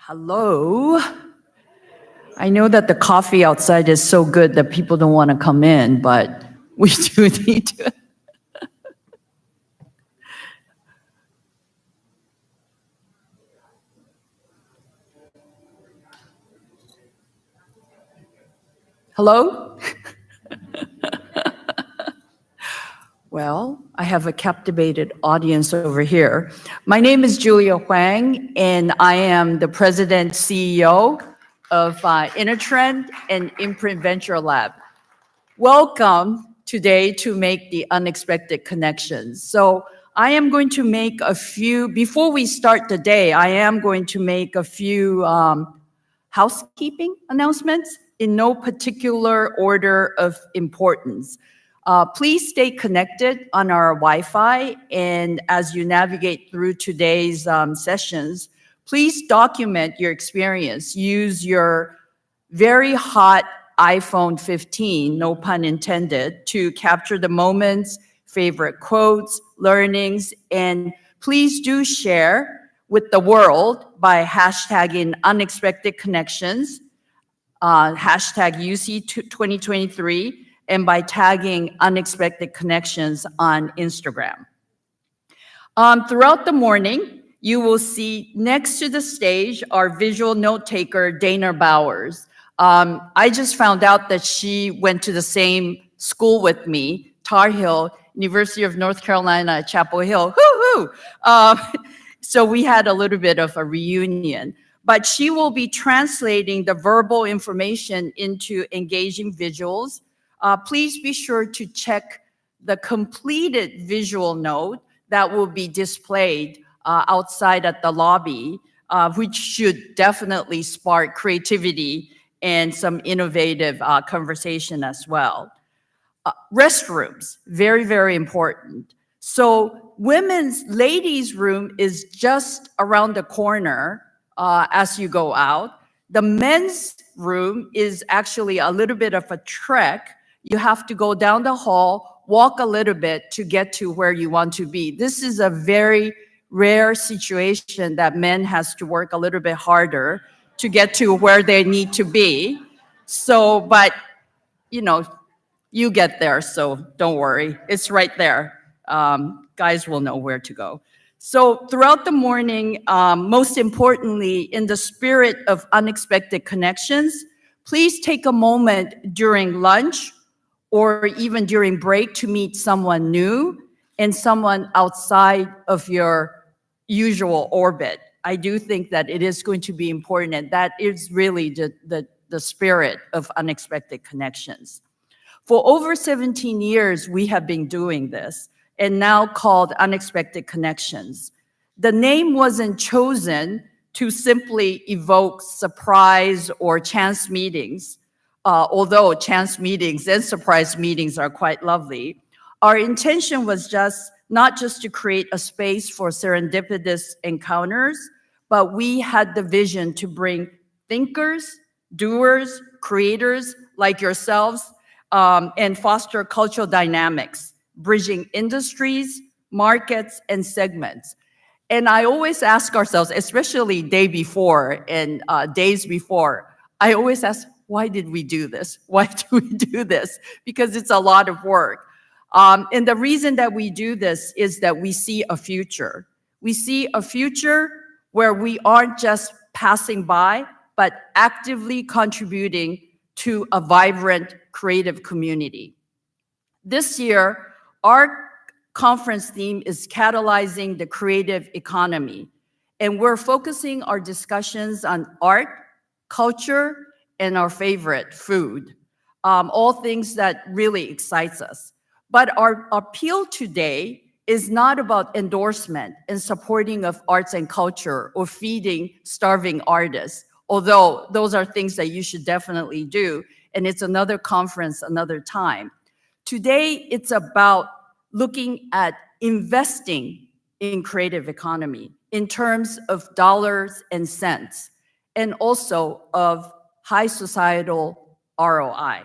Hello. I know that the coffee outside is so good that people don't want to come in, but we do need to. Hello? Well, I have a captivated audience over here. My name is Julia Huang, and I am the president CEO of Intertrend and Imprint Venture Lab. Welcome today to make the unexpected connections. So I am going to make a few, before we start the day, I am going to make a few housekeeping announcements in no particular order of importance. Please stay connected on our Wi-Fi, and as you navigate through today's sessions, please document your experience. Use your very hot iPhone 15, no pun intended, to capture the moments, favorite quotes, learnings, and please do share with the world by hashtagging unexpected connections, hashtag UC 2023, and by tagging unexpected connections on Instagram. Throughout the morning, you will see next to the stage our visual note taker, Dana Bowers. I just found out that she went to the same school with me, Tar Heel, University of North Carolina at Chapel Hill. Woo-hoo! So we had a little bit of a reunion. But she will be translating the verbal information into engaging visuals. Please be sure to check the completed visual note that will be displayed outside at the lobby, which should definitely spark creativity and some innovative conversation as well. Restrooms, very, very important. So ladies' room is just around the corner as you go out. The men's room is actually a little bit of a trek. You have to go down the hall, walk a little bit to get to where you want to be. This is a very rare situation that men has to work a little bit harder to get to where they need to be. So, but, you know, you get there, so don't worry. It's right there. Guys will know where to go. So throughout the morning, most importantly, in the spirit of unexpected connections, please take a moment during lunch or even during break to meet someone new and someone outside of your usual orbit. I do think that it is going to be important, and that is really the spirit of unexpected connections. For over 17 years, we have been doing this, and now called Unexpected Connections. The name wasn't chosen to simply evoke surprise or chance meetings, although chance meetings and surprise meetings are quite lovely. Our intention was not just to create a space for serendipitous encounters, but we had the vision to bring thinkers, doers, creators like yourselves, and foster cultural dynamics, bridging industries, markets, and segments. And I always ask ourselves, especially day before and days before, I always ask, why did we do this? Why do we do this? Because it's a lot of work. And the reason that we do this is that we see a future. We see a future where we aren't just passing by, but actively contributing to a vibrant creative community. This year, our conference theme is Catalyzing the Creative Economy, and we're focusing our discussions on art, culture, and our favorite food, all things that really excites us. But our appeal today is not about endorsement and supporting of arts and culture or feeding starving artists, although those are things that you should definitely do, and it's another conference, another time. Today, it's about looking at investing in creative economy in terms of dollars and cents, and also of high societal ROI.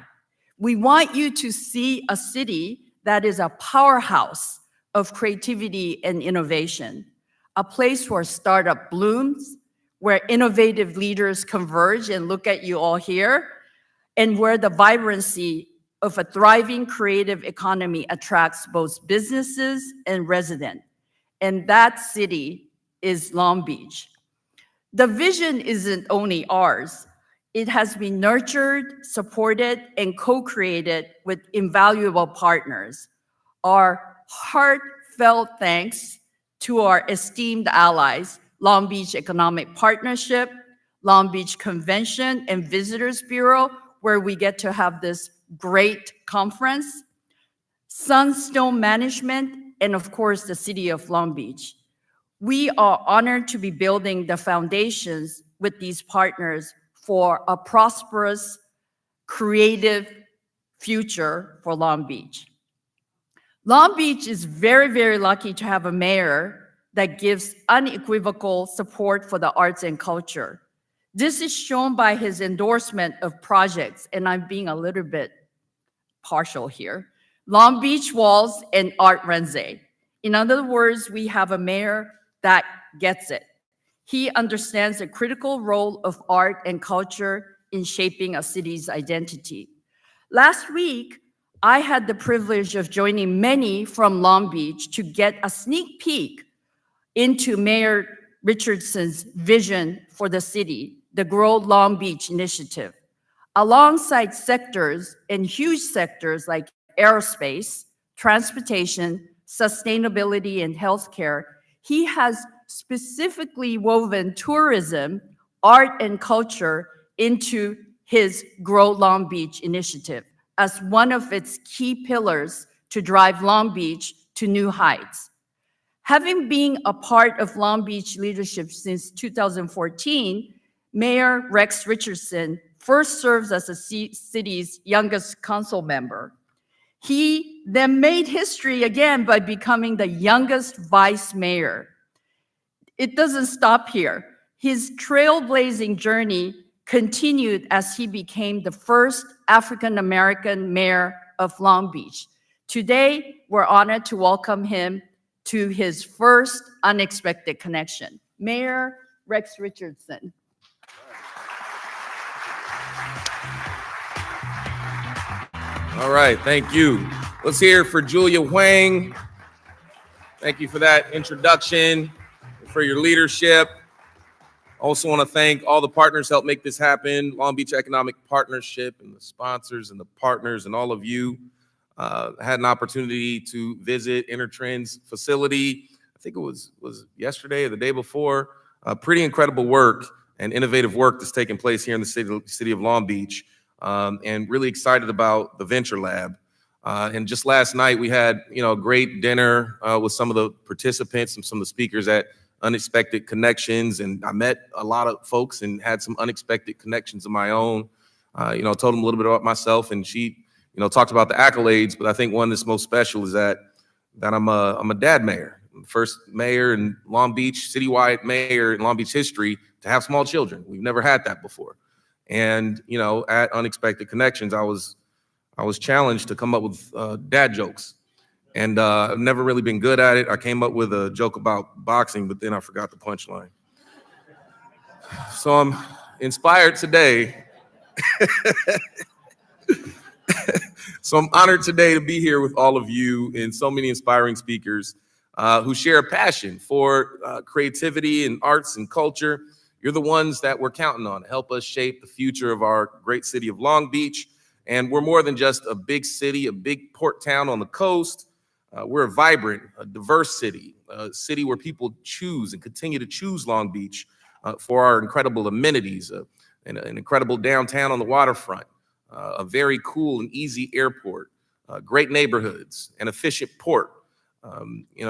We want you to see a city that is a powerhouse of creativity and innovation, a place where startup blooms, where innovative leaders converge, and look at you all here, and where the vibrancy of a thriving creative economy attracts both businesses and residents. And that city is Long Beach. The vision isn't only ours. It has been nurtured, supported, and co-created with invaluable partners. Our heartfelt thanks to our esteemed allies, Long Beach Economic Partnership, Long Beach Convention and Visitors Bureau, where we get to have this great conference, Sunstone Management, and of course, the City of Long Beach. We are honored to be building the foundations with these partners for a prosperous, creative future for Long Beach. Long Beach is very, very lucky to have a mayor that gives unequivocal support for the arts and culture. This is shown by his endorsement of projects, and I'm being a little bit partial here. Long Beach Walls and Art Renze. In other words, we have a mayor that gets it. He understands the critical role of art and culture in shaping a city's identity. Last week, I had the privilege of joining many from Long Beach to get a sneak peek into Mayor Richardson's vision for the city, the Grow Long Beach initiative. Alongside sectors and huge sectors like aerospace, transportation, sustainability, and healthcare, he has specifically woven tourism, art, and culture into his Grow Long Beach initiative as one of its key pillars to drive Long Beach to new heights. Having been a part of Long Beach leadership since 2014, Mayor Rex Richardson first serves as the city's youngest council member. He then made history again by becoming the youngest vice mayor. It doesn't stop here. His trailblazing journey continued as he became the first African-American mayor of Long Beach. Today, we're honored to welcome him to his first unexpected connection. Mayor Rex Richardson. All right, thank you. Let's hear for Julia Huang. Thank you for that introduction, for your leadership. Also want to thank all the partners who helped make this happen, Long Beach Economic Partnership and the sponsors and the partners and all of you. Had an opportunity to visit Intertrend's facility. I think it was yesterday or the day before. Pretty incredible work and innovative work that's taking place here in the city of Long Beach. And really excited about the Venture Lab. And just last night we had, a great dinner with some of the participants and some of the speakers at Unexpected Connections. And I met a lot of folks and had some unexpected connections of my own. Told them a little bit about myself, and she, talked about the accolades. But I think one that's most special is that I'm a dad mayor, first mayor in Long Beach, citywide mayor in Long Beach history to have small children. We've never had that before. And, at Unexpected Connections, I was challenged to come up with dad jokes. And I've never really been good at it. I came up with a joke about boxing, but then I forgot the punchline. So I'm inspired today. So I'm honored today to be here with all of you and so many inspiring speakers who share a passion for creativity and arts and culture. You're the ones that we're counting on to help us shape the future of our great city of Long Beach. And we're more than just a big city, a big port town on the coast. We're a vibrant, a diverse city, a city where people choose and continue to choose Long Beach for our incredible amenities, an incredible downtown on the waterfront, a very cool and easy airport, great neighborhoods, an efficient port.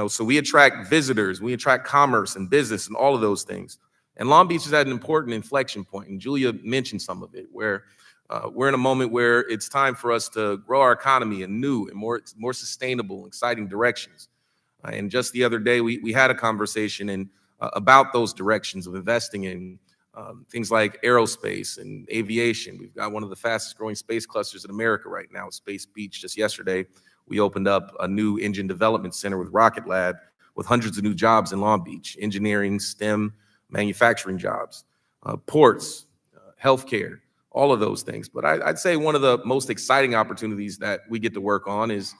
So we attract visitors, we attract commerce and business and all of those things. And Long Beach is at an important inflection point, and Julia mentioned some of it, where we're in a moment where it's time for us to grow our economy in new and more sustainable, exciting directions. And just the other day, we had a conversation about those directions of investing in things like aerospace and aviation. We've got one of the fastest growing space clusters in America right now, Space Beach. Just yesterday, we opened up a new engine development center with Rocket Lab with hundreds of new jobs in Long Beach, engineering, STEM, manufacturing jobs, ports, healthcare, all of those things. But I'd say one of the most exciting opportunities that we get to work on is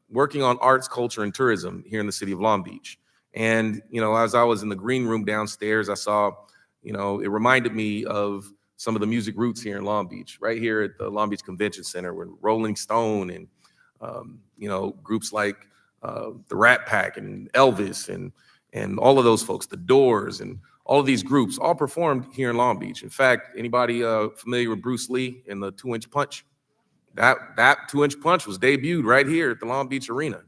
working on arts, culture, and tourism here in the city of Long Beach. And, as I was in the green room downstairs, I saw, it reminded me of some of the music roots here in Long Beach, right here at the Long Beach Convention Center, with Rolling Stone and, groups like the Rat Pack and Elvis and all of those folks, the Doors, and all of these groups all performed here in Long Beach. In fact, anybody familiar with Bruce Lee and the 2-inch punch? That 2-inch punch was debuted right here at the Long Beach Arena.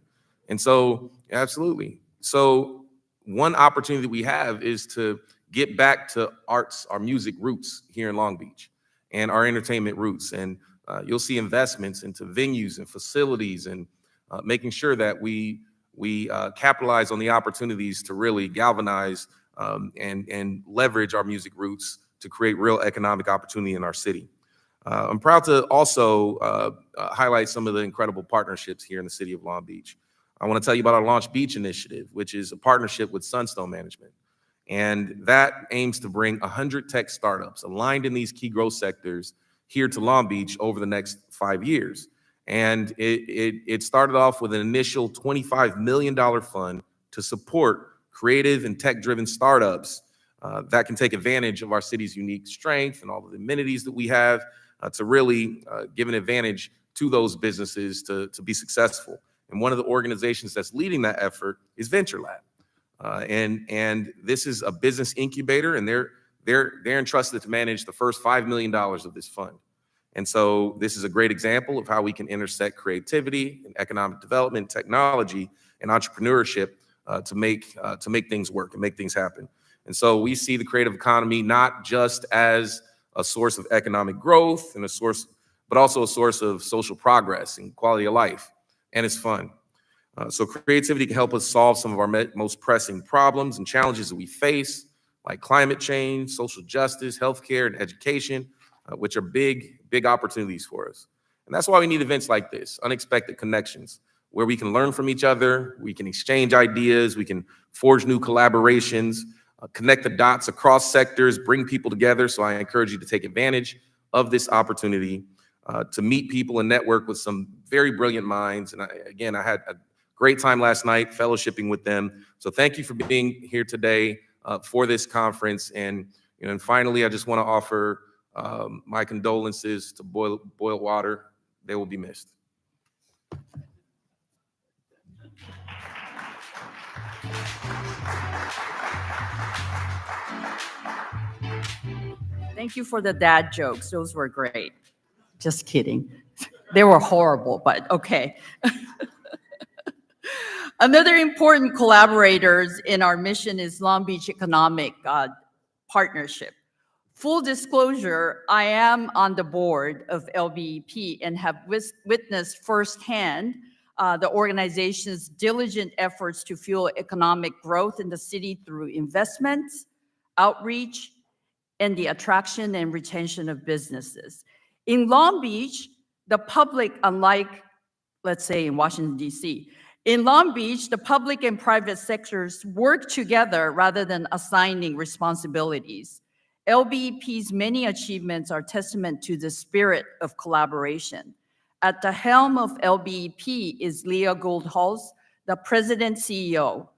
And so, absolutely. So one opportunity that we have is to get back to arts, our music roots here in Long Beach, and our entertainment roots. And you'll see investments into venues and facilities, and making sure that we capitalize on the opportunities to really galvanize and leverage our music roots to create real economic opportunity in our city. I'm proud to also highlight some of the incredible partnerships here in the city of Long Beach. I want to tell you about our Launch Beach initiative, which is a partnership with Sunstone Management. And that aims to bring 100 tech startups aligned in these key growth sectors here to Long Beach over the next 5 years. And it started off with an initial $25 million fund to support creative and tech-driven startups that can take advantage of our city's unique strength and all of the amenities that we have to really give an advantage to those businesses to be successful. And one of the organizations that's leading that effort is Venture Lab. And this is a business incubator, and they're entrusted to manage the first $5 million of this fund. And so this is a great example of how we can intersect creativity and economic development, technology, and entrepreneurship to make things work and make things happen. And so we see the creative economy not just as a source of economic growth and but also a source of social progress and quality of life, and it's fun. So creativity can help us solve some of our most pressing problems and challenges that we face, like climate change, social justice, healthcare, and education, which are big opportunities for us. And that's why we need events like this, unexpected connections, where we can learn from each other, we can exchange ideas, we can forge new collaborations, connect the dots across sectors, bring people together. So I encourage you to take advantage of this opportunity to meet people and network with some very brilliant minds. And I had a great time last night fellowshipping with them. So thank you for being here today for this conference. And finally, I just want to offer my condolences to Boil Water. They will be missed. Thank you for the dad jokes. Those were great. Just kidding. They were horrible, but okay. Another important collaborators in our mission is Long Beach Economic Partnership. Full disclosure, I am on the board of LBEP and have witnessed firsthand the organization's diligent efforts to fuel economic growth in the city through investments, outreach, and the attraction and retention of businesses. In Long Beach, the public, unlike, let's say, in Washington, D.C., in Long Beach, the public and private sectors work together rather than assigning responsibilities. LBEP's many achievements are testament to the spirit of collaboration. At the helm of LBEP is Leah Goold-Haws, the president CEO.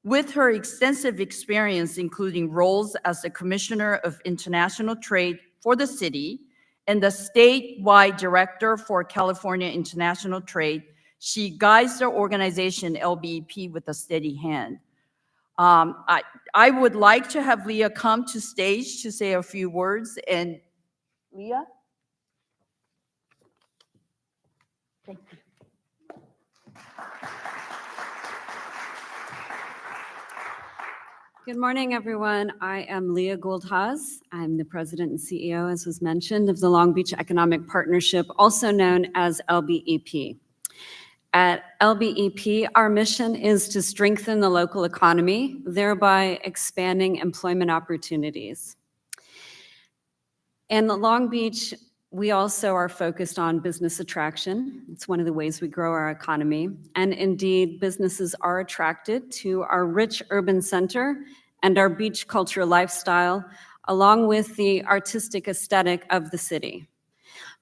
With her extensive experience, including roles as the Commissioner of International Trade for the city and the statewide director for California International Trade, she guides the organization LBEP with a steady hand. I would like to have Leah come to stage to say a few words. And Leah? Thank you. Good morning, everyone. I am Leah Goold-Haws. I'm the president and CEO, as was mentioned, of the Long Beach Economic Partnership, also known as LBEP. At LBEP, our mission is to strengthen the local economy, thereby expanding employment opportunities. In Long Beach, we also are focused on business attraction. It's one of the ways we grow our economy. And indeed, businesses are attracted to our rich urban center and our beach culture lifestyle, along with the artistic aesthetic of the city.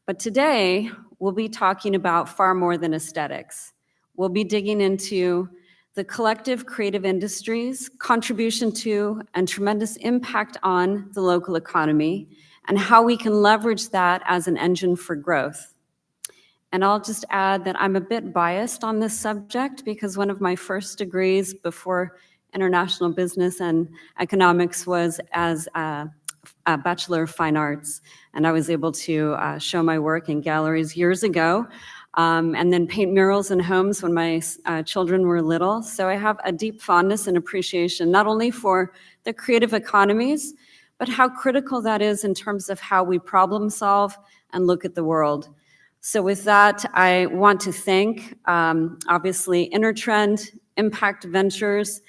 But today, we'll be talking about far more than aesthetics. We'll be digging into the collective creative industries' contribution to and tremendous impact on the local economy, and how we can leverage that as an engine for growth. And I'll just add that I'm a bit biased on this subject because one of my first degrees before international business and economics was as a Bachelor of Fine Arts, and I was able to show my work in galleries years ago, and then paint murals in homes when my children were little. So I have a deep fondness and appreciation, not only for the creative economies, but how critical that is in terms of how we problem solve and look at the world. So with that, I want to thank, obviously, Intertrend, Impact Ventures,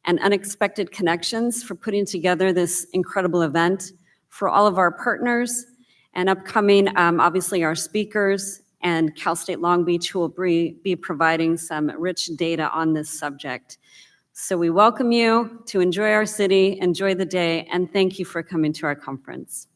and Unexpected Connections for putting together this incredible event, for all of our partners, and upcoming, obviously, our speakers, and Cal State Long Beach, who will be providing some rich data on this subject. So we welcome you to enjoy our city, enjoy the day, and thank you for coming to our conference.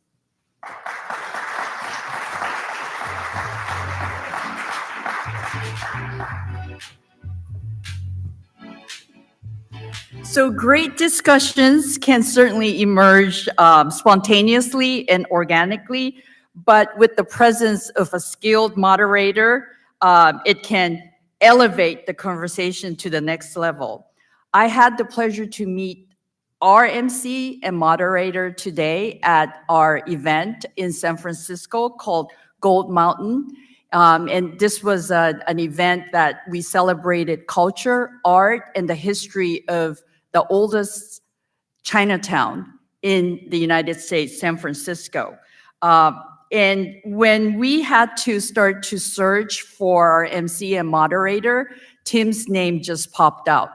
So great discussions can certainly emerge spontaneously and organically, but with the presence of a skilled moderator, it can elevate the conversation to the next level. I had the pleasure to meet our MC and moderator today at our event in San Francisco called Gold Mountain. And this was an event that we celebrated culture, art, and the history of the oldest Chinatown in the United States, San Francisco. And when we had to start to search for our MC and moderator, Tim's name just popped out.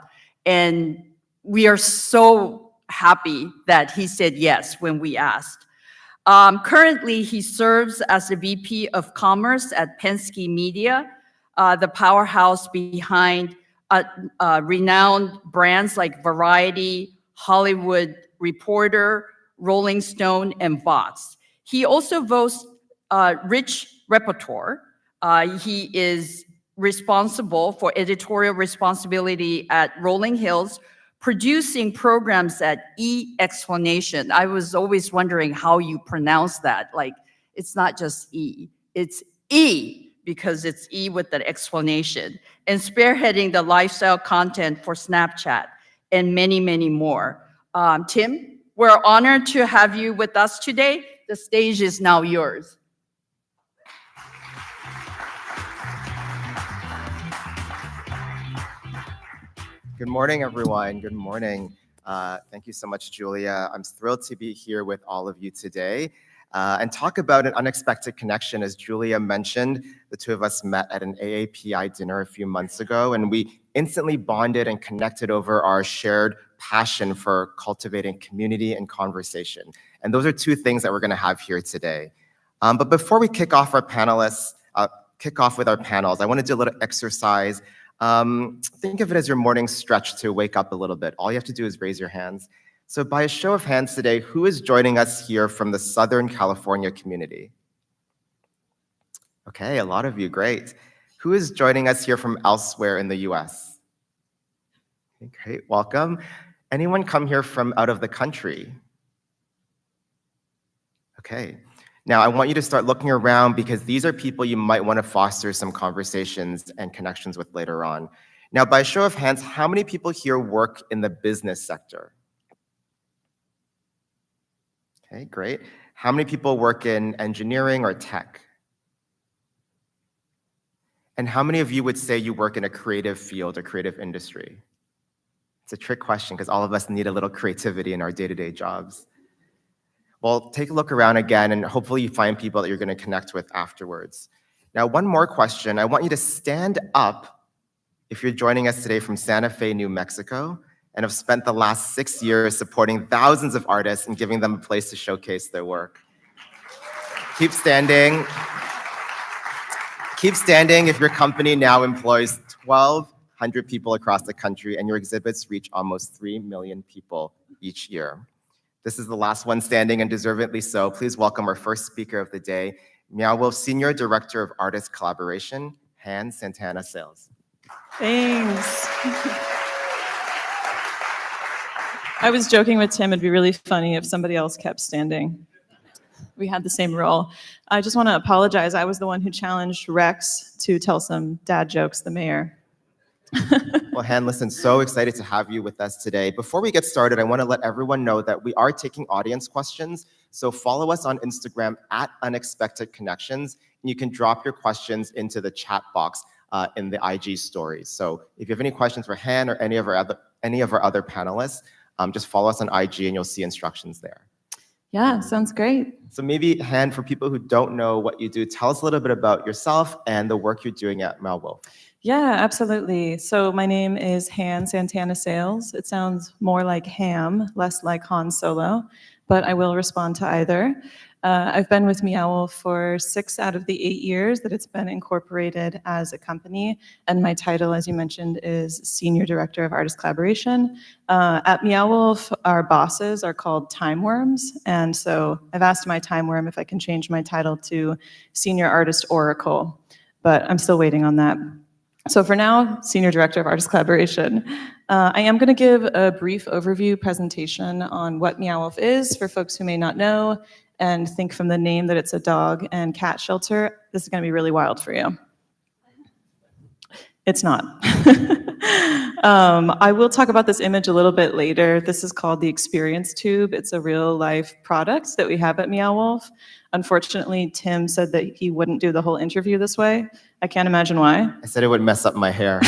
And we are so happy that he said yes when we asked. Currently, he serves as the VP of Commerce at Penske Media, the powerhouse behind renowned brands like Variety, Hollywood Reporter, Rolling Stone, and Vox. He also boasts rich repertoire. He is responsible for editorial responsibility at Rolling Hills, producing programs at E-Explanation. I was always wondering how you pronounce that. Like, it's not just E, it's E, because it's E with the explanation, and spearheading the lifestyle content for Snapchat, and many, many more. Tim, we're honored to have you with us today. The stage is now yours. Good morning, everyone. Good morning. Thank you so much, Julia. I'm thrilled to be here with all of you today and talk about an unexpected connection. As Julia mentioned, the two of us met at an AAPI dinner a few months ago, and we instantly bonded and connected over our shared passion for cultivating community and conversation. And those are two things that we're going to have here today. But before we kick off with our panels, I want to do a little exercise. Think of it as your morning stretch to wake up a little bit. All you have to do is raise your hands. So by a show of hands today, who is joining us here from the Southern California community? Okay, a lot of you, great. Who is joining us here from elsewhere in the US? Okay, great, welcome. Anyone come here from out of the country? Okay. Now, I want you to start looking around because these are people you might want to foster some conversations and connections with later on. Now, by a show of hands, how many people here work in the business sector? Okay, great. How many people work in engineering or tech? And how many of you would say you work in a creative field or creative industry? It's a trick question because all of us need a little creativity in our day-to-day jobs. Well, take a look around again, and hopefully you find people that you're going to connect with afterwards. Now, one more question. I want you to stand up if you're joining us today from Santa Fe, New Mexico, and have spent the last 6 years supporting thousands of artists and giving them a place to showcase their work. Keep standing. Keep standing if your company now employs 1,200 people across the country and your exhibits reach almost 3 million people each year. This is the last one standing, and deservedly so. Please welcome our first speaker of the day, Meow Senior Director of Artist Collaboration, Santana-Sayles. Thanks. I was joking with Tim, it'd be really funny if somebody else kept standing. We had the same role. I just want to apologize. I was the one who challenged Rex to tell some dad jokes, the mayor. Well, Han, listen, so excited to have you with us today. Before we get started, I want to let everyone know that we are taking audience questions. So follow us on Instagram at Unexpected Connections, and you can drop your questions into the chat box in the IG stories. So if you have any questions for Han or any of our other panelists, just follow us on IG and you'll see instructions there. Yeah, sounds great. So maybe, Han, for people who don't know what you do, tell us a little bit about yourself and the work you're doing at Meow. Yeah, absolutely. So my name is Santana-Sayles. It sounds more like Ham, less like Han Solo, but I will respond to either. I've been with Meow for 6 out of the 8 years that it's been incorporated as a company, and my title, as you mentioned, is Senior Director of Artist Collaboration. At Meow, our bosses are called time worms, and so I've asked my time worm if I can change my title to Senior Artist Oracle, but I'm still waiting on that. So for now, Senior Director of Artist Collaboration. I am going to give a brief overview presentation on what Meow is for folks who may not know, and think from the name that it's a dog and cat shelter. This is going to be really wild for you. It's not. I will talk about this image a little bit later. This is called the Experience Tube. It's a real life product that we have at Meow. Unfortunately, Tim said that he wouldn't do the whole interview this way. I can't imagine why. I said it would mess up my hair.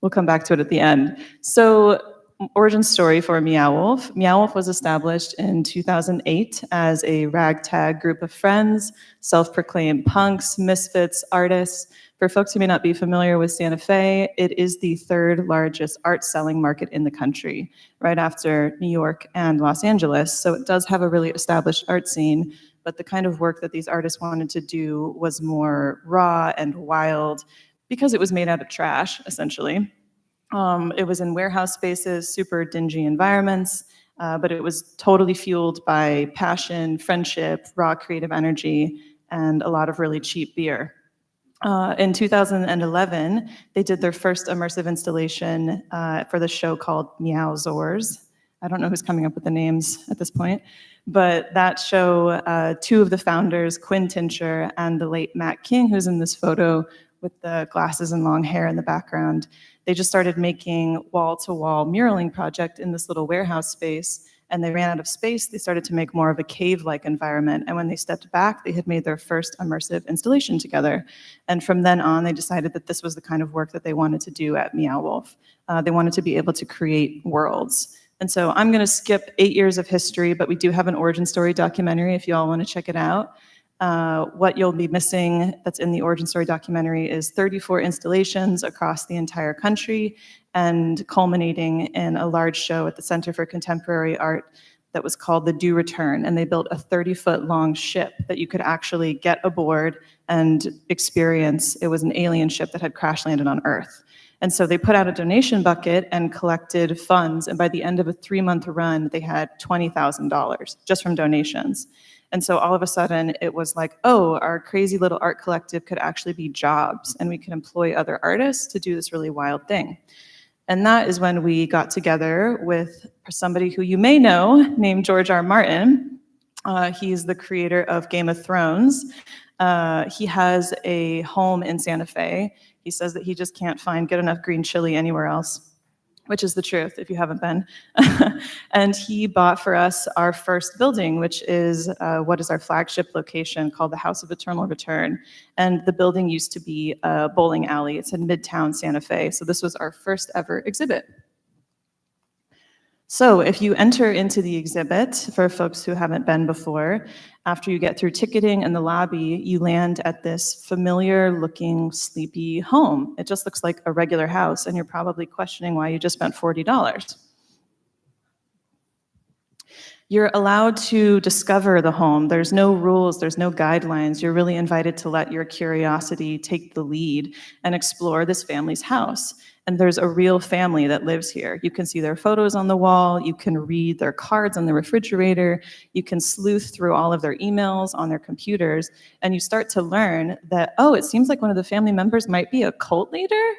We'll come back to it at the end. So, origin story for Meow. Meow was established in 2008 as a ragtag group of friends, self-proclaimed punks, misfits, artists. For folks who may not be familiar with Santa Fe, it is the 3rd largest art selling market in the country, right after New York and Los Angeles. So it does have a really established art scene, but the kind of work that these artists wanted to do was more raw and wild because it was made out of trash, essentially. It was in warehouse spaces, super dingy environments, but it was totally fueled by passion, friendship, raw creative energy, and a lot of really cheap beer. In 2011, they did their first immersive installation for the show called Meowzors. I don't know who's coming up with the names at this point, but that show, 2 of the founders, Quinn Tincher and the late Matt King, who's in this photo with the glasses and long hair in the background, they just started making wall-to-wall muraling project in this little warehouse space, and they ran out of space. They started to make more of a cave-like environment, and when they stepped back, they had made their first immersive installation together. And from then on, they decided that this was the kind of work that they wanted to do at Meow. They wanted to be able to create worlds. And so I'm going to skip 8 years of history, but we do have an origin story documentary if you all want to check it out. What you'll be missing that's in the origin story documentary is 34 installations across the entire country and culminating in a large show at the Center for Contemporary Art that was called the Do Return. And they built a 30-foot long ship that you could actually get aboard and experience. It was an alien ship that had crash landed on Earth. And so they put out a donation bucket and collected funds. And by the end of a 3-month run, they had $20,000 just from donations. And so all of a sudden it was like, oh, our crazy little art collective could actually be jobs and we could employ other artists to do this really wild thing. And that is when we got together with somebody who you may know named George R. Martin. He's the creator of Game of Thrones. He has a home in Santa Fe. He says that he just can't find good enough green chili anywhere else, which is the truth if you haven't been. And he bought for us our first building, which is what is our flagship location called the House of Eternal Return. And the building used to be a bowling alley. It's in Midtown Santa Fe. So this was our first ever exhibit. So if you enter into the exhibit, for folks who haven't been before, after you get through ticketing in the lobby, you land at this familiar looking sleepy home. It just looks like a regular house, and you're probably questioning why you just spent $40. You're allowed to discover the home. There's no rules, there's no guidelines. You're really invited to let your curiosity take the lead and explore this family's house. And there's a real family that lives here. You can see their photos on the wall, you can read their cards on the refrigerator, you can sleuth through all of their emails on their computers, and you start to learn that, oh, it seems like one of the family members might be a cult leader.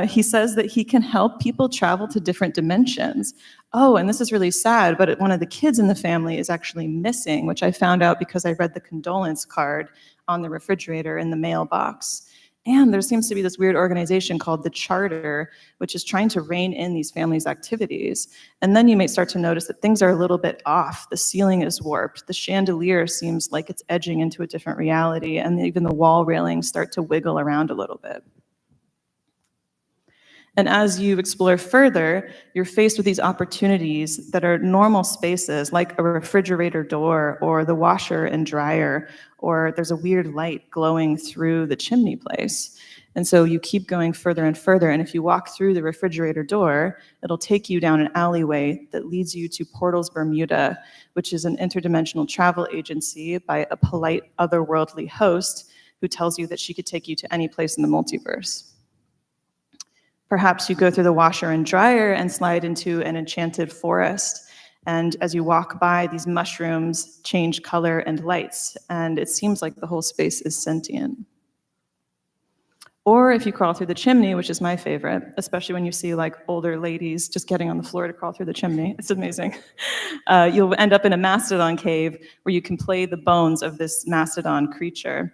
He says that he can help people travel to different dimensions. Oh, and this is really sad, but one of the kids in the family is actually missing, which I found out because I read the condolence card on the refrigerator in the mailbox. And there seems to be this weird organization called the Charter, which is trying to rein in these families' activities. And then you may start to notice that things are a little bit off. The ceiling is warped. The chandelier seems like it's edging into a different reality. And even the wall railings start to wiggle around a little bit. And as you explore further, you're faced with these opportunities that are normal spaces, like a refrigerator door or the washer and dryer, or there's a weird light glowing through the chimney place. And so you keep going further and further, and if you walk through the refrigerator door, it'll take you down an alleyway that leads you to Portals Bermuda, which is an interdimensional travel agency by a polite otherworldly host who tells you that she could take you to any place in the multiverse. Perhaps you go through the washer and dryer and slide into an enchanted forest. And as you walk by, these mushrooms change color and lights, and it seems like the whole space is sentient. Or if you crawl through the chimney, which is my favorite, especially when you see like older ladies just getting on the floor to crawl through the chimney. It's amazing. You'll end up in a mastodon cave where you can play the bones of this mastodon creature.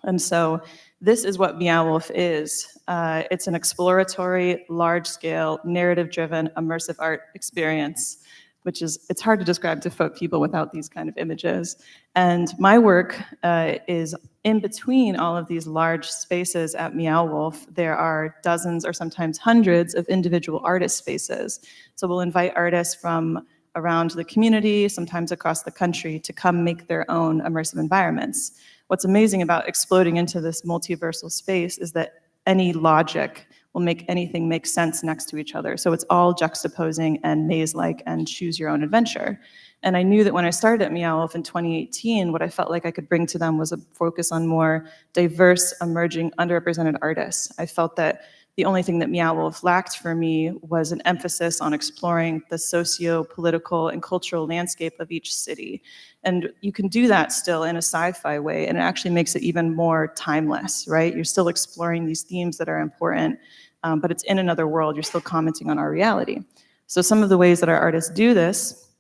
And so this is what Meow is. It's an exploratory, large-scale, narrative-driven, immersive art experience, which is, it's hard to describe to folk people without these kind of images. And my work is in between all of these large spaces at Meow. There are dozens or sometimes hundreds of individual artist spaces. So we'll invite artists from around the community, sometimes across the country, to come make their own immersive environments. What's amazing about exploding into this multiversal space is that any logic will make anything make sense next to each other. So it's all juxtaposing and maze-like and choose your own adventure. And I knew that when I started at Meow in 2018, what I felt like I could bring to them was a focus on more diverse, emerging, underrepresented artists. I felt that the only thing that Meow lacked for me was an emphasis on exploring the socio-political and cultural landscape of each city. And you can do that still in a sci-fi way, and it actually makes it even more timeless, right? You're still exploring these themes that are important, but it's in another world. You're still commenting on our reality. So some of the ways that our artists do this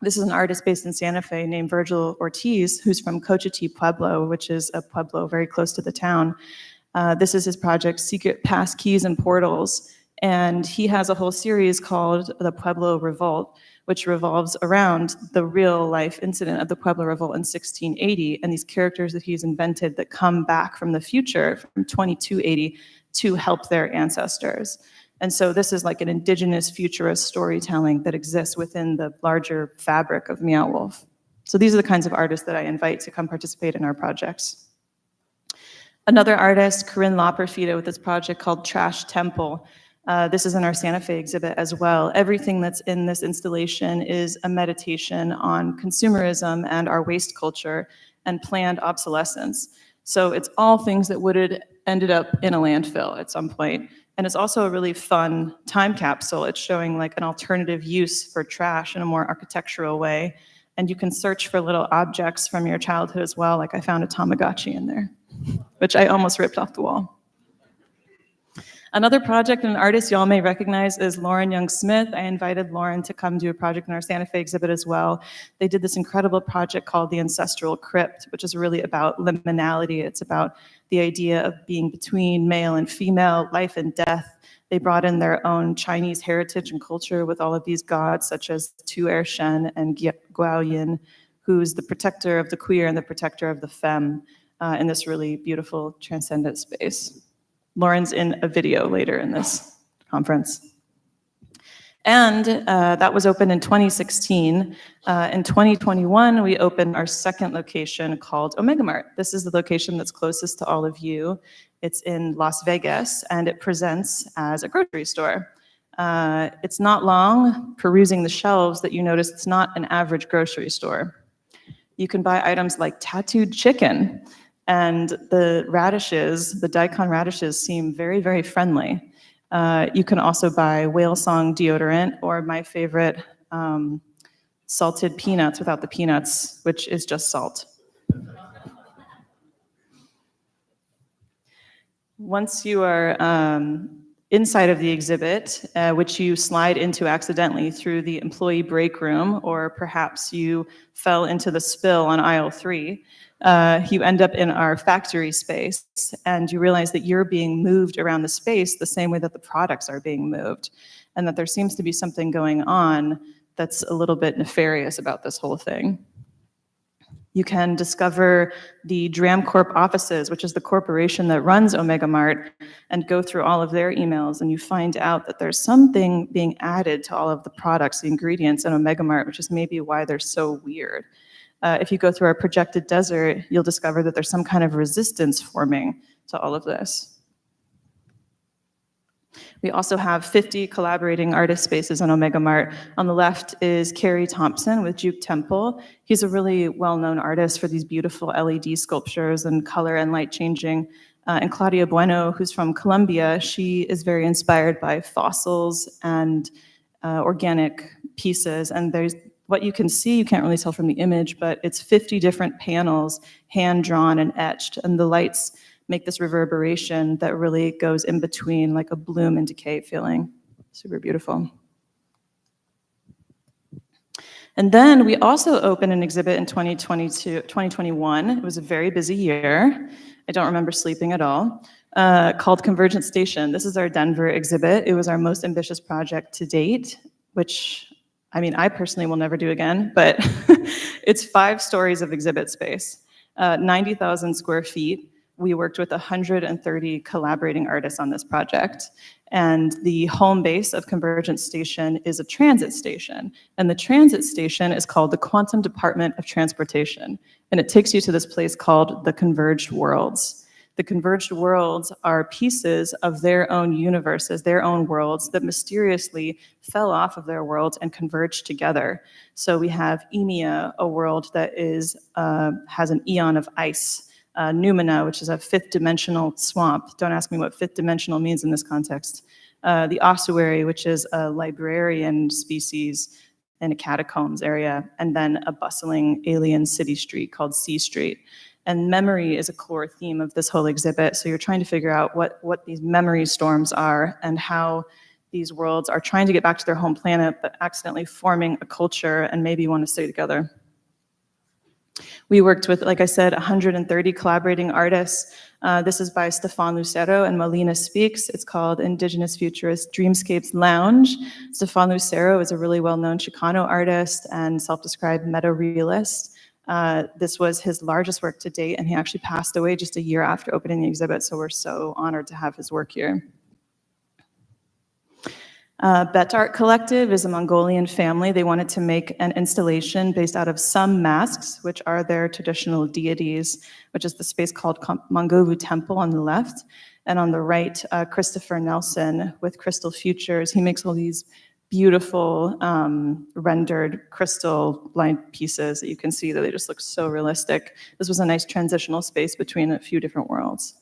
is an artist based in Santa Fe named Virgil Ortiz, who's from Cochiti Pueblo, which is a pueblo very close to the town. This is his project, Secret Pass Keys and Portals, and he has a whole series called The Pueblo Revolt, which revolves around the real life incident of the Pueblo Revolt in 1680, and these characters that he's invented that come back from the future, from 2280, to help their ancestors. And so this is like an indigenous futurist storytelling that exists within the larger fabric of Meow. So these are the kinds of artists that I invite to come participate in our projects. Another artist, Corinne Lopperfita, with this project called Trash Temple. This is in our Santa Fe exhibit as well. Everything that's in this installation is a meditation on consumerism and our waste culture and planned obsolescence. So it's all things that would have ended up in a landfill at some point. And it's also a really fun time capsule. It's showing like an alternative use for trash in a more architectural way. And you can search for little objects from your childhood as well. Like I found a Tamagotchi in there, which I almost ripped off the wall. Another project and an artist y'all may recognize is Lauren Young-Smith. I invited Lauren to come do a project in our Santa Fe exhibit as well. They did this incredible project called The Ancestral Crypt, which is really about liminality. It's about the idea of being between male and female, life and death. They brought in their own Chinese heritage and culture with all of these gods, such as Tu Er Shen and Guao Yin, who's the protector of the queer and the protector of the femme in this really beautiful transcendent space. Lauren's in a video later in this conference. And that was opened in 2016. In 2021, we opened our second location called Omega Mart. This is the location that's closest to all of you. It's in Las Vegas, and it presents as a grocery store. It's not long perusing the shelves that you notice it's not an average grocery store. You can buy items like tattooed chicken, and the radishes, the daikon radishes, seem very, very friendly. You can also buy whale song deodorant, or my favorite, salted peanuts without the peanuts, which is just salt. Once you are inside of the exhibit, which you slide into accidentally through the employee break room, or perhaps you fell into the spill on aisle 3, you end up in our factory space, and you realize that you're being moved around the space the same way that the products are being moved, and that there seems to be something going on that's a little bit nefarious about this whole thing. You can discover the DramCorp offices, which is the corporation that runs Omega Mart, and go through all of their emails, and you find out that there's something being added to all of the products, the ingredients in Omega Mart, which is maybe why they're so weird. If you go through our projected desert, you'll discover that there's some kind of resistance forming to all of this. We also have 50 collaborating artist spaces on Omega Mart. On the left is Carrie Thompson with Juke Temple. He's a really well-known artist for these beautiful LED sculptures and color and light changing. And Claudia Bueno, who's from Colombia, she is very inspired by fossils and organic pieces. And there's what you can see, you can't really tell from the image, but it's 50 different panels, hand-drawn and etched. And the lights make this reverberation that really goes in between, like a bloom and decay feeling. Super beautiful. And then we also opened an exhibit in 2021. It was a very busy year. I don't remember sleeping at all, called Convergent Station. This is our Denver exhibit. It was our most ambitious project to date, which, I mean, I personally will never do again, but it's 5 stories of exhibit space, 90,000 square feet. We worked with 130 collaborating artists on this project. And the home base of Convergent Station is a transit station. And the transit station is called the Quantum Department of Transportation. And it takes you to this place called the Converged Worlds. The Converged Worlds are pieces of their own universes, their own worlds that mysteriously fell off of their worlds and converged together. So we have I.D.E.A, a world that is has an eon of ice. Numina, which is a 5th dimensional swamp. Don't ask me what 5th dimensional means in this context. The ossuary, which is a librarian species in a catacombs area, and then a bustling alien city street called C Street. And memory is a core theme of this whole exhibit. So you're trying to figure out what these memory storms are and how these worlds are trying to get back to their home planet, but accidentally forming a culture and maybe want to stay together. We worked with, like I said, 130 collaborating artists. This is by Stefan Lucero and Molina Speaks. It's called Indigenous Futurist Dreamscapes Lounge. Stefan Lucero is a really well-known Chicano artist and self-described meta-realist. This was his largest work to date, and he actually passed away just a year after opening the exhibit, so we're so honored to have his work here. Bet Art Collective is a Mongolian family. They wanted to make an installation based out of some masks, which are their traditional deities, which is the space called Mongovu Temple on the left. And on the right, Christopher Nelson with Crystal Futures. He makes all these beautiful rendered crystal blind pieces that you can see that they just look so realistic. This was a nice transitional space between a few different worlds.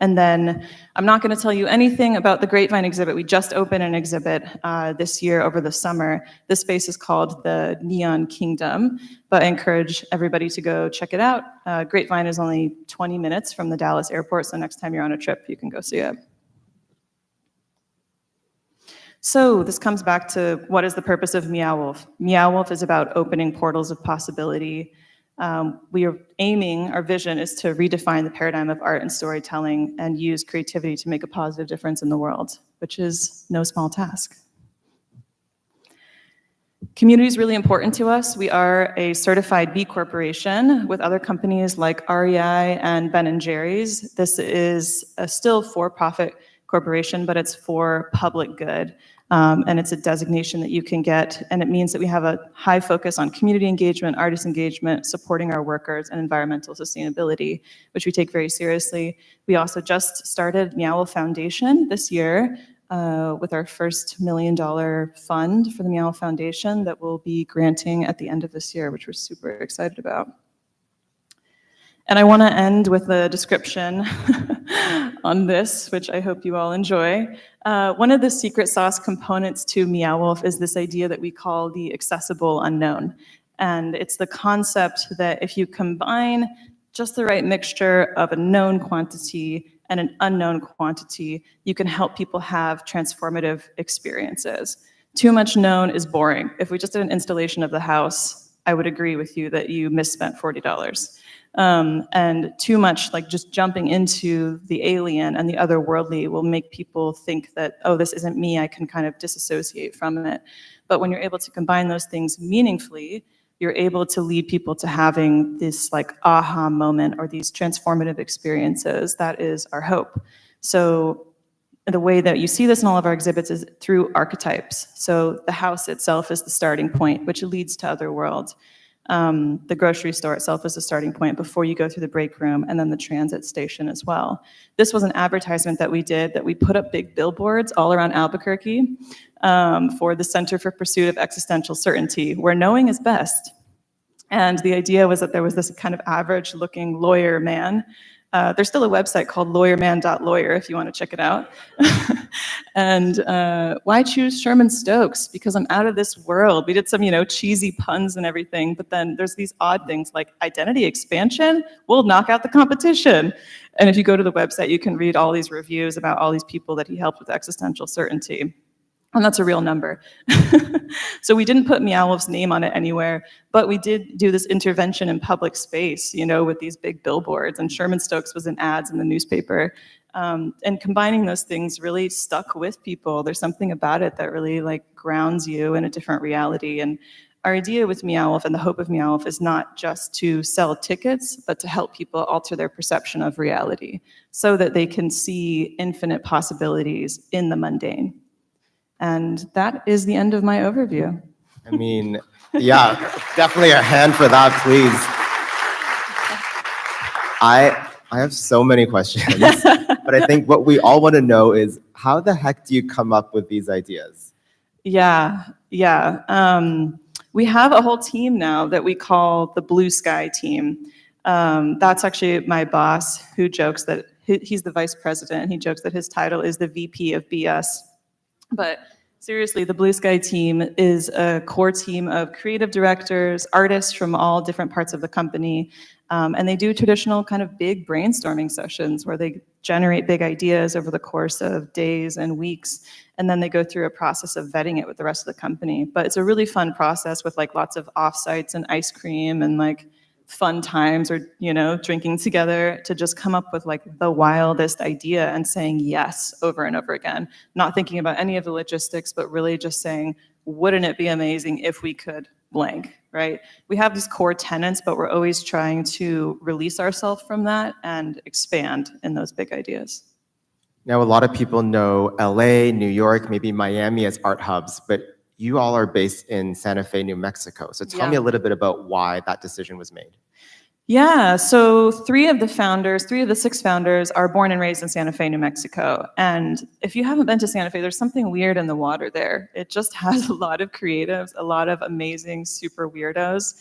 And then I'm not going to tell you anything about the Grapevine exhibit. We just opened an exhibit this year over the summer. This space is called the Neon Kingdom, but I encourage everybody to go check it out. Grapevine is only 20 minutes from the Dallas airport, so next time you're on a trip, you can go see it. So this comes back to what is the purpose of Meow Wolf? Meow Wolf is about opening portals of possibility. We are aiming, our vision is to redefine the paradigm of art and storytelling and use creativity to make a positive difference in the world, which is no small task. Community is really important to us. We are a certified B Corporation with other companies like REI and Ben & Jerry's. This is a still for-profit corporation, but it's for public good. And it's a designation that you can get, and it means that we have a high focus on community engagement, artist engagement, supporting our workers, and environmental sustainability, which we take very seriously. We also just started Meow Foundation this year with our first $1 million fund for the Meow Foundation that we'll be granting at the end of this year, which we're super excited about. And I want to end with a description on this, which I hope you all enjoy. One of the secret sauce components to Meow Wolf is this idea that we call the accessible unknown. And it's the concept that if you combine just the right mixture of a known quantity and an unknown quantity, you can help people have transformative experiences. Too much known is boring. If we just did an installation of the house, I would agree with you that you misspent $40. And too much like just jumping into the alien and the otherworldly will make people think that, oh, this isn't me, I can kind of disassociate from it. But when you're able to combine those things meaningfully, you're able to lead people to having this like aha moment or these transformative experiences. That is our hope. So the way that you see this in all of our exhibits is through archetypes. So the house itself is the starting point, which leads to other worlds. The grocery store itself is the starting point before you go through the break room, and then the transit station as well. This was an advertisement that we did, that we put up big billboards all around Albuquerque for the Center for Pursuit of Existential Certainty, where knowing is best. And the idea was that there was this kind of average looking lawyer man. There's still a website called lawyerman.lawyer if you want to check it out. And why choose Sherman Stokes? Because I'm out of this world. We did some, cheesy puns and everything, but then there's these odd things like identity expansion will knock out the competition. And if you go to the website, you can read all these reviews about all these people that he helped with existential certainty. And that's a real number. So we didn't put Meow Wolf's name on it anywhere, but we did do this intervention in public space, with these big billboards, and Sherman Stokes was in ads in the newspaper. And combining those things really stuck with people. There's something about it that really grounds you in a different reality. And our idea with Meow Wolf and the hope of Meow Wolf is not just to sell tickets, but to help people alter their perception of reality so that they can see infinite possibilities in the mundane. And that is the end of my overview. I mean, yeah, definitely a hand for that, please. I have so many questions, but I think what we all want to know is how the heck do you come up with these ideas? Yeah. We have a whole team now that we call the Blue Sky team. That's actually my boss, who jokes that he's the vice president. He jokes that his title is the VP of BS. But seriously, the Blue Sky team is a core team of creative directors, artists from all different parts of the company. And they do traditional kind of big brainstorming sessions where they generate big ideas over the course of days and weeks. And then they go through a process of vetting it with the rest of the company. But it's a really fun process with lots of offsites and ice cream and fun times or, drinking together to just come up with the wildest idea and saying yes over and over again. Not thinking about any of the logistics, but really just saying, wouldn't it be amazing if we could blank, right? We have these core tenets, but we're always trying to release ourselves from that and expand in those big ideas. Now, a lot of people know LA, New York, maybe Miami as art hubs, but you all are based in Santa Fe, New Mexico. So tell me a little bit about why that decision was made. Yeah, so three of the 6 founders are born and raised in Santa Fe, New Mexico. And if you haven't been to Santa Fe, there's something weird in the water there. It just has a lot of creatives, a lot of amazing, super weirdos.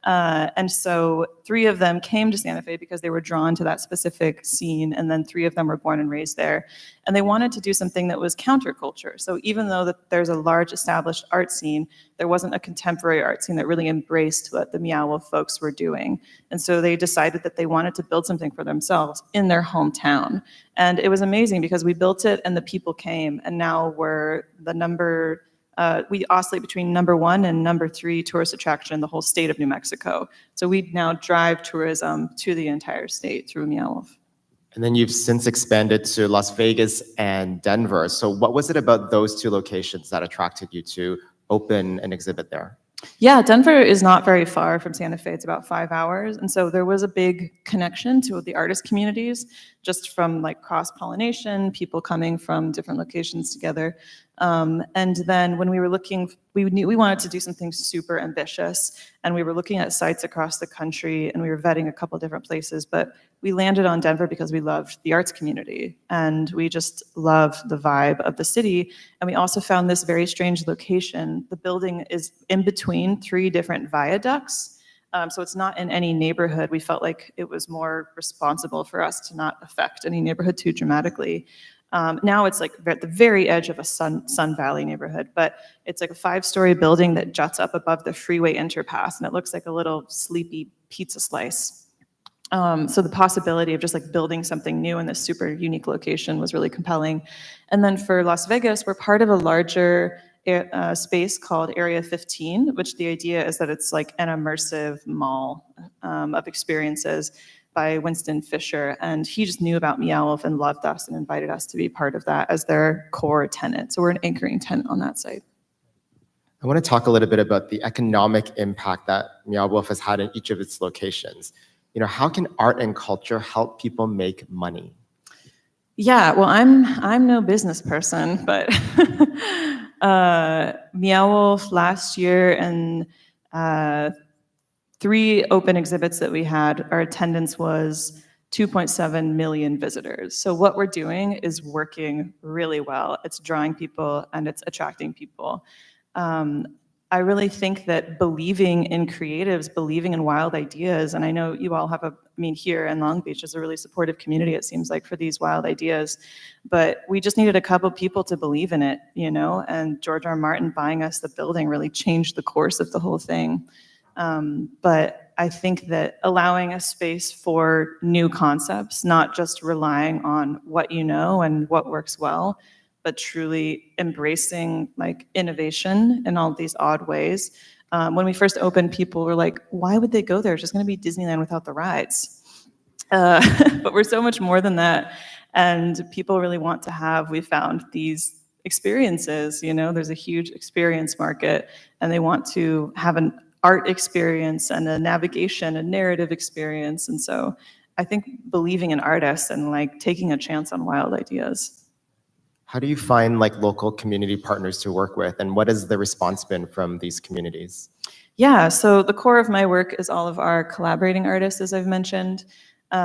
And so 3 of them came to Santa Fe because they were drawn to that specific scene, and then 3 of them were born and raised there. And they wanted to do something that was counterculture. So even though that there's a large established art scene, there wasn't a contemporary art scene that really embraced what the Meow Wolf folks were doing. And so they decided that they wanted to build something for themselves in their hometown. And it was amazing because we built it and the people came, and now we're the number we oscillate between number 1 and number 3 tourist attraction in the whole state of New Mexico. So we now drive tourism to the entire state through Meow Wolf. And then you've since expanded to Las Vegas and Denver. So what was it about those 2 locations that attracted you to open an exhibit there? Yeah, Denver is not very far from Santa Fe. It's about 5 hours. And so there was a big connection to the artist communities, just from cross-pollination, people coming from different locations together. And then when we were looking, we knew we wanted to do something super ambitious, and we were looking at sites across the country, and we were vetting a couple different places, but we landed on Denver because we loved the arts community, and we just loved the vibe of the city. And we also found this very strange location. The building is in between 3 different viaducts, So it's not in any neighborhood. We felt like it was more responsible for us to not affect any neighborhood too dramatically. Now it's like at the very edge of a Sun Valley neighborhood, but it's like a 5-story building that juts up above the freeway interpass, and it looks like a little sleepy pizza slice. So the possibility of just like building something new in this super unique location was really compelling. And then for Las Vegas, we're part of a larger space called Area 15, which the idea is that it's like an immersive mall of experiences by Winston Fisher. And he just knew about Meow and loved us and invited us to be part of that as their core tenant. So we're an anchoring tenant on that site. I want to talk a little bit about the economic impact that Meow Wolf has had in each of its locations. How can art and culture help people make money? Yeah, well, I'm no business person, but Meow Wolf last year and 3 open exhibits that we had, our attendance was 2.7 million visitors. So what we're doing is working really well. It's drawing people and it's attracting people. I really think that believing in creatives, believing in wild ideas, and I know you all have here in Long Beach is a really supportive community, it seems like, for these wild ideas, but we just needed a couple people to believe in it, and George R. Martin buying us the building really changed the course of the whole thing. But I think that allowing a space for new concepts, not just relying on what you know and what works well, but truly embracing like innovation in all these odd ways. When we first opened, people were like, why would they go there? It's just going to be Disneyland without the rides. But we're so much more than that. And people really want to have, we found, these experiences. There's a huge experience market, and they want to have an art experience and a navigation, a narrative experience. And so I think believing in artists and like taking a chance on wild ideas. How do you find like local community partners to work with, and what has the response been from these communities? Yeah, so the core of my work is all of our collaborating artists, as I've mentioned.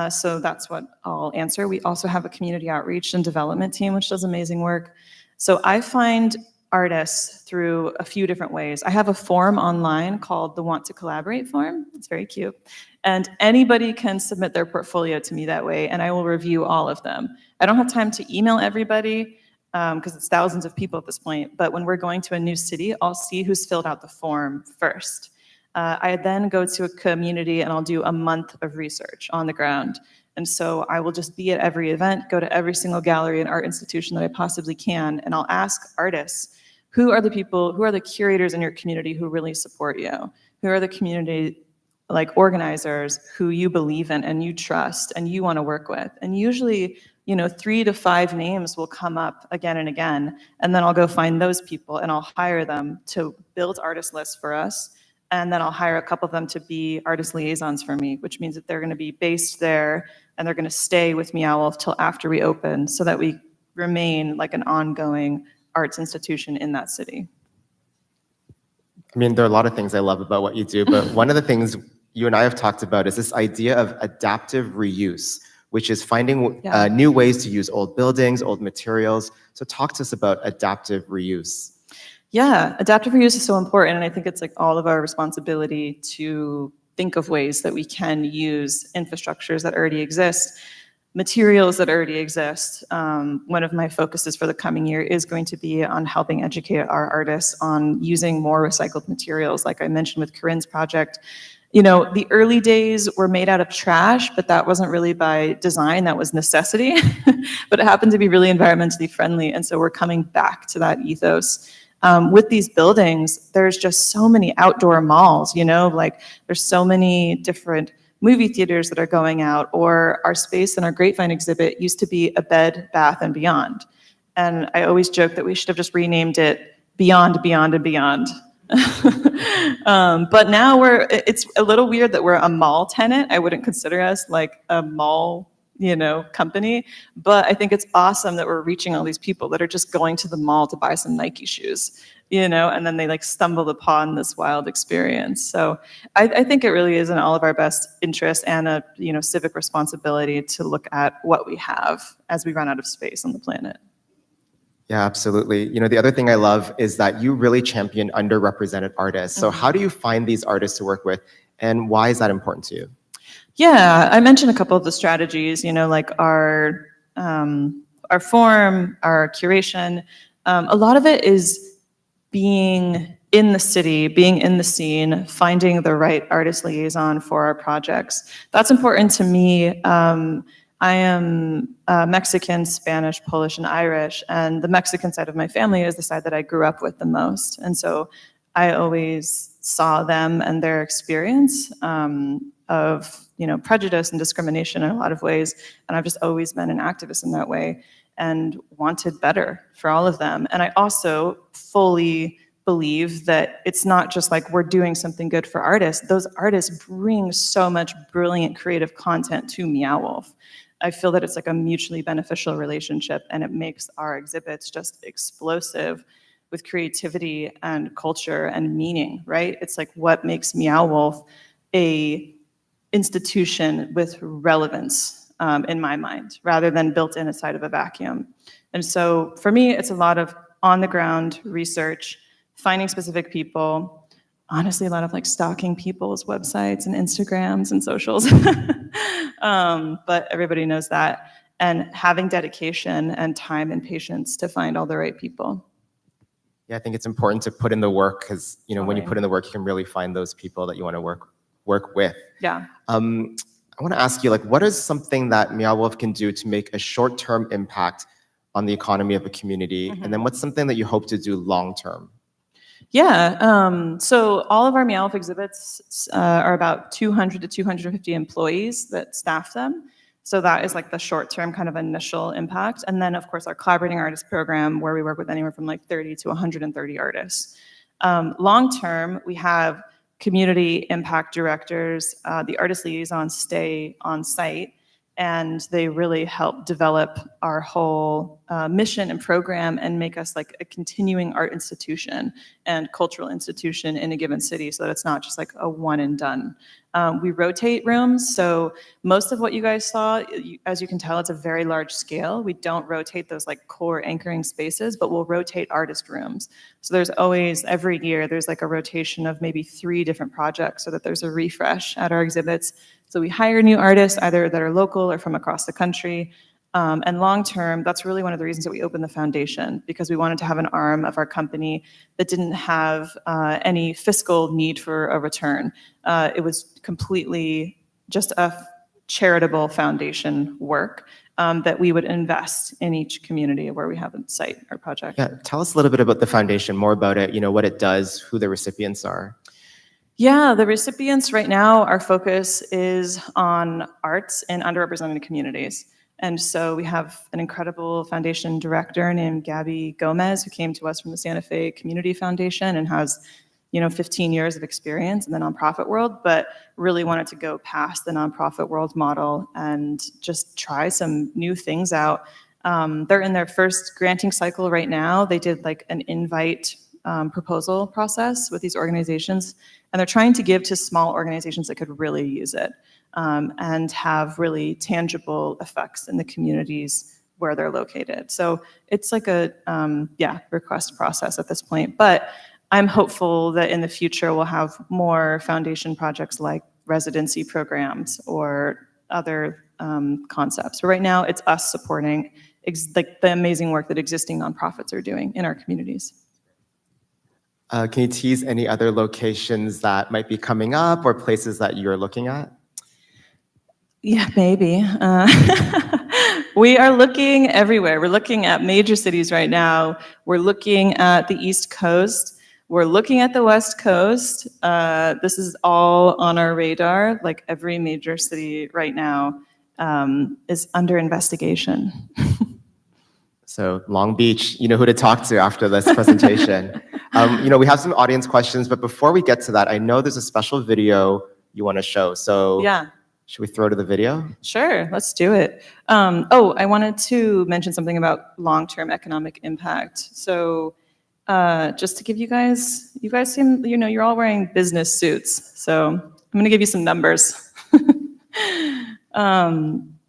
So that's what I'll answer. We also have a community outreach and development team, which does amazing work. So I find artists through a few different ways. I have a form online called the Want to Collaborate form. It's very cute. And anybody can submit their portfolio to me that way, and I will review all of them. I don't have time to email everybody, because it's thousands of people at this point. But when we're going to a new city, I'll see who's filled out the form first. I then go to a community and I'll do a month of research on the ground. And so I will just be at every event, go to every single gallery and art institution that I possibly can, and I'll ask artists, who are the people, who are the curators in your community who really support you? Who are the community like organizers who you believe in and you trust and you want to work with? And usually, 3 to 5 names will come up again and again, and then I'll go find those people and I'll hire them to build artist lists for us, and then I'll hire a couple of them to be artist liaisons for me, which means that they're going to be based there and they're going to stay with Meow Wolf till after we open, so that we remain like an ongoing arts institution in that city. There are a lot of things I love about what you do, but one of the things you and I have talked about is this idea of adaptive reuse, which is finding new ways to use old buildings, old materials. So talk to us about adaptive reuse. Yeah, adaptive reuse is so important, and I think it's like all of our responsibility to think of ways that we can use infrastructures that already exist, materials that already exist. One of my focuses for the coming year is going to be on helping educate our artists on using more recycled materials, like I mentioned with Corinne's project. The early days were made out of trash, but that wasn't really by design, that was necessity. But it happened to be really environmentally friendly, and so we're coming back to that ethos. With these buildings, there's just so many outdoor malls, like there's so many different movie theaters that are going out, or our space in our Grapevine exhibit used to be a Bed, Bath, and Beyond. And I always joke that we should have just renamed it Beyond, Beyond, and Beyond. But now it's a little weird that we're a mall tenant. I wouldn't consider us like a mall, company, but I think it's awesome that we're reaching all these people that are just going to the mall to buy some Nike shoes, and then they like stumbled upon this wild experience. So I think it really is in all of our best interest and a, civic responsibility to look at what we have as we run out of space on the planet. Yeah, absolutely. The other thing I love is that you really champion underrepresented artists. So how do you find these artists to work with? And why is that important to you? Yeah, I mentioned a couple of the strategies, like our form, our curation. A lot of it is being in the city, being in the scene, finding the right artist liaison for our projects. That's important to me. I am Mexican, Spanish, Polish, and Irish, and the Mexican side of my family is the side that I grew up with the most. And so I always saw them and their experience of prejudice and discrimination in a lot of ways, and I've just always been an activist in that way and wanted better for all of them. And I also fully believe that it's not just like we're doing something good for artists. Those artists bring so much brilliant creative content to Meow Wolf. I feel that it's like a mutually beneficial relationship, and it makes our exhibits just explosive with creativity and culture and meaning, right? It's like what makes Meow Wolf a institution with relevance in my mind, rather than built in inside of a vacuum. And so for me, it's a lot of on the ground research, finding specific people, honestly, a lot of like stalking people's websites and Instagrams and socials. But everybody knows that. And having dedication and time and patience to find all the right people. Yeah, I think it's important to put in the work because when you Totally. put in the work, you can really find those people that you want to work with. Yeah. I want to ask you, what is something that Meow Wolf can do to make a short-term impact on the economy of a community? And then what's something that you hope to do long-term? Yeah, so all of our Meow Wolf exhibits are about 200 to 250 employees that staff them. So that is like the short-term kind of initial impact. And then, of course, our collaborating artist program, where we work with anywhere from like 30 to 130 artists. Long-term, we have community impact directors. The artist liaisons stay on site, and they really help develop our whole mission and program and make us like a continuing art institution and cultural institution in a given city, so that it's not just like a one and done. We rotate rooms, so most of what you guys saw, as you can tell, it's a very large scale. We don't rotate those like core anchoring spaces, but we'll rotate artist rooms. So there's always, every year, there's like a rotation of maybe 3 different projects so that there's a refresh at our exhibits. So we hire new artists, either that are local or from across the country. And long-term, that's really one of the reasons that we opened the foundation, because we wanted to have an arm of our company that didn't have any fiscal need for a return. It was completely just a charitable foundation work that we would invest in each community where we have a site or project. Yeah, tell us a little bit about the foundation, more about it, what it does, who the recipients are. Yeah, the recipients right now, our focus is on arts in underrepresented communities. And so we have an incredible foundation director named Gabby Gomez, who came to us from the Santa Fe Community Foundation and has 15 years of experience in the nonprofit world, but really wanted to go past the nonprofit world model and just try some new things out. They're in their first granting cycle right now. They did like an invite proposal process with these organizations, and they're trying to give to small organizations that could really use it and have really tangible effects in the communities where they're located. So it's like a request process at this point, but I'm hopeful that in the future we'll have more foundation projects like residency programs or other concepts. But right now it's us supporting like the amazing work that existing nonprofits are doing in our communities. Can you tease any other locations that might be coming up or places that you're looking at? Yeah, maybe. We are looking everywhere. We're looking at major cities right now. We're looking at the East Coast. We're looking at the West Coast. This is all on our radar. Like every major city right now is under investigation. So Long Beach, you know who to talk to after this presentation. We have some audience questions, but before we get to that, I know there's a special video you want to show. So Yeah. Should we throw to the video? Sure, let's do it. I wanted to mention something about long-term economic impact. So just to give you guys seem, you're all wearing business suits. So I'm gonna give you some numbers.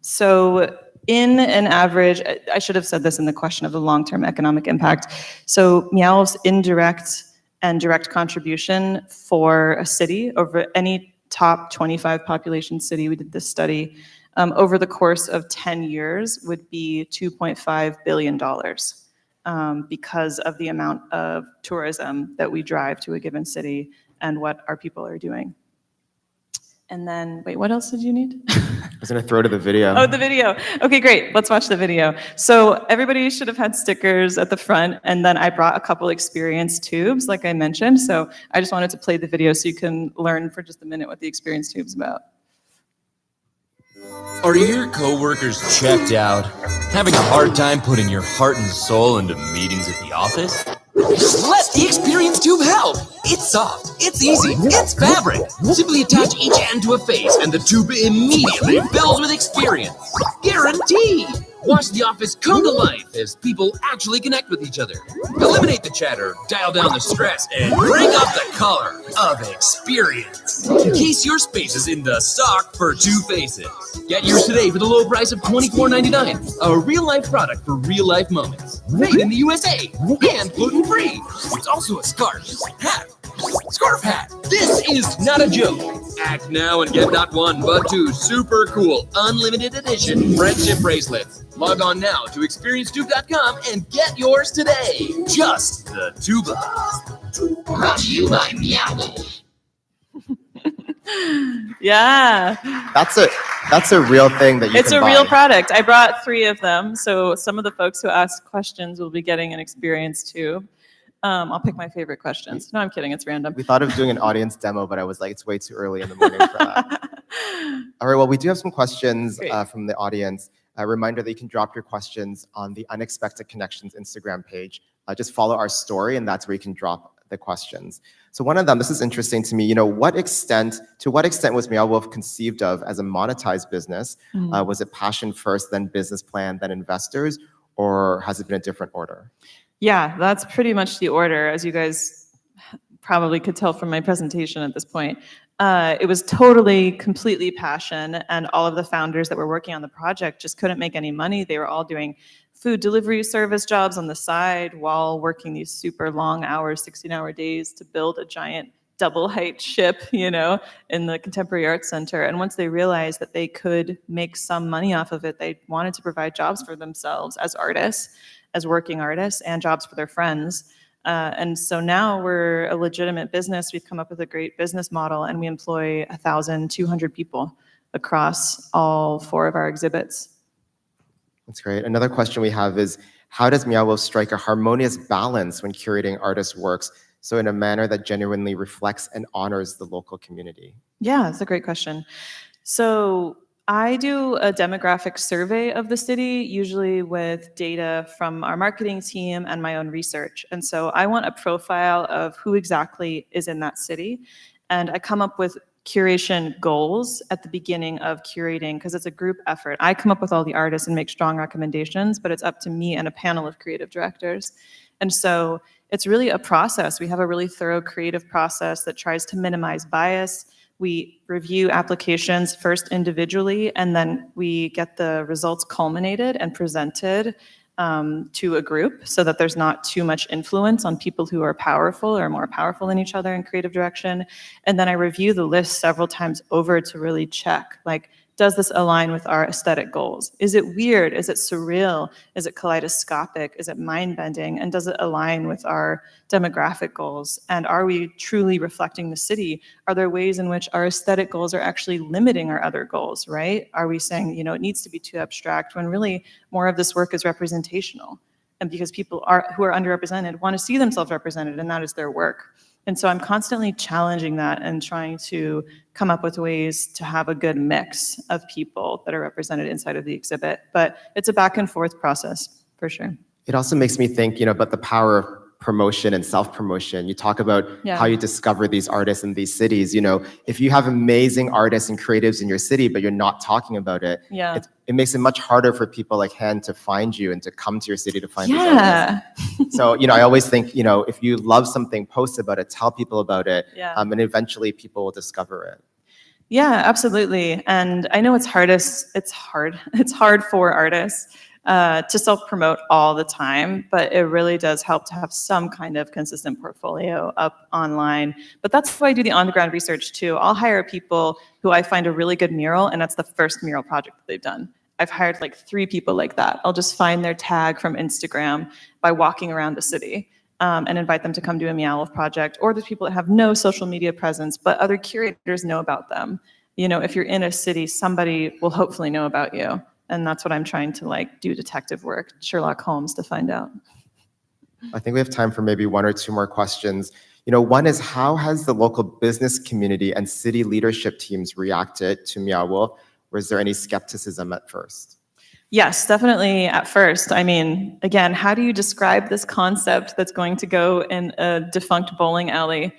So in an average, I should have said this in the question of the long-term economic impact. So Meow's indirect and direct contribution for a city over any top 25 population city, we did this study, over the course of 10 years would be $2.5 billion because of the amount of tourism that we drive to a given city and what our people are doing. And then, wait, what else did you need? I was going to throw to the video. Oh, the video. Okay, great. Let's watch the video. So everybody should have had stickers at the front, and then I brought a couple experience tubes, like I mentioned. So I just wanted to play the video so you can learn for just a minute what the experience tube's about. Are your coworkers checked out? Having a hard time putting your heart and soul into meetings at the office? Let the experience tube help! It's soft, it's easy, it's fabric! Simply attach each end to a face and the tube immediately fills with experience. Guaranteed! Watch the office come to life as people actually connect with each other. Eliminate the chatter, dial down the stress, and bring up the color of experience. Encase your spaces in the stock for two faces. Get yours today for the low price of $24.99. A real-life product for real-life moments. Made in the USA and gluten-free. It's also a scarf, hat, scarf hat. This is not a joke. Act now and get not one, but two super cool, unlimited edition friendship bracelets. Log on now to experiencetube.com and get yours today. Just the tuba. Brought to you by Meow. Yeah. That's a real thing that you It's can a real buy. product. I brought 3 of them. So some of the folks who ask questions will be getting an experience tube. I'll pick my favorite questions. No, I'm kidding. It's random. We thought of doing an audience demo, but I was like, it's way too early in the morning for that. All right, well, we do have some questions from the audience. A reminder that you can drop your questions on the Unexpected Connections Instagram page. Just follow our story, and that's where you can drop the questions. So one of them, this is interesting to me, to what extent was Meow Wolf conceived of as a monetized business? Was it passion first, then business plan, then investors, or has it been a different order? Yeah, that's pretty much the order, as you guys probably could tell from my presentation at this point. It was totally, completely passion, and all of the founders that were working on the project just couldn't make any money. They were all doing food delivery service jobs on the side while working these super long hours, 16-hour days to build a giant double-height ship, in the Contemporary Arts Center. And once they realized that they could make some money off of it, they wanted to provide jobs for themselves as artists, as working artists, and jobs for their friends. And so now we're a legitimate business. We've come up with a great business model, and we employ 1,200 people across all 4 of our exhibits. That's great. Another question we have is, how does Meow Wolf strike a harmonious balance when curating artists' works, so in a manner that genuinely reflects and honors the local community? Yeah, that's a great question. So I do a demographic survey of the city, usually with data from our marketing team and my own research. And so I want a profile of who exactly is in that city. And I come up with curation goals at the beginning of curating, because it's a group effort. I come up with all the artists and make strong recommendations, but it's up to me and a panel of creative directors. And so it's really a process. We have a really thorough creative process that tries to minimize bias. We review applications first individually, and then we get the results culminated and presented to a group so that there's not too much influence on people who are powerful or more powerful than each other in creative direction. And then I review the list several times over to really check, like, does this align with our aesthetic goals? Is it weird? Is it surreal? Is it kaleidoscopic? Is it mind-bending? And does it align with our demographic goals? And are we truly reflecting the city? Are there ways in which our aesthetic goals are actually limiting our other goals, right? Are we saying, it needs to be too abstract, when really more of this work is representational? And because people who are underrepresented want to see themselves represented, and that is their work. And so I'm constantly challenging that and trying to come up with ways to have a good mix of people that are represented inside of the exhibit. But it's a back and forth process, for sure. It also makes me think, about the power of promotion and self-promotion. You talk about how you discover these artists in these cities. If you have amazing artists and creatives in your city, but you're not talking about it, it makes it much harder for people like Han to find you and to come to your city to find these artists. So, I always think, if you love something, post about it, tell people about it, and eventually people will discover it. Yeah, absolutely. And I know it's hard for artists. to self-promote all the time, but it really does help to have some kind of consistent portfolio up online. But that's why I do the on-the-ground research too. I'll hire people who I find a really good mural, and that's the first mural project that they've done. I've hired like 3 people like that. I'll just find their tag from Instagram by walking around the city and invite them to come do a Meow project. Or there's people that have no social media presence, but other curators know about them. You know, if you're in a city, somebody will hopefully know about you. And that's what I'm trying to like do detective work, Sherlock Holmes, to find out. I think we have time for maybe 1 or 2 more questions. You know, one is, how has the local business community and city leadership teams reacted to Meow Wolf? Was there any skepticism at first? Yes, definitely at first. I mean, again, how do you describe this concept that's going to go in a defunct bowling alley?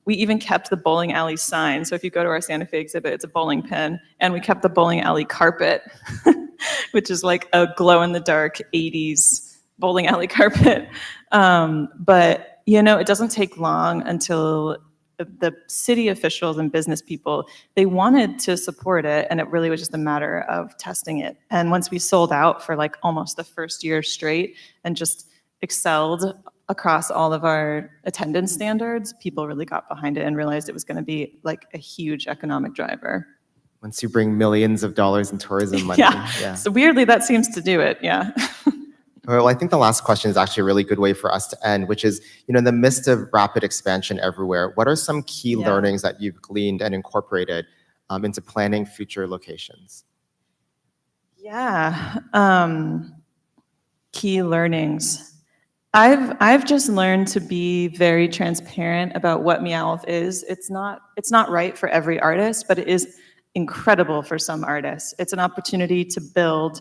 We even kept the bowling alley sign. So if you go to our Santa Fe exhibit, it's a bowling pin. And we kept the bowling alley carpet, which is like a glow-in-the-dark 80s bowling alley carpet. But, you know, it doesn't take long until the city officials and business people, they wanted to support it, and it really was just a matter of testing it. And once we sold out for like almost the first year straight and just excelled across all of our attendance standards, people really got behind it and realized it was going to be like a huge economic driver. Once you bring millions of dollars in tourism money. Yeah. So weirdly, that seems to do it. Yeah. Well, I think the last question is actually a really good way for us to end, which is, you know, in the midst of rapid expansion everywhere, what are some key learnings that you've gleaned and incorporated into planning future locations? Yeah. Key learnings. I've just learned to be very transparent about what Meow is. It's not right for every artist, but it is incredible for some artists. It's an opportunity to build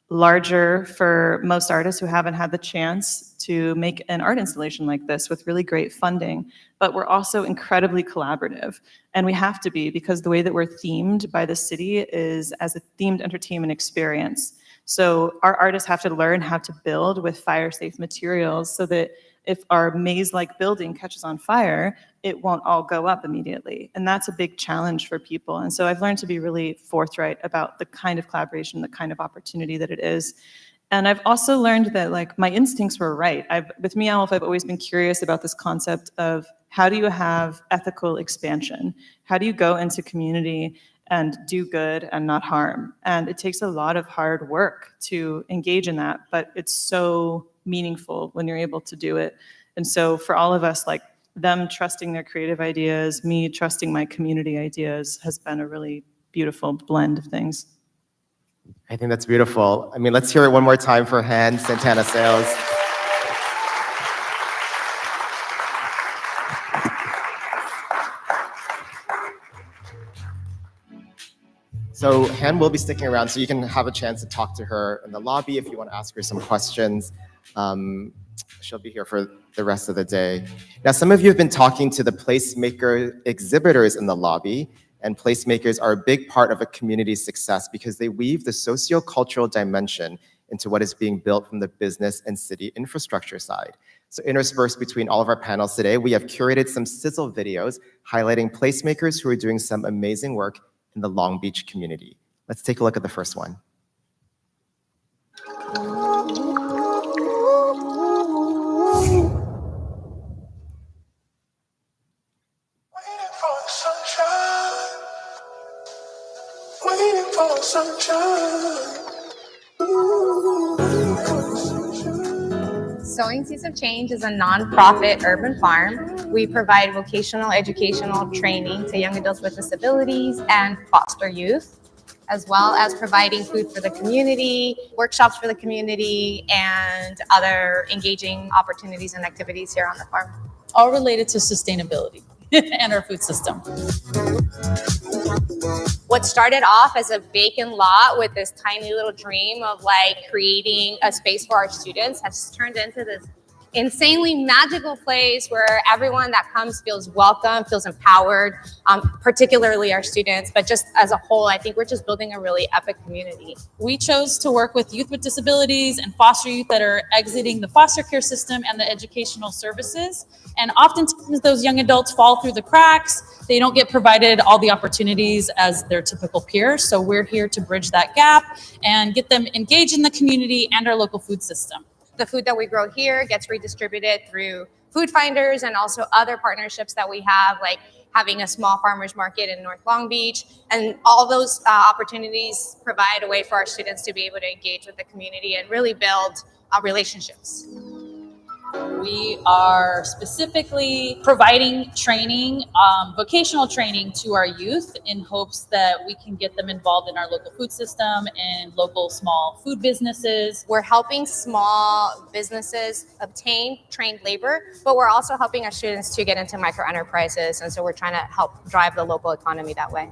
larger for most artists who haven't had the chance to make an art installation like this with really great funding. But we're also incredibly collaborative, and we have to be, because the way that we're themed by the city is as a themed entertainment experience. So our artists have to learn how to build with fire-safe materials so that if our maze-like building catches on fire, it won't all go up immediately. And that's a big challenge for people. And so I've learned to be really forthright about the kind of collaboration, the kind of opportunity that it is. And I've also learned that like my instincts were right. With Meow, I've always been curious about this concept of how do you have ethical expansion? How do you go into community and do good and not harm? And it takes a lot of hard work to engage in that, but it's so meaningful when you're able to do it. And so for all of us, like them trusting their creative ideas, me trusting my community ideas has been a really beautiful blend of things. I think that's beautiful. I mean, let's hear it one more time for Han, Santana-Sayles. So Han will be sticking around, so you can have a chance to talk to her in the lobby if you want to ask her some questions. She'll be here for the rest of the day. Now, some of you have been talking to the placemaker exhibitors in the lobby, and placemakers are a big part of a community's success because they weave the socio-cultural dimension into what is being built from the business and city infrastructure side. So interspersed between all of our panels today, we have curated some sizzle videos highlighting placemakers who are doing some amazing work in the Long Beach community. Let's take a look at the first one. Waiting for sunshine. Sowing Seeds of Change is a nonprofit urban farm. We provide vocational educational training to young adults with disabilities and foster youth, as well as providing food for the community, workshops for the community, and other engaging opportunities and activities here on the farm. All related to sustainability and our food system. What started off as a vacant lot with this tiny little dream of like creating a space for our students has turned into this insanely magical place where everyone that comes feels welcome, feels empowered, particularly our students, but just as a whole, I think we're just building a really epic community. We chose to work with youth with disabilities and foster youth that are exiting the foster care system and the educational services. And oftentimes those young adults fall through the cracks. They don't get provided all the opportunities as their typical peers. So we're here to bridge that gap and get them engaged in the community and our local food system. The food that we grow here gets redistributed through food finders and also other partnerships that we have, like having a small farmers market in North Long Beach. And all those opportunities provide a way for our students to be able to engage with the community and really build relationships. We are specifically providing training, vocational training to our youth in hopes that we can get them involved in our local food system and local small food businesses. We're helping small businesses obtain trained labor, but we're also helping our students to get into micro enterprises. And so we're trying to help drive the local economy that way.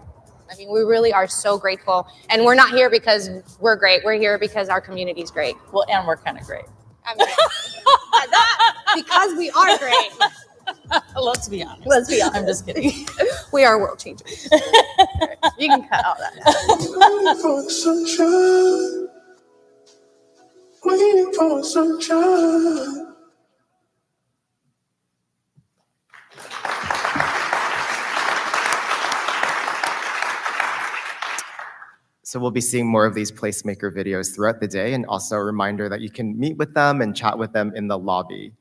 I mean, we really are so grateful. And we're not here because we're great. We're here because our community is great. Well, and we're kind of great. I mean, because we are great. Let's be honest. Let's be honest. I'm just kidding. We are world changers. You can cut all that. Waiting for the sunshine. Waiting for the sunshine. So we'll be seeing more of these placemaker videos throughout the day, and also a reminder that you can meet with them and chat with them in the lobby.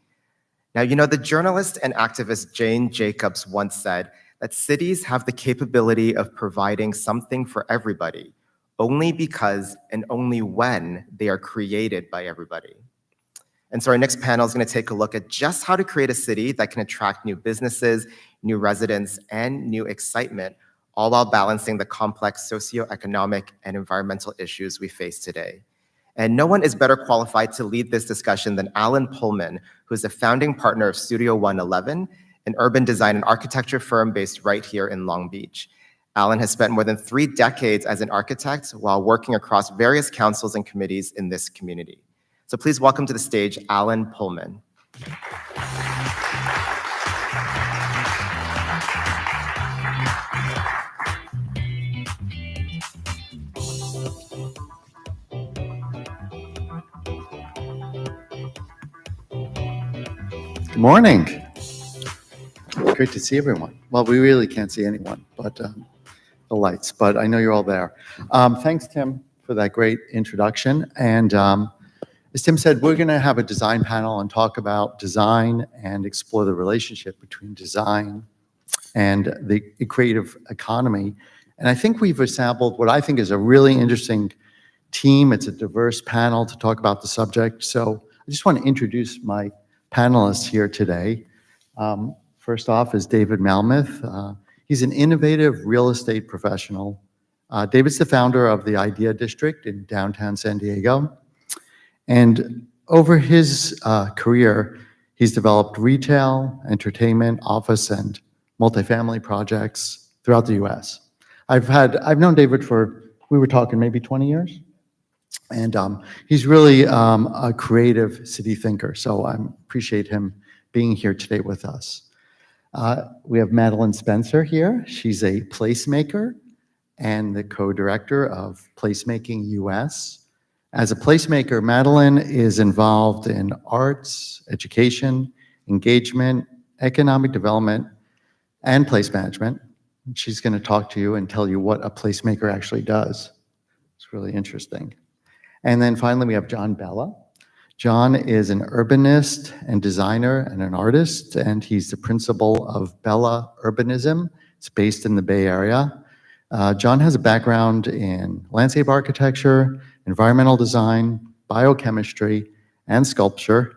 Now, you know, the journalist and activist Jane Jacobs once said that cities have the capability of providing something for everybody, only because and only when they are created by everybody. And so our next panel is going to take a look at just how to create a city that can attract new businesses, new residents, and new excitement, all while balancing the complex socioeconomic and environmental issues we face today. And no one is better qualified to lead this discussion than Alan Pullman, who is the founding partner of Studio 111, an urban design and architecture firm based right here in Long Beach. Alan has spent more than 3 decades as an architect while working across various councils and committees in this community. So please welcome to the stage, Alan Pullman. Good morning. Great to see everyone. Well, we really can't see anyone, but the lights, but I know you're all there. Thanks, Tim, for that great introduction. And as Tim said, we're going to have a design panel and talk about design and explore the relationship between design and the creative economy. And I think we've assembled what I think is a really interesting team. It's a diverse panel to talk about the subject. So I just want to introduce my panelists here today. First off is David Malmuth. He's an innovative real estate professional. David's the founder of the I.D.E.A district in downtown San Diego. And over his career, he's developed retail, entertainment, office, and multifamily projects throughout the US. I've known David for, we were talking maybe 20 years. And he's really a creative city thinker, so I appreciate him being here today with us. We have Madeleine Spencer here. She's a placemaker and the co-director of Placemaking US. As a placemaker, Madeleine is involved in arts, education, engagement, economic development, and place management. She's going to talk to you and tell you what a placemaker actually does. It's really interesting. And then finally, we have John Bela. John is an urbanist and designer and an artist, and he's the principal of Bela Urbnanism. It's based in the Bay Area. John has a background in landscape architecture, environmental design, biochemistry, and sculpture.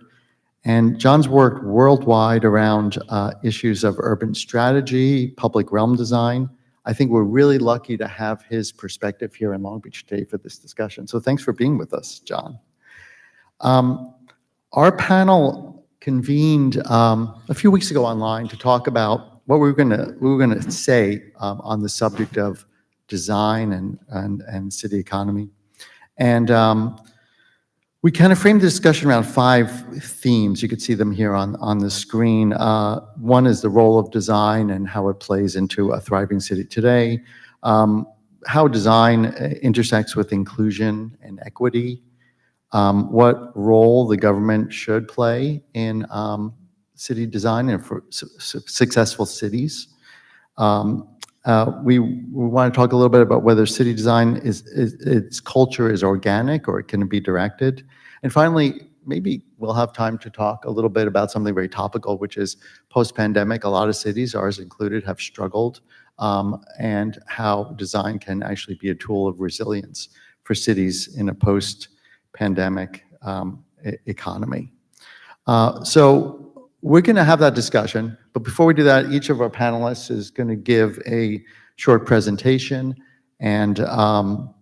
And John's worked worldwide around issues of urban strategy, public realm design. I think we're really lucky to have his perspective here in Long Beach today for this discussion. So thanks for being with us, John. Our panel convened a few weeks ago online to talk about what we were going to say on the subject of design and city economy. And We kind of framed the discussion around 5 themes. You could see them here on the screen. One is the role of design and how it plays into a thriving city today. How design intersects with inclusion and equity. What role the government should play in city design and for successful cities. We want to talk a little bit about whether city design its culture is organic or it can be directed. And finally, maybe we'll have time to talk a little bit about something very topical, which is post-pandemic. A lot of cities, ours included, have struggled, and how design can actually be a tool of resilience for cities in a post-pandemic economy. So we're going to have that discussion, but before we do that, each of our panelists is going to give a short presentation, and I'll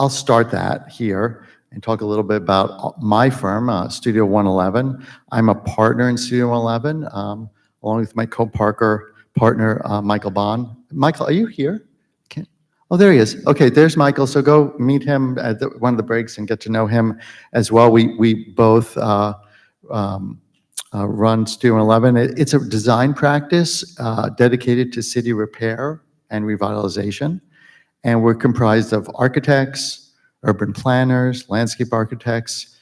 start that here and talk a little bit about my firm, Studio 111. I'm a partner in Studio 111, along with my co-partner, Michael Bond. Michael, are you here? Oh, there he is. Okay, there's Michael. So go meet him at one of the breaks and get to know him as well. We both run Studio 111. It's a design practice dedicated to city repair and revitalization. And we're comprised of architects, urban planners, landscape architects,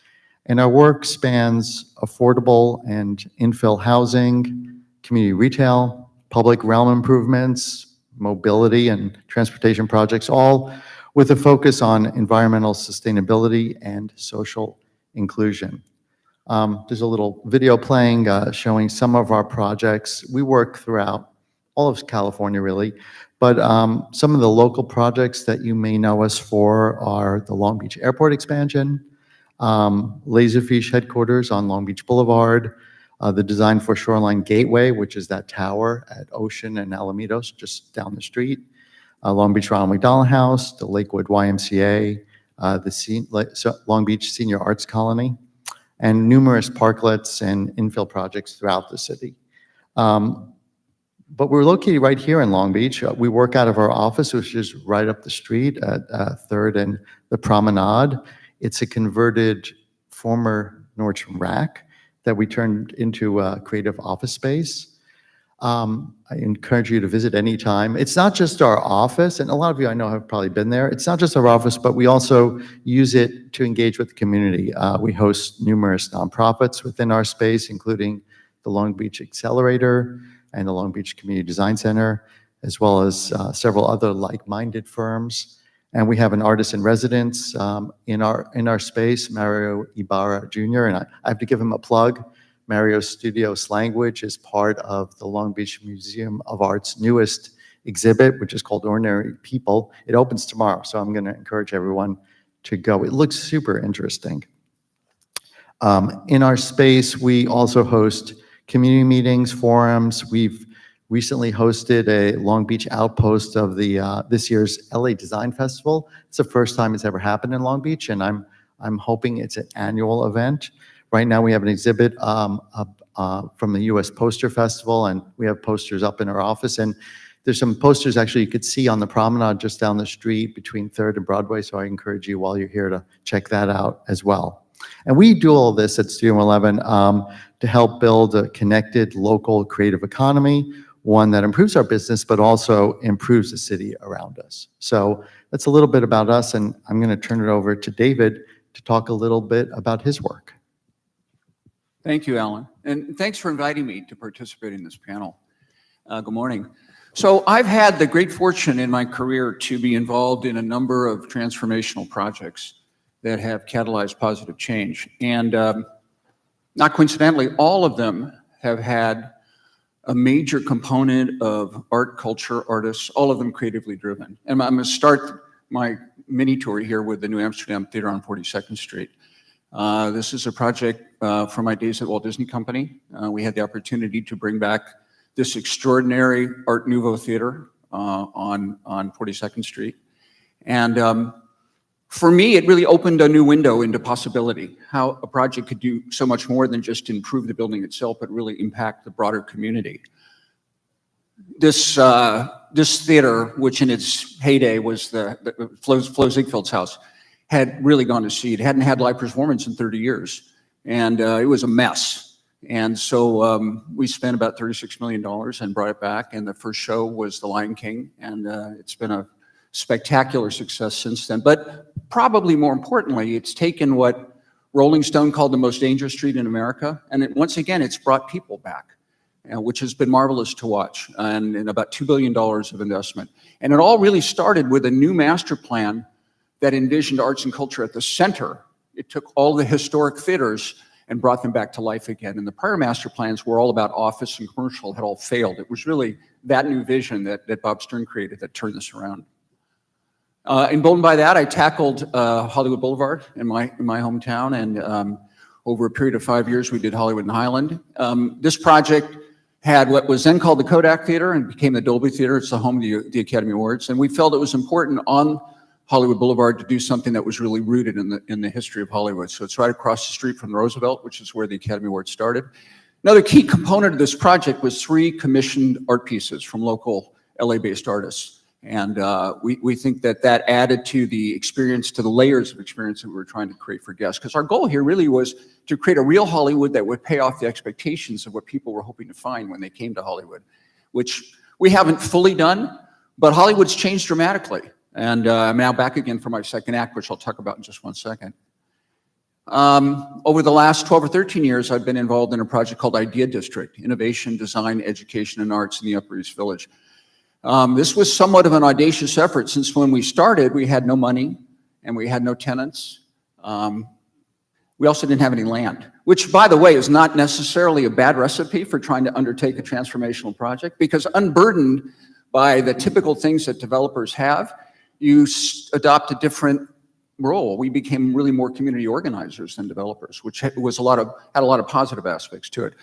and our work spans affordable and infill housing, community retail, public realm improvements, mobility and transportation projects, all with a focus on environmental sustainability and social inclusion. There's a little video playing showing some of our projects. We work throughout all of California, really, but some of the local projects that you may know us for are the Long Beach Airport expansion, Laserfish headquarters on Long Beach Boulevard, the design for Shoreline Gateway, which is that tower at Ocean and Alamitos just down the street, Long Beach Ronald McDonald House, the Lakewood YMCA, the Long Beach Senior Arts Colony, and numerous parklets and infill projects throughout the city. But we're located right here in Long Beach. We work out of our office, which is right up the street at 3rd and the Promenade. It's a converted former Nordstrom Rack that we turned into a creative office space. I encourage you to visit anytime. It's not just our office, and a lot of you I know have probably been there. It's not just our office, but we also use it to engage with the community. We host numerous nonprofits within our space, including the Long Beach Accelerator and the Long Beach Community Design Center, as well as several other like-minded firms. And we have an artist in residence in our space, Mario Ibarra Jr., and I have to give him a plug. Mario's studio Slanguage is part of the Long Beach Museum of Art's newest exhibit, which is called Ordinary People. It opens tomorrow, so I'm going to encourage everyone to go. It looks super interesting. In our space, we also host community meetings, forums. We've recently hosted a Long Beach outpost of the this year's LA Design Festival. It's the first time it's ever happened in Long Beach, and I'm hoping it's an annual event. Right now we have an exhibit from the US Poster Festival, and we have posters up in our office, and there's some posters actually you could see on the promenade just down the street between 3rd and Broadway, so I encourage you while you're here to check that out as well. And we do all this at Studio 11 to help build a connected local creative economy, one that improves our business, but also improves the city around us. So that's a little bit about us, and I'm going to turn it over to David to talk a little bit about his work. Thank you, Alan. And thanks for inviting me to participate in this panel. Good morning. So I've had the great fortune in my career to be involved in a number of transformational projects that have catalyzed positive change. And not coincidentally, all of them have had a major component of art, culture, artists, all of them creatively driven. And I'm going to start my mini tour here with the New Amsterdam Theater on 42nd Street. This is a project from my days at Walt Disney Company. We had the opportunity to bring back this extraordinary Art Nouveau theater on 42nd Street. And for me, it really opened a new window into possibility, how a project could do so much more than just improve the building itself, but really impact the broader community. This theater, which in its heyday was the Flo Ziegfeld's house, had really gone to seed. It hadn't had live performance in 30 years. And it was a mess. And so we spent about $36 million and brought it back. And the first show was The Lion King. And it's been a spectacular success since then. But probably more importantly, it's taken what Rolling Stone called the most dangerous street in America. And once again, it's brought people back, which has been marvelous to watch, and about $2 billion of investment. And it all really started with a new master plan that envisioned arts and culture at the center. It took all the historic theaters and brought them back to life again. And the prior master plans were all about office and commercial, had all failed. It was really that new vision that Bob Stern created that turned this around. Emboldened by that, I tackled Hollywood Boulevard in my hometown, and over a period of 5 years, we did Hollywood and Highland. This project had what was then called the Kodak Theater and became the Dolby Theater. It's the home of the Academy Awards, and we felt it was important on Hollywood Boulevard to do something that was really rooted in the history of Hollywood. So it's right across the street from Roosevelt, which is where the Academy Awards started. Another key component of this project was 3 commissioned art pieces from local LA-based artists. And we think that added to the experience, to the layers of experience that we were trying to create for guests. Because our goal here really was to create a real Hollywood that would pay off the expectations of what people were hoping to find when they came to Hollywood, which we haven't fully done, but Hollywood's changed dramatically. And I'm now back again for my second act, which I'll talk about in just one second. Over the last 12 or 13 years, I've been involved in a project called I.D.E.A District, Innovation, Design, Education, and Arts in the Upper East Village. This was somewhat of an audacious effort, since when we started, we had no money and we had no tenants. We also didn't have any land, which, by the way, is not necessarily a bad recipe for trying to undertake a transformational project, because unburdened by the typical things that developers have, you adopt a different role. We became really more community organizers than developers, which had a lot of positive aspects to it.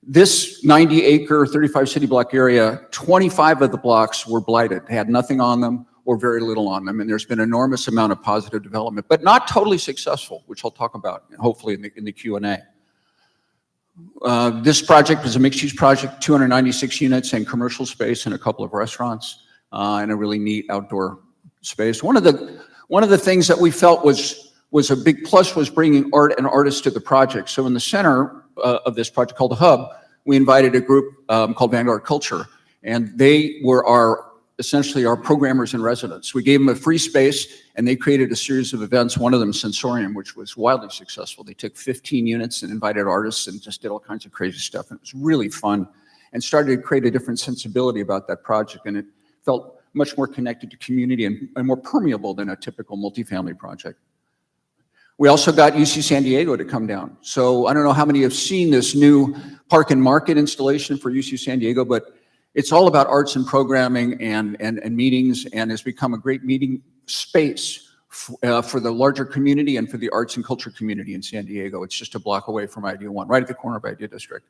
This 90-acre, 35-city block area, 25 of the blocks were blighted, had nothing on them or very little on them, and there's been an enormous amount of positive development, but not totally successful, which I'll talk about hopefully in the Q&A. This project is a mixed-use project, 296 units and commercial space and a couple of restaurants, and a really neat outdoor space. One of the things that we felt was a big plus was bringing art and artists to the project. So in the center of this project called The Hub, we invited a group called Vanguard Culture, and they were essentially our programmers in residence. We gave them a free space, and they created a series of events, one of them Sensorium, which was wildly successful. They took 15 units and invited artists and just did all kinds of crazy stuff, and it was really fun, and started to create a different sensibility about that project, and it felt much more connected to community and more permeable than a typical multifamily project. We also got UC San Diego to come down. So I don't know how many have seen this new Park and Market installation for UC San Diego, but it's all about arts and programming and meetings, and has become a great meeting space for the larger community and for the arts and culture community in San Diego. It's just a block away from I.D.E.A 1, right at the corner of I.D.E.A District.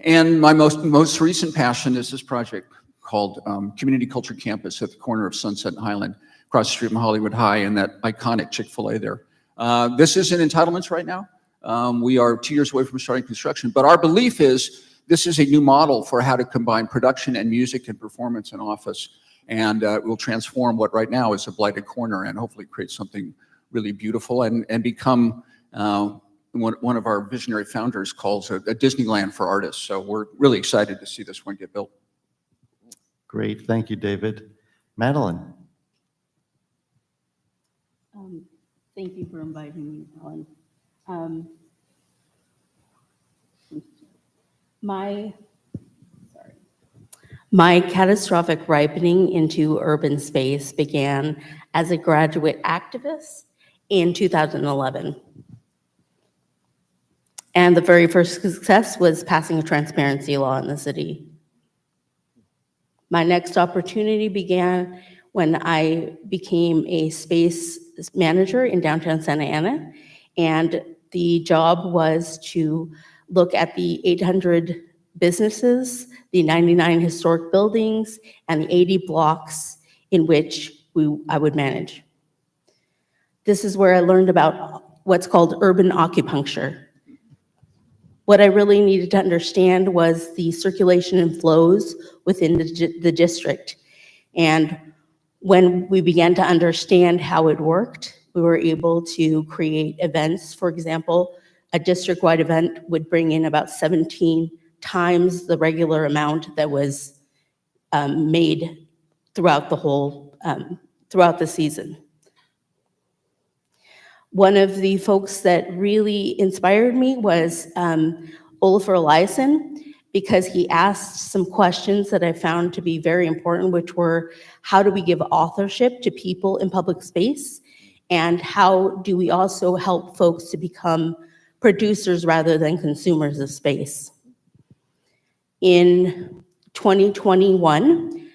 And my most recent passion is this project called Community Culture Campus at the corner of Sunset and Highland, across the street from Hollywood High and that iconic Chick-fil-A there. This is in entitlements right now. We are 2 years away from starting construction, but our belief is this is a new model for how to combine production and music and performance and office, and will transform what right now is a blighted corner and hopefully create something really beautiful and become one of our visionary founders calls a Disneyland for artists. So we're really excited to see this one get built. Great, thank you, David. Madeleine. Thank you for inviting me, Alan. My catastrophic ripening into urban space began as a graduate activist in 2011. And the very first success was passing a transparency law in the city. My next opportunity began when I became a space manager in downtown Santa Ana, and the job was to look at the 800 businesses, the 99 historic buildings, and the 80 blocks in which I would manage. This is where I learned about what's called urban acupuncture. What I really needed to understand was the circulation and flows within the district. And When we began to understand how it worked, we were able to create events. For example, a district-wide event would bring in about 17 times the regular amount that was made throughout throughout the season. One of the folks that really inspired me was Olafur Eliasson, because he asked some questions that I found to be very important, which were, how do we give authorship to people in public space? And how do we also help folks to become producers rather than consumers of space? In 2021,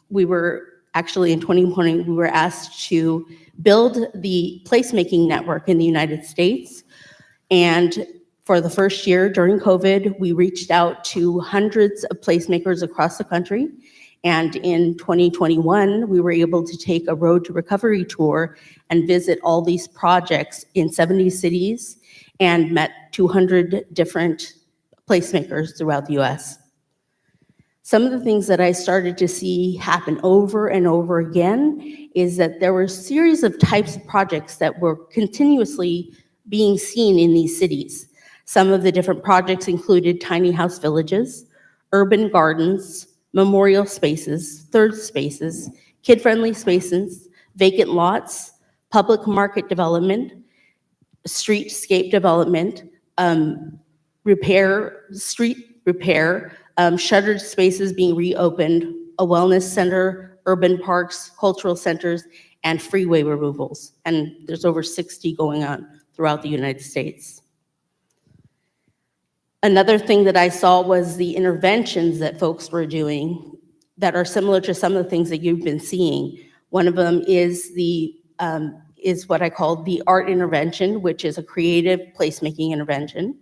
we were asked to build the placemaking network in the United States. And for the first year during COVID, we reached out to hundreds of placemakers across the country. And in 2021, we were able to take a road to recovery tour and visit all these projects in 70 cities and met 200 different placemakers throughout the US. Some of the things that I started to see happen over and over again is that there were a series of types of projects that were continuously being seen in these cities. Some of the different projects included tiny house villages, urban gardens, memorial spaces, third spaces, kid-friendly spaces, vacant lots, public market development, streetscape development, street repair, shuttered spaces being reopened, a wellness center, urban parks, cultural centers, and freeway removals. And there's over 60 going on throughout the United States. Another thing that I saw was the interventions that folks were doing that are similar to some of the things that you've been seeing. One of them is what I call the art intervention, which is a creative placemaking intervention.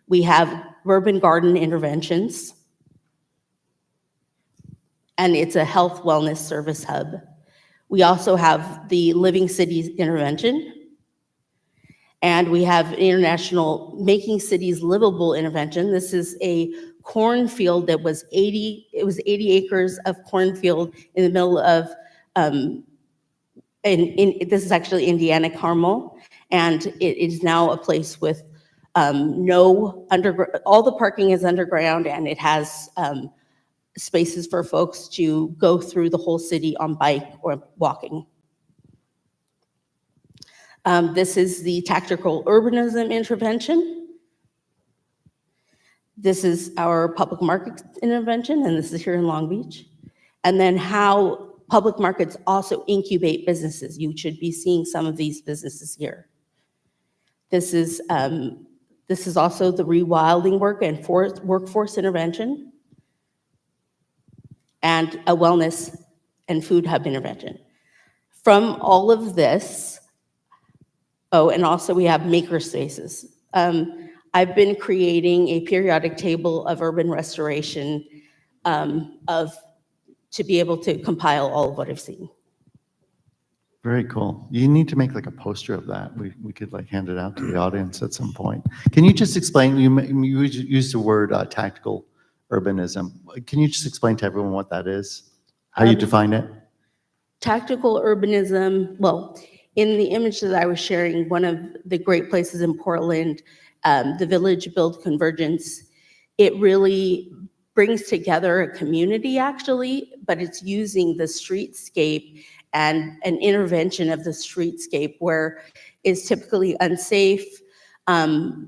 We have urban garden interventions, and it's a health wellness service hub. We also have the Living Cities intervention, and we have international Making Cities Livable intervention. This is a cornfield that was 80 acres of cornfield in the middle of, this is actually Indiana Carmel, and it is now a place with all the parking is underground, and it has spaces for folks to go through the whole city on bike or walking. This is the tactical urbanism intervention. This is our public market intervention, and this is here in Long Beach. And then how public markets also incubate businesses. You should be seeing some of these businesses here. This is also the rewilding work and workforce intervention, and a wellness and food hub intervention. From all of this, and also we have maker spaces. I've been creating a periodic table of urban restoration to be able to compile all of what I've seen. Very cool. You need to make like a poster of that. We could like hand it out to the audience at some point. Can you just explain, you used the word tactical urbanism. Can you just explain to everyone what that is? How you define it? Tactical urbanism, well, in the image that I was sharing, one of the great places in Portland, the Village Build Convergence, it really brings together a community actually, but it's using the streetscape and an intervention of the streetscape where it's typically unsafe.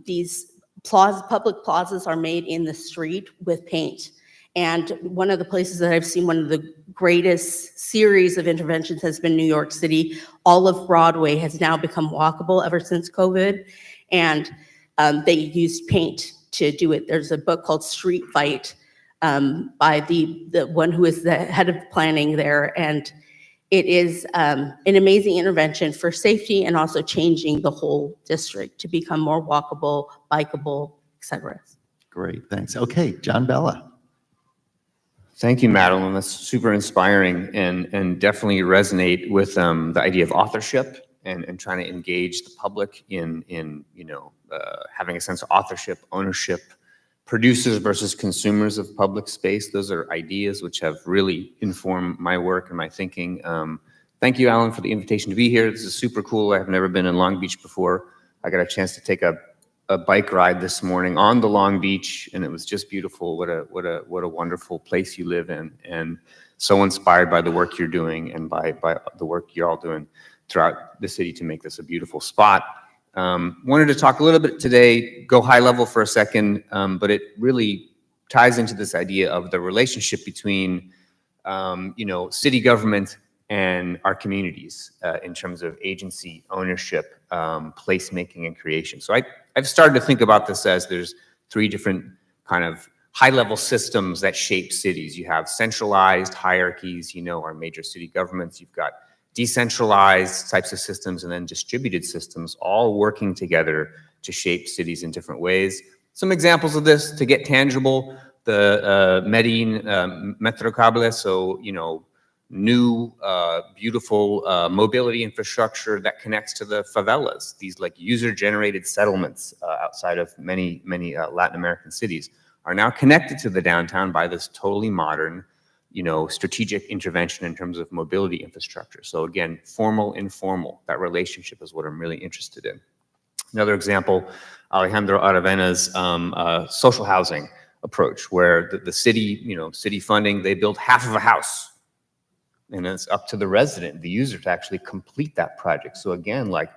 These public plazas are made in the street with paint. And one of the places that I've seen one of the greatest series of interventions has been New York City. All of Broadway has now become walkable ever since COVID. And they used paint to do it. There's a book called Street Fight by the one who is the head of planning there. And it is an amazing intervention for safety and also changing the whole district to become more walkable, bikeable, et cetera. Great, thanks. Okay, John Bela. Thank you, Madeleine. That's super inspiring and definitely resonate with the idea of authorship and trying to engage the public in having a sense of authorship, ownership, producers versus consumers of public space. Those are ideas which have really informed my work and my thinking. Thank you, Alan, for the invitation to be here. This is super cool. I've never been in Long Beach before. I got a chance to take a bike ride this morning on the Long Beach, and it was just beautiful. What a wonderful place you live in, and so inspired by the work you're doing and by the work you're all doing throughout the city to make this a beautiful spot. Wanted to talk a little bit today, go high level for a second, but it really ties into this idea of the relationship between, city government and our communities in terms of agency, ownership, placemaking, and creation. So I've started to think about this as there's three different kind of high-level systems that shape cities. You have centralized hierarchies, our major city governments. You've got decentralized types of systems and then distributed systems, all working together to shape cities in different ways. Some examples of this to get tangible, the Medellin Metrocable, so, new, beautiful mobility infrastructure that connects to the favelas, these like user-generated settlements outside of many Latin American cities are now connected to the downtown by this totally modern, strategic intervention in terms of mobility infrastructure. So again, formal, informal, that relationship is what I'm really interested in. Another example, Alejandro Aravena's social housing approach, where the city, city funding, they build half of a house. And it's up to the resident, the user, to actually complete that project. So again, like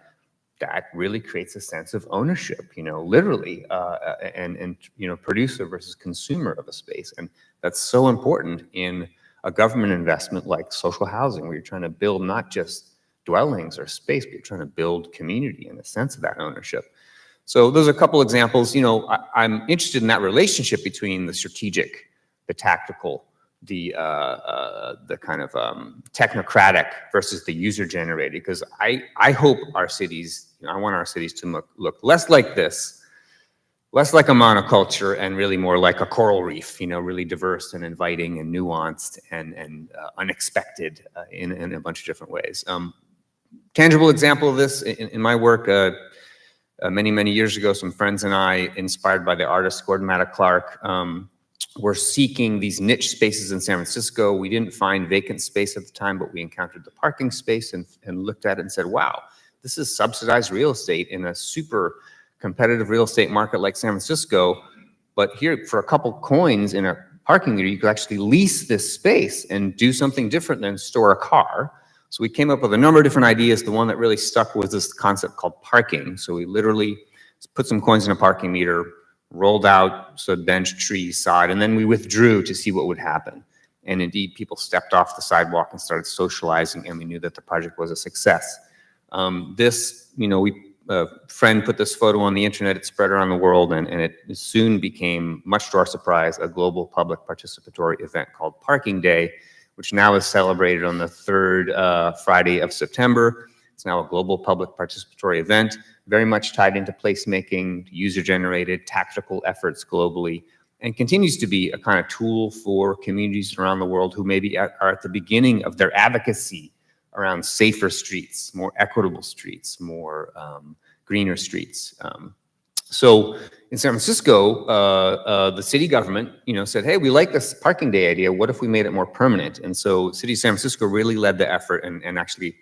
that really creates a sense of ownership, literally, and producer versus consumer of a space. And that's so important in a government investment like social housing, where you're trying to build not just dwellings or space, but you're trying to build community and a sense of that ownership. So those are a couple examples. I'm interested in that relationship between the strategic, the tactical, the kind of technocratic versus the user-generated, because I hope our cities, I want our cities to look less like this, less like a monoculture, and really more like a coral reef, really diverse and inviting and nuanced and unexpected in a bunch of different ways. Tangible example of this in my work, many years ago, some friends and I, inspired by the artist Gordon Matta Clark, were seeking these niche spaces in San Francisco. We didn't find vacant space at the time, but we encountered the parking space and looked at it and said, wow, this is subsidized real estate in a super competitive real estate market like San Francisco. But here, for a couple coins in a parking meter, you could actually lease this space and do something different than store a car. So we came up with a number of different ideas. The one that really stuck was this concept called parking. So we literally put some coins in a parking meter, rolled out, so bench, tree, side, and then we withdrew to see what would happen. And indeed, people stepped off the sidewalk and started socializing, and we knew that the project was a success. A friend put this photo on the internet, it spread around the world, and it soon became, much to our surprise, a global public participatory event called Parking Day, which now is celebrated on the third Friday of September. It's now a global public participatory event, very much tied into placemaking, user-generated, tactical efforts globally, and continues to be a kind of tool for communities around the world who maybe are at the beginning of their advocacy around safer streets, more equitable streets, more greener streets. So in San Francisco, the city government, said, hey, we like this parking day idea. What if we made it more permanent? And so City of San Francisco really led the effort and actually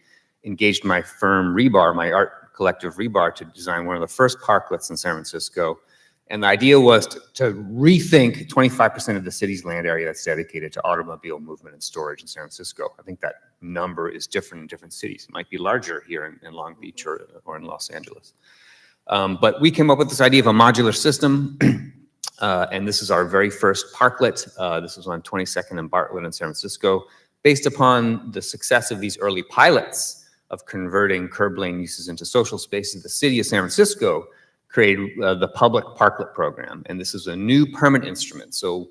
engaged my firm Rebar, my art collective Rebar, to design one of the first parklets in San Francisco. And the idea was to rethink 25% of the city's land area that's dedicated to automobile movement and storage in San Francisco. I think that number is different in different cities. It might be larger here in Long Beach or in Los Angeles. But we came up with this idea of a modular system. And this is our very first parklet. This was on 22nd and Bartlett in San Francisco, based upon the success of these early pilots of converting curb lane uses into social spaces. The city of San Francisco created the public parklet program. And this is a new permit instrument. So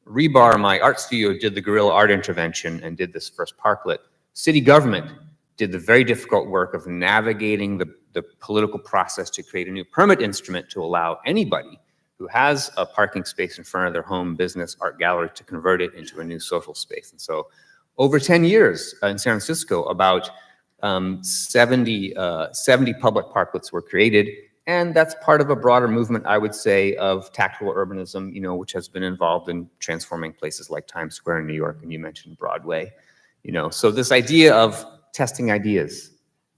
Rebar, my art studio, did the guerrilla art intervention and did this first parklet. City government did the very difficult work of navigating the political process to create a new permit instrument to allow anybody who has a parking space in front of their home, business, art gallery to convert it into a new social space. And so over 10 years in San Francisco, about 70 public parklets were created. And that's part of a broader movement, I would say, of tactical urbanism, you know, which has been involved in transforming places like Times Square in New York, and you mentioned Broadway, you know. So this idea of testing ideas,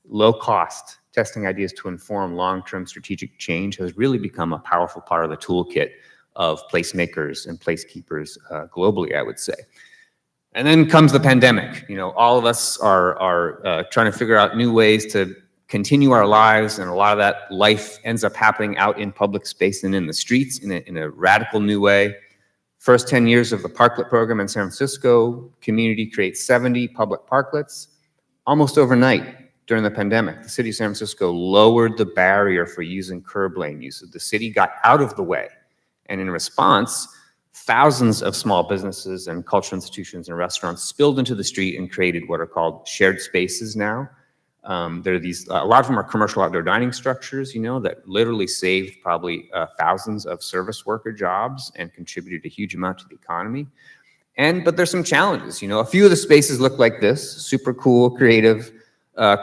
low cost, testing ideas to inform long-term strategic change has really become a powerful part of the toolkit of placemakers and placekeepers globally, I would say. And then comes the pandemic. You know, all of us are trying to figure out new ways to continue our lives, and a lot of that life ends up happening out in public space and in the streets in a radical new way. First 10 years of the parklet program in San Francisco, community creates 70 public parklets. Almost overnight during the pandemic, the city of San Francisco lowered the barrier for using curb lane use. The city got out of the way. And in response, thousands of small businesses and cultural institutions and restaurants spilled into the street and created what are called shared spaces now. There are these, a lot of them are commercial outdoor dining structures, you know, that literally saved probably thousands of service worker jobs and contributed a huge amount to the economy. But there's some challenges, you know. A few of the spaces look like this, super cool, creative,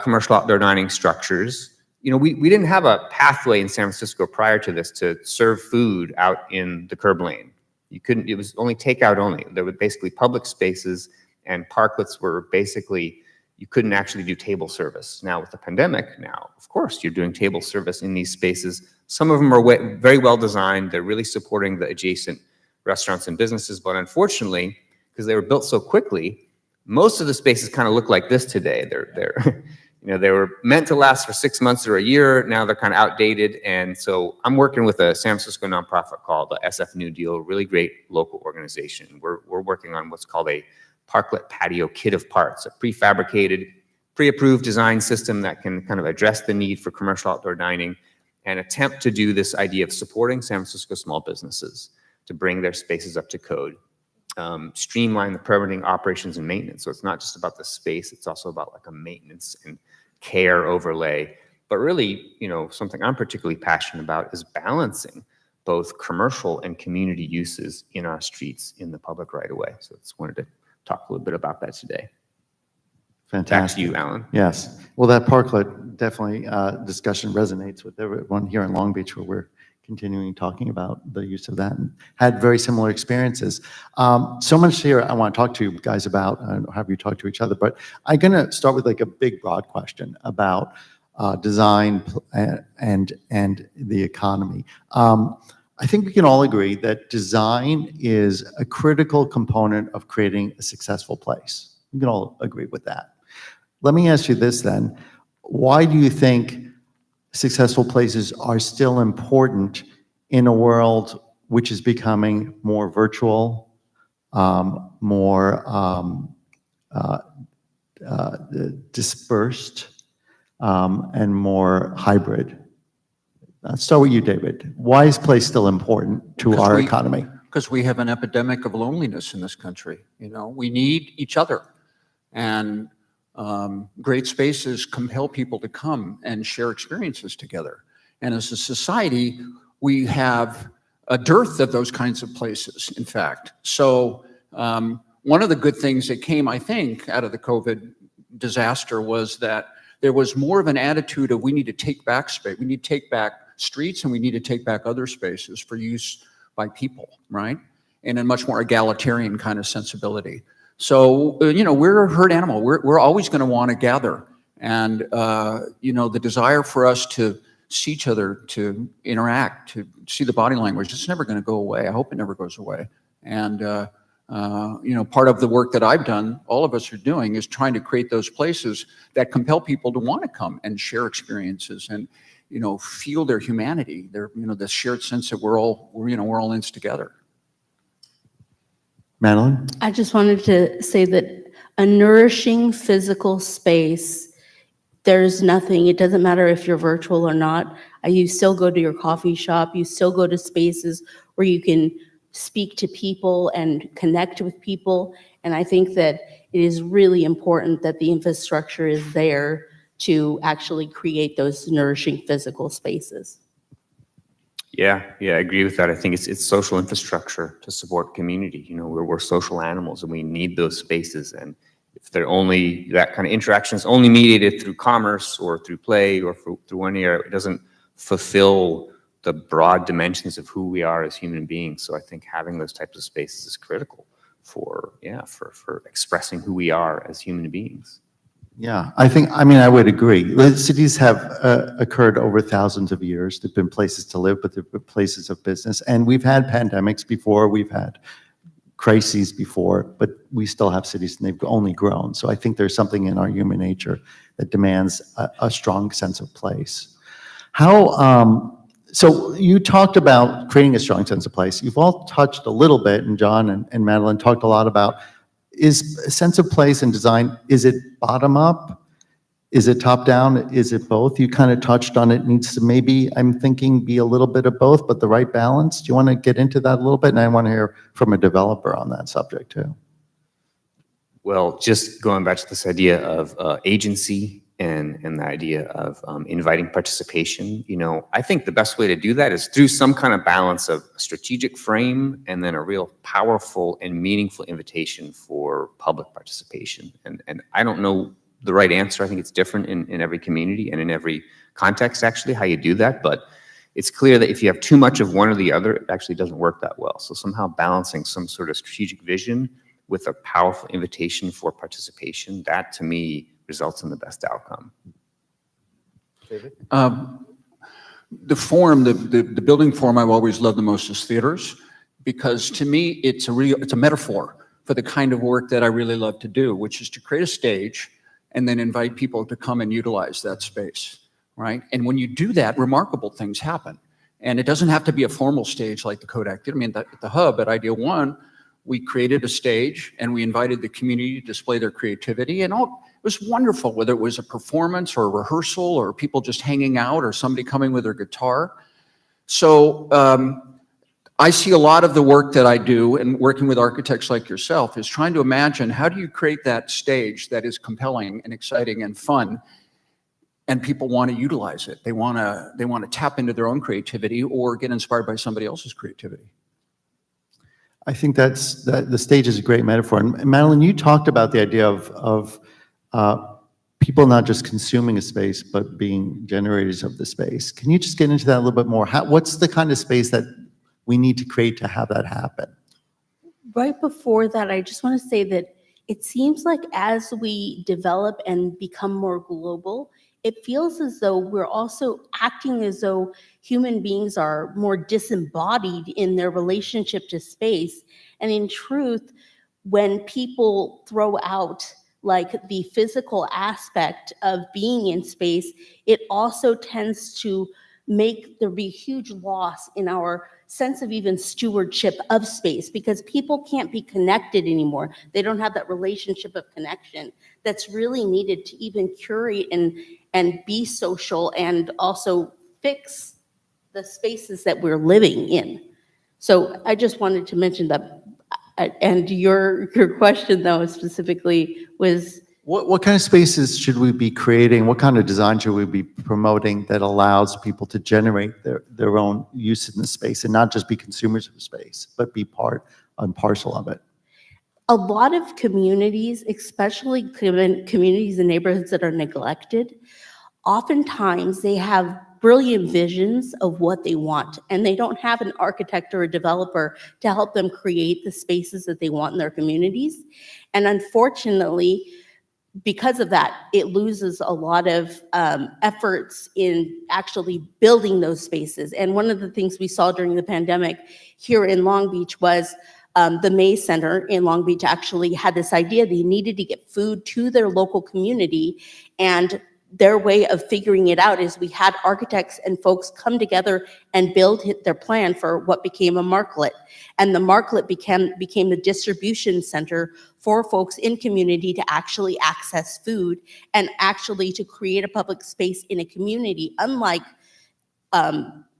commercial outdoor dining structures. You know, we didn't have a pathway in San Francisco prior to this to serve food out in the curb lane. You couldn't, it was only takeout only. There were basically public spaces, and parklets were basically, you couldn't actually do table service. Now with the pandemic, now, of course, you're doing table service in these spaces. Some of them are very well designed. They're really supporting the adjacent restaurants and businesses, but unfortunately, because they were built so quickly, most of the spaces kind of look like this today. They're you know, they were meant to last for 6 months or a year. Now they're kind of outdated. And so I'm working with a San Francisco nonprofit called the SF New Deal, a really great local organization. We're working on what's called a parklet patio kit of parts, a prefabricated, pre-approved design system that can kind of address the need for commercial outdoor dining and attempt to do this idea of supporting San Francisco small businesses to bring their spaces up to code, streamline the permitting, operations, and maintenance. So it's not just about the space, it's also about like a maintenance and care overlay. But really, you know, something I'm particularly passionate about is balancing both commercial and community uses in our streets in the public right of way. So I just wanted to talk a little bit about that today. Fantastic. Back to you, Alan. Yes. Well, that parklet definitely discussion resonates with everyone here in Long Beach, where we're continuing talking about the use of that and had very similar experiences. So much here I want to talk to you guys about and have you talk to each other, but I'm going to start with like a big broad question about design and the economy. I think we can all agree that design is a critical component of creating a successful place. We can all agree with that. Let me ask you this then. Why do you think successful places are still important in a world which is becoming more virtual, more dispersed, and more hybrid? Let's start with you, David. Why is place still important to our economy? Because we have an epidemic of loneliness in this country. You know, we need each other, and great spaces compel people to come and share experiences together. And as a society, we have a dearth of those kinds of places, in fact. So one of the good things that came, I think, out of the COVID disaster was that there was more of an attitude of we need to take back space. We need to take back streets, and we need to take back other spaces for use by people, right? In a much more egalitarian kind of sensibility. So, you know, we're a herd animal. We're always going to want to gather. And, you know, the desire for us to see each other, to interact, to see the body language, it's never going to go away. I hope it never goes away. And, you know, part of the work that I've done, all of us are doing, is trying to create those places that compel people to want to come and share experiences and, you know, feel their humanity, their, you know, the shared sense that we're all in this together. Madeleine? I just wanted to say that a nourishing physical space, there's nothing, it doesn't matter if you're virtual or not. You still go to your coffee shop, you still go to spaces where you can speak to people and connect with people. And I think that it is really important that the infrastructure is there to actually create those nourishing physical spaces. Yeah, I agree with that. I think it's social infrastructure to support community. You know, we're social animals, and we need those spaces. And if they're only, that kind of interaction is only mediated through commerce or through play or through one area, it doesn't fulfill the broad dimensions of who we are as human beings. So I think having those types of spaces is critical for expressing who we are as human beings. Yeah, I would agree. Cities have occurred over thousands of years. They've been places to live, but they've been places of business. And we've had pandemics before, we've had crises before, but we still have cities and they've only grown. So I think there's something in our human nature that demands a strong sense of place. So you talked about creating a strong sense of place. You've all touched a little bit, and John and Madeleine talked a lot about, is a sense of place and design, is it bottom up? Is it top down? Is it both? You kind of touched on it. Needs to maybe, I'm thinking, be a little bit of both, but the right balance. Do you want to get into that a little bit? And I want to hear from a developer on that subject too. Well, just going back to this idea of agency and the idea of inviting participation, I think the best way to do that is through some kind of balance of a strategic frame and then a real powerful and meaningful invitation for public participation. And I don't know the right answer. I think it's different in every community and in every context, actually, how you do that. But it's clear that if you have too much of one or the other, it actually doesn't work that well. So somehow balancing some sort of strategic vision with a powerful invitation for participation, that to me results in the best outcome. The form, the building form I've always loved the most is theaters, because to me it's a metaphor for the kind of work that I really love to do, which is to create a stage and then invite people to come and utilize that space, right? And when you do that, remarkable things happen. And it doesn't have to be a formal stage like the Kodak did. I mean, at the hub at I.D.E.A, we created a stage and we invited the community to display their creativity, and it was wonderful, whether it was a performance or a rehearsal or people just hanging out or somebody coming with their guitar. So I see a lot of the work that I do and working with architects like yourself is trying to imagine, how do you create that stage that is compelling and exciting and fun, and people want to utilize it. They want to tap into their own creativity or get inspired by somebody else's creativity. I think the stage is a great metaphor. And Madeleine, you talked about the idea of people not just consuming a space, but being generators of the space. Can you just get into that a little bit more? What's the kind of space that we need to create to have that happen? Right before that, I just want to say that it seems like as we develop and become more global, it feels as though we're also acting as though human beings are more disembodied in their relationship to space. And in truth, when people throw out like the physical aspect of being in space, it also tends to make there be a huge loss in our sense of even stewardship of space, because people can't be connected anymore. They don't have that relationship of connection that's really needed to even curate and be social and also fix the spaces that we're living in. So I just wanted to mention that. And your question though specifically was, what kind of spaces should we be creating? What kind of design should we be promoting that allows people to generate their own use in the space and not just be consumers of space, but be part and parcel of it? a lot of communities, especially communities and neighborhoods that are neglected, oftentimes they have brilliant visions of what they want, and they don't have an architect or a developer to help them create the spaces that they want in their communities. And unfortunately, because of that, it loses a lot of efforts in actually building those spaces. And one of the things we saw during the pandemic here in Long Beach was the May Center in Long Beach actually had this idea they needed to get food to their local community, and their way of figuring it out is we had architects and folks come together and build their plan for what became a marklet. And the marklet became the distribution center for folks in community to actually access food and actually to create a public space in a community, unlike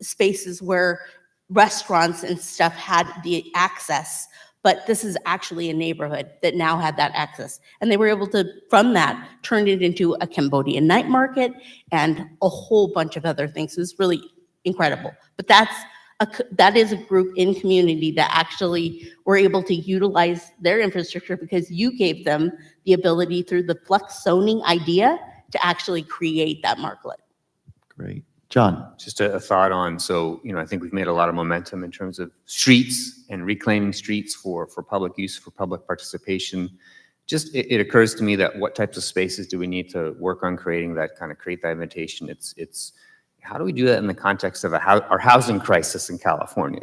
spaces where restaurants and stuff had the access. But this is actually a neighborhood that now had that access. And they were able to, from that, turn it into a Cambodian night market and a whole bunch of other things. It was really incredible. But that is a group in community that actually were able to utilize their infrastructure because you gave them the ability through the flex zoning idea to actually create that marklet. Great. John. Just a thought on, so, I think we've made a lot of momentum in terms of streets and reclaiming streets for public use, for public participation. Just, it occurs to me that what types of spaces do we need to work on creating that create that invitation? It's how do we do that in the context of our housing crisis in California?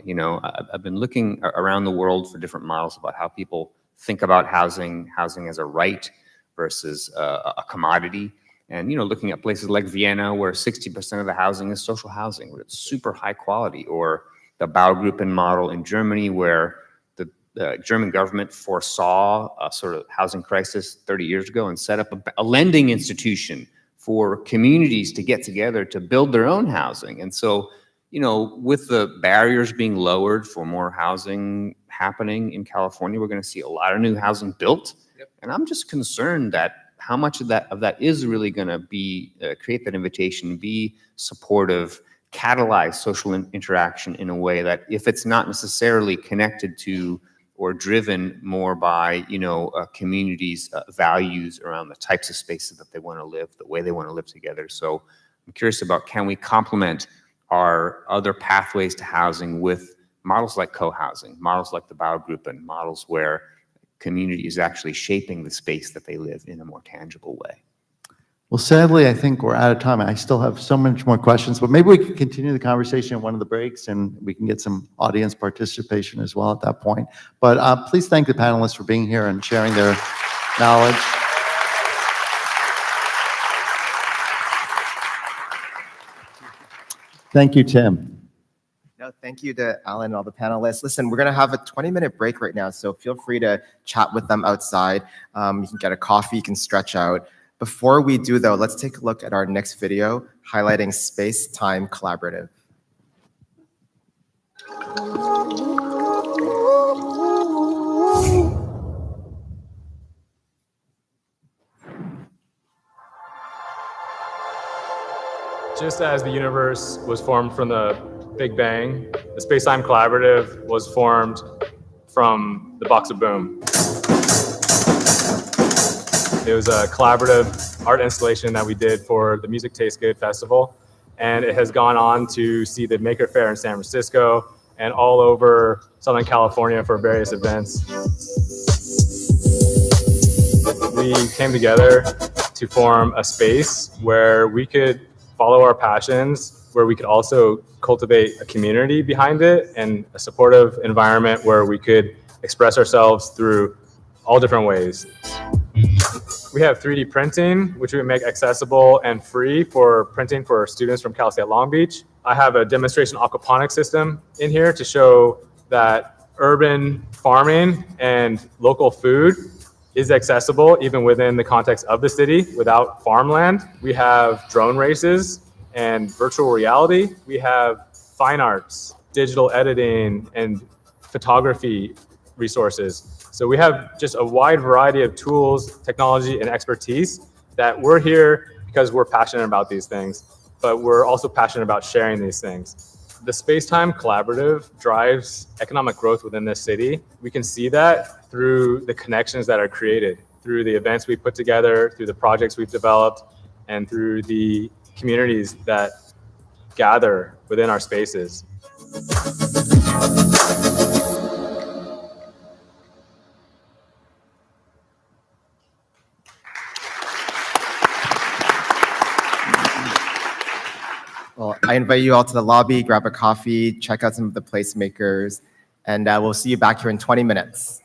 I've been looking around the world for different models about how people think about housing as a right versus a commodity. And, looking at places like Vienna, where 60% of the housing is social housing, where it's super high quality, or the Baugruppen model in Germany, where the German government foresaw a sort of housing crisis 30 years ago and set up a lending institution for communities to get together to build their own housing. And so, with the barriers being lowered for more housing happening in California, we're going to see a lot of new housing built. Yep. And I'm just concerned that how much of that is really going to be create that invitation, be supportive, catalyze social interaction in a way that, if it's not necessarily connected to or driven more by communities' values around the types of spaces that they want to live, the way they want to live together. So I'm curious about, can we complement our other pathways to housing with models like co-housing, models like the Baugruppen, models where community is actually shaping the space that they live in a more tangible way. Well, sadly, I think we're out of time. I still have so much more questions, but maybe we can continue the conversation in one of the breaks, and we can get some audience participation as well at that point. But please thank the panelists for being here and sharing their knowledge. Thank you, Tim. No, thank you to Alan and all the panelists. Listen, we're going to have a 20-minute break right now, so feel free to chat with them outside. You can get a coffee, you can stretch out. Before we do, though, let's take a look at our next video highlighting space-time collaborative. Just as the universe was formed from the Big Bang, the Space-Time Collaborative was formed from the Box of Boom. It was a collaborative art installation that we did for the Music Tastes Good Festival, and it has gone on to see the Maker Faire in San Francisco and all over Southern California for various events. We came together to form a space where we could follow our passions, where we could also cultivate a community behind it and a supportive environment where we could express ourselves through all different ways. We have 3D printing, which we make accessible and free for printing for students from Cal State Long Beach. I have a demonstration aquaponics system in here to show that urban farming and local food is accessible even within the context of the city without farmland. We have drone races and virtual reality. We have fine arts, digital editing, and photography resources. So we have just a wide variety of tools, technology, and expertise that we're here because we're passionate about these things, but we're also passionate about sharing these things. The Space-Time Collaborative drives economic growth within this city. We can see that through the connections that are created, through the events we put together, through the projects we've developed, and through the communities that gather within our spaces. Well, I invite you all to the lobby, grab a coffee, check out some of the placemakers, and we'll see you back here in 20 minutes.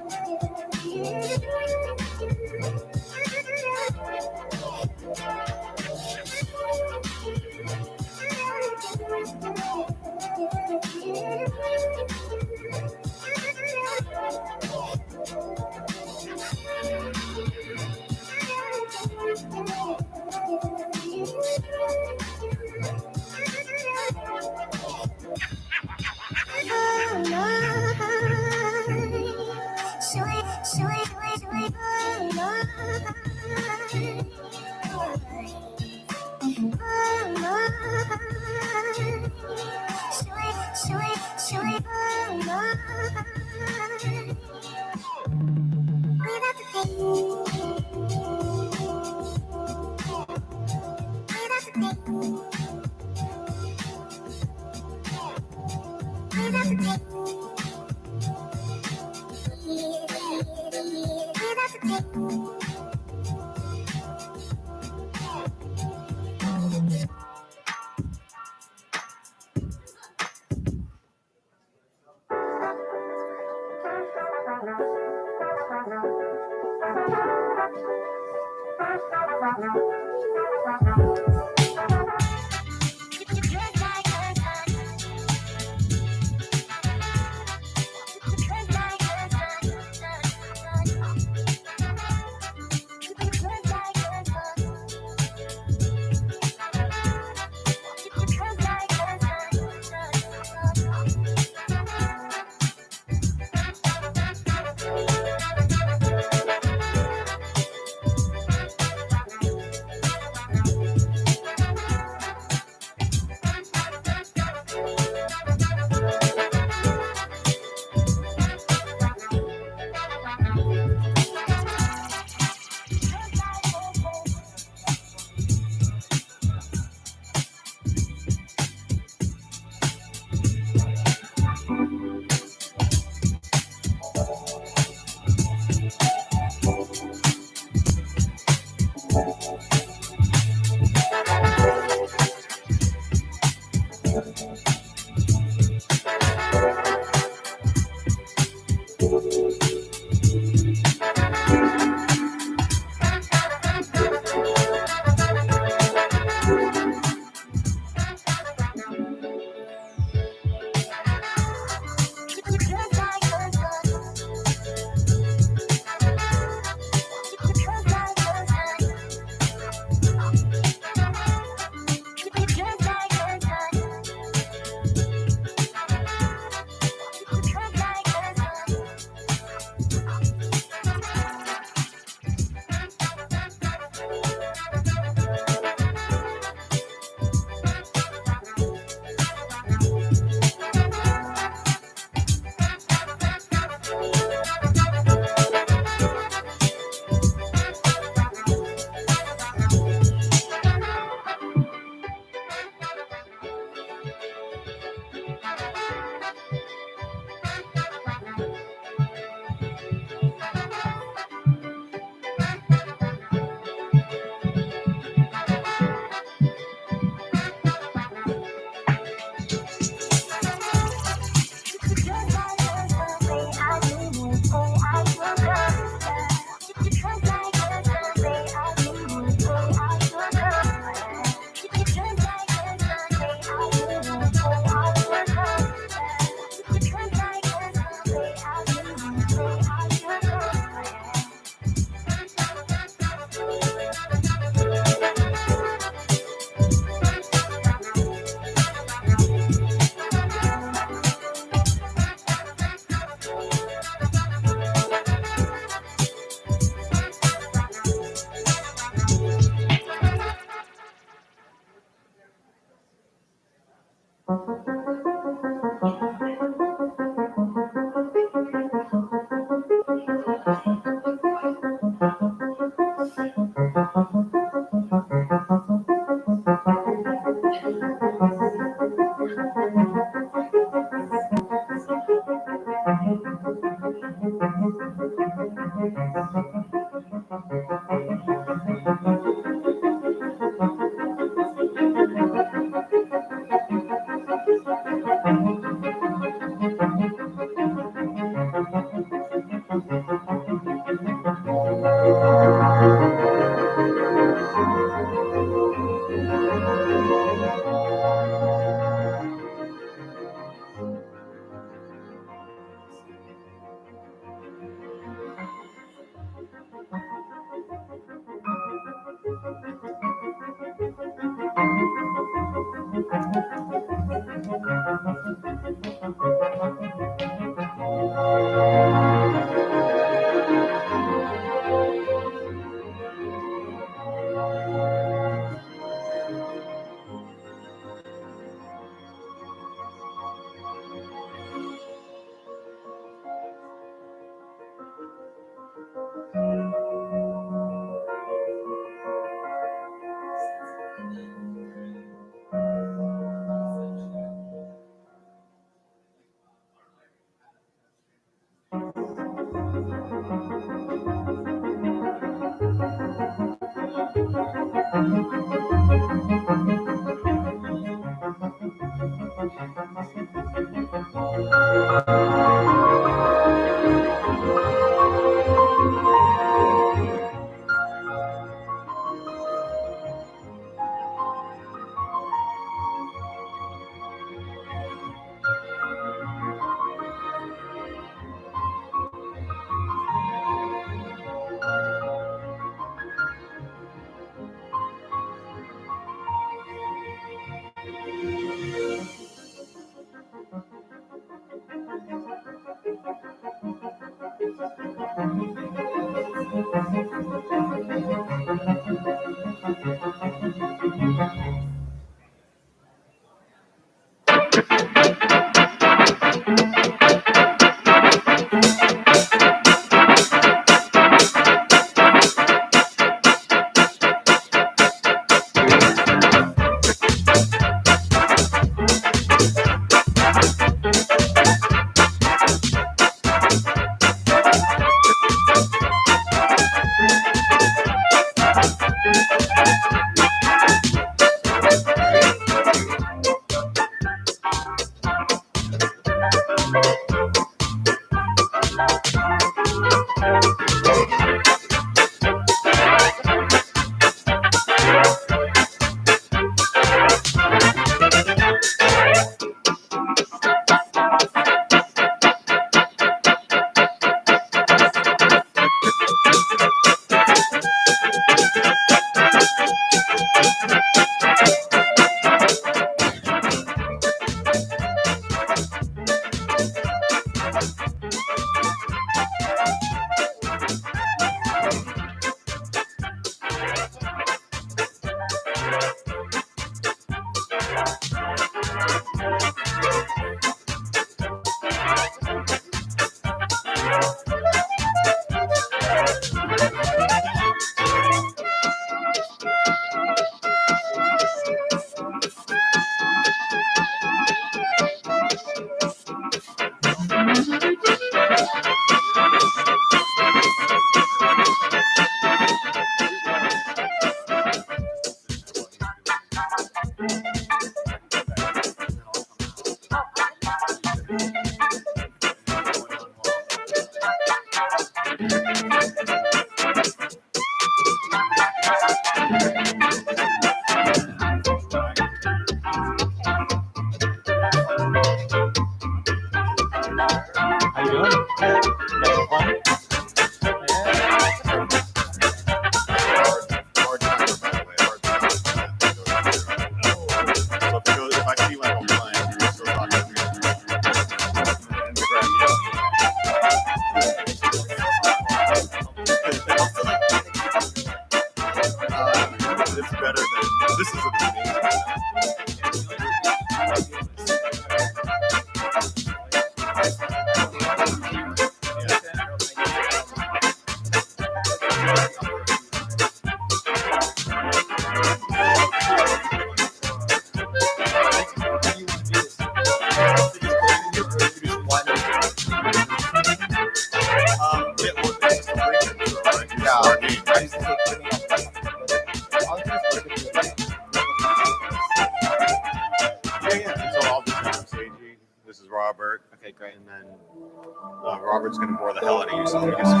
Robert's gonna bore the hell out of you, so let me do some.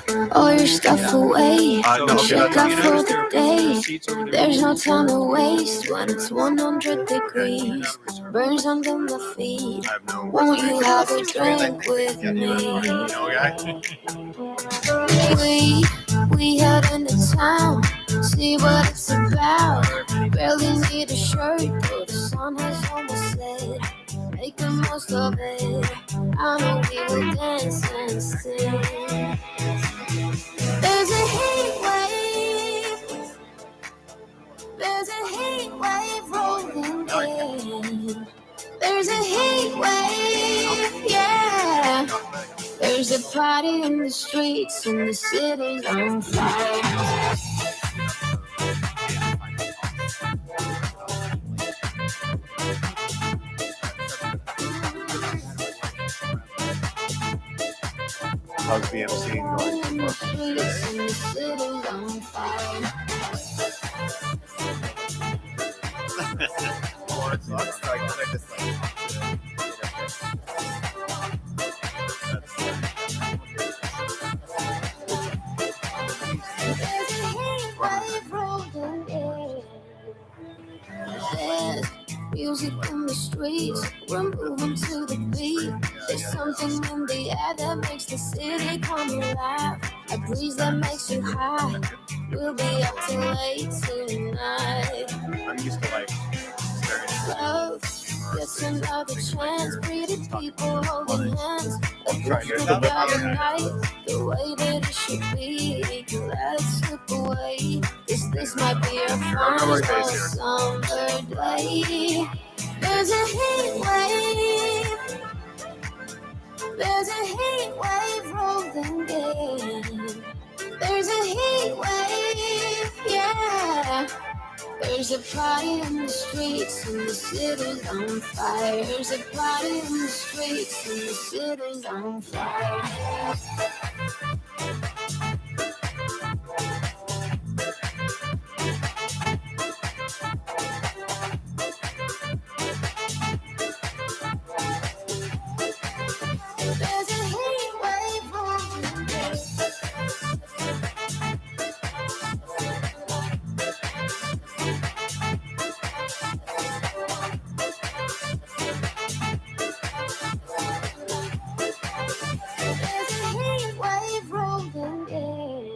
Put all your stuff away. Check out for the day. There's no time to waste when it's 100 degrees. Burns under my feet. Won't you have a drink with me? We head into town, see what it's about. Barely need a shirt, though the sun has almost set. Make the most of it. I know we will dance and sing. There's a heat wave. There's a heat wave rolling in. There's a heat wave, yeah. There's a party in the streets and the city's on fire. How's BMC going? There's music in the streets, we're moving to the beat. There's something in the air that makes the city come alive. A breeze that makes you high. We'll be up till late tonight. I'm used to like staring at Love, it's another chance. Pretty people holding hands. Uplifted by the night, the way that it should be. Let's slip away. This might be our final summer day. There's a heat wave. There's a heat wave rolling in. There's a heat wave, yeah. There's a party in the streets and the city's on fire. There's a party in the streets and the city's on fire. There's a heat wave rolling in. There's a heat wave rolling in.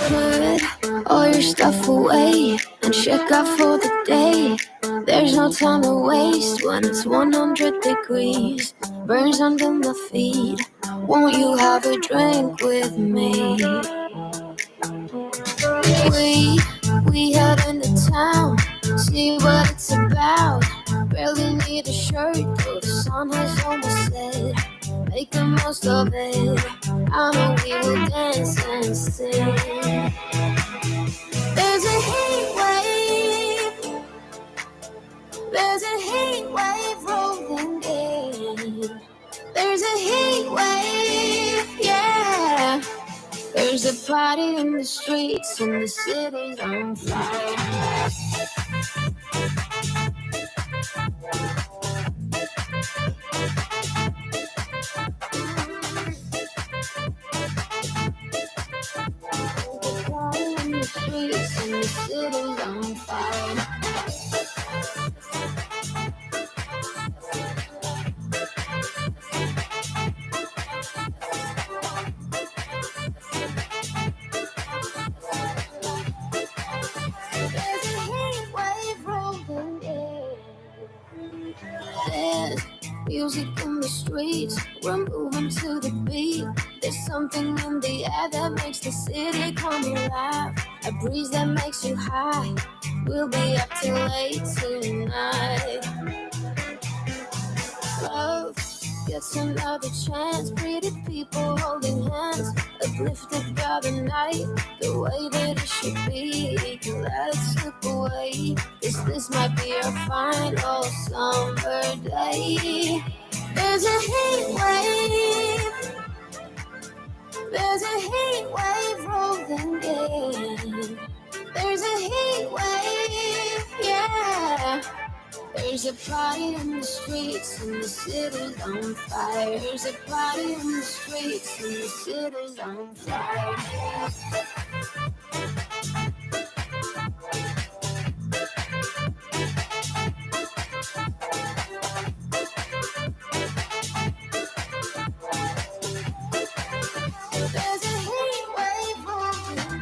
Put all your stuff away and check out for the day. There's no time to waste when it's 100 degrees. Burns under my feet. Won't you have a drink with me? We head into town, see what it's about. Barely need a shirt, though the sun has almost set. Make the most of it. I know we will dance and sing. There's a heat wave. There's a heat wave rolling in. There's a heat wave, yeah. There's a party in the streets and the city's on fire. In the streets and the city's on fire. There's a heat wave rolling in. There's music in the streets, we're moving to the beat. There's something in the air that makes the city come alive. A breeze that makes you high. We'll be up till late tonight. Love gets another chance. Pretty people holding hands, uplifted by the night, the way that it should be. Let it slip away. This might be our final summer day. There's a heat wave. There's a heat wave rolling in. There's a heat wave, Yeah. There's a party in the streets and the city's on fire. There's a party in the streets and the city's on fire. There's a heat wave moving.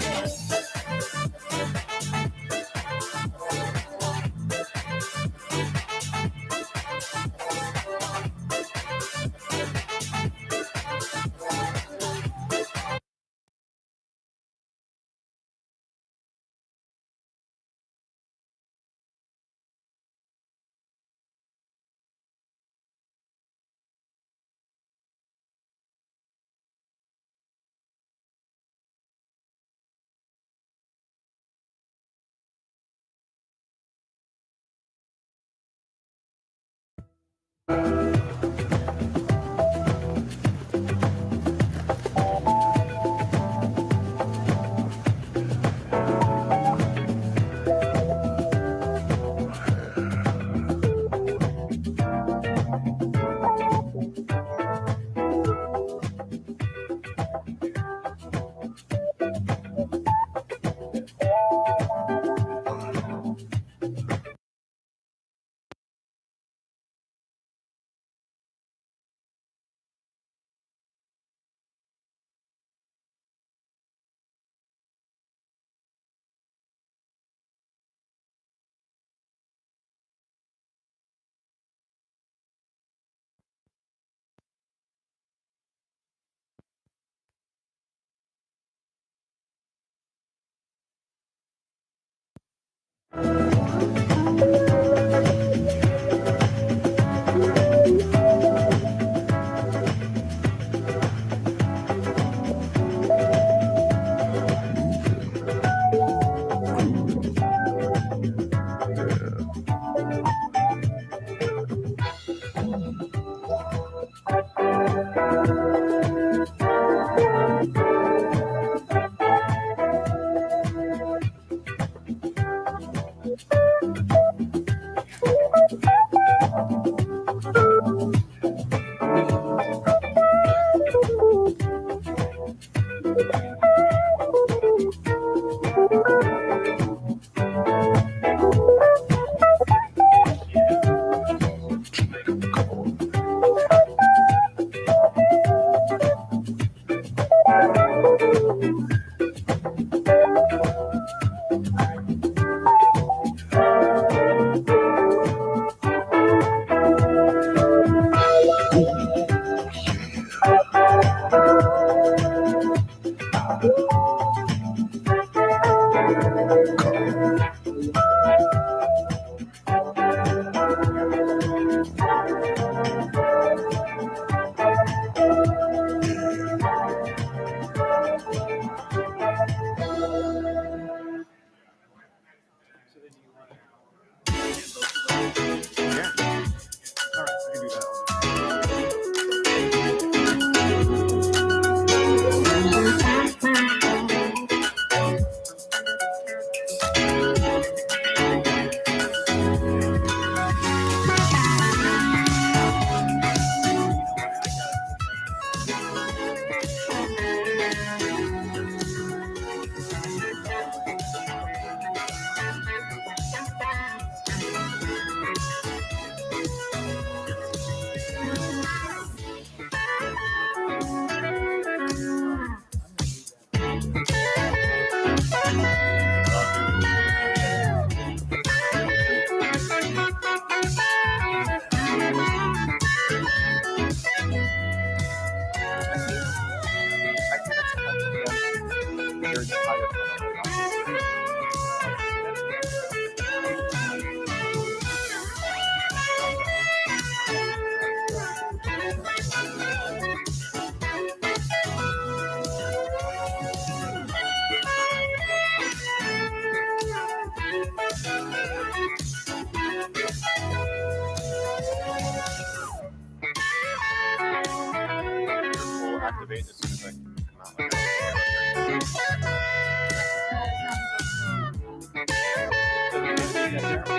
activate as soon as I come out.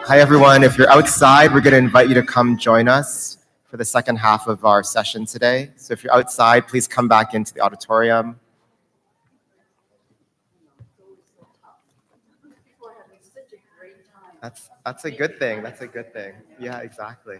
Hi, everyone. If you're outside, we're going to invite you to come join us for the second half of our session today. So if you're outside, please come back into the auditorium. That's a good thing. That's a good thing. Yeah, exactly.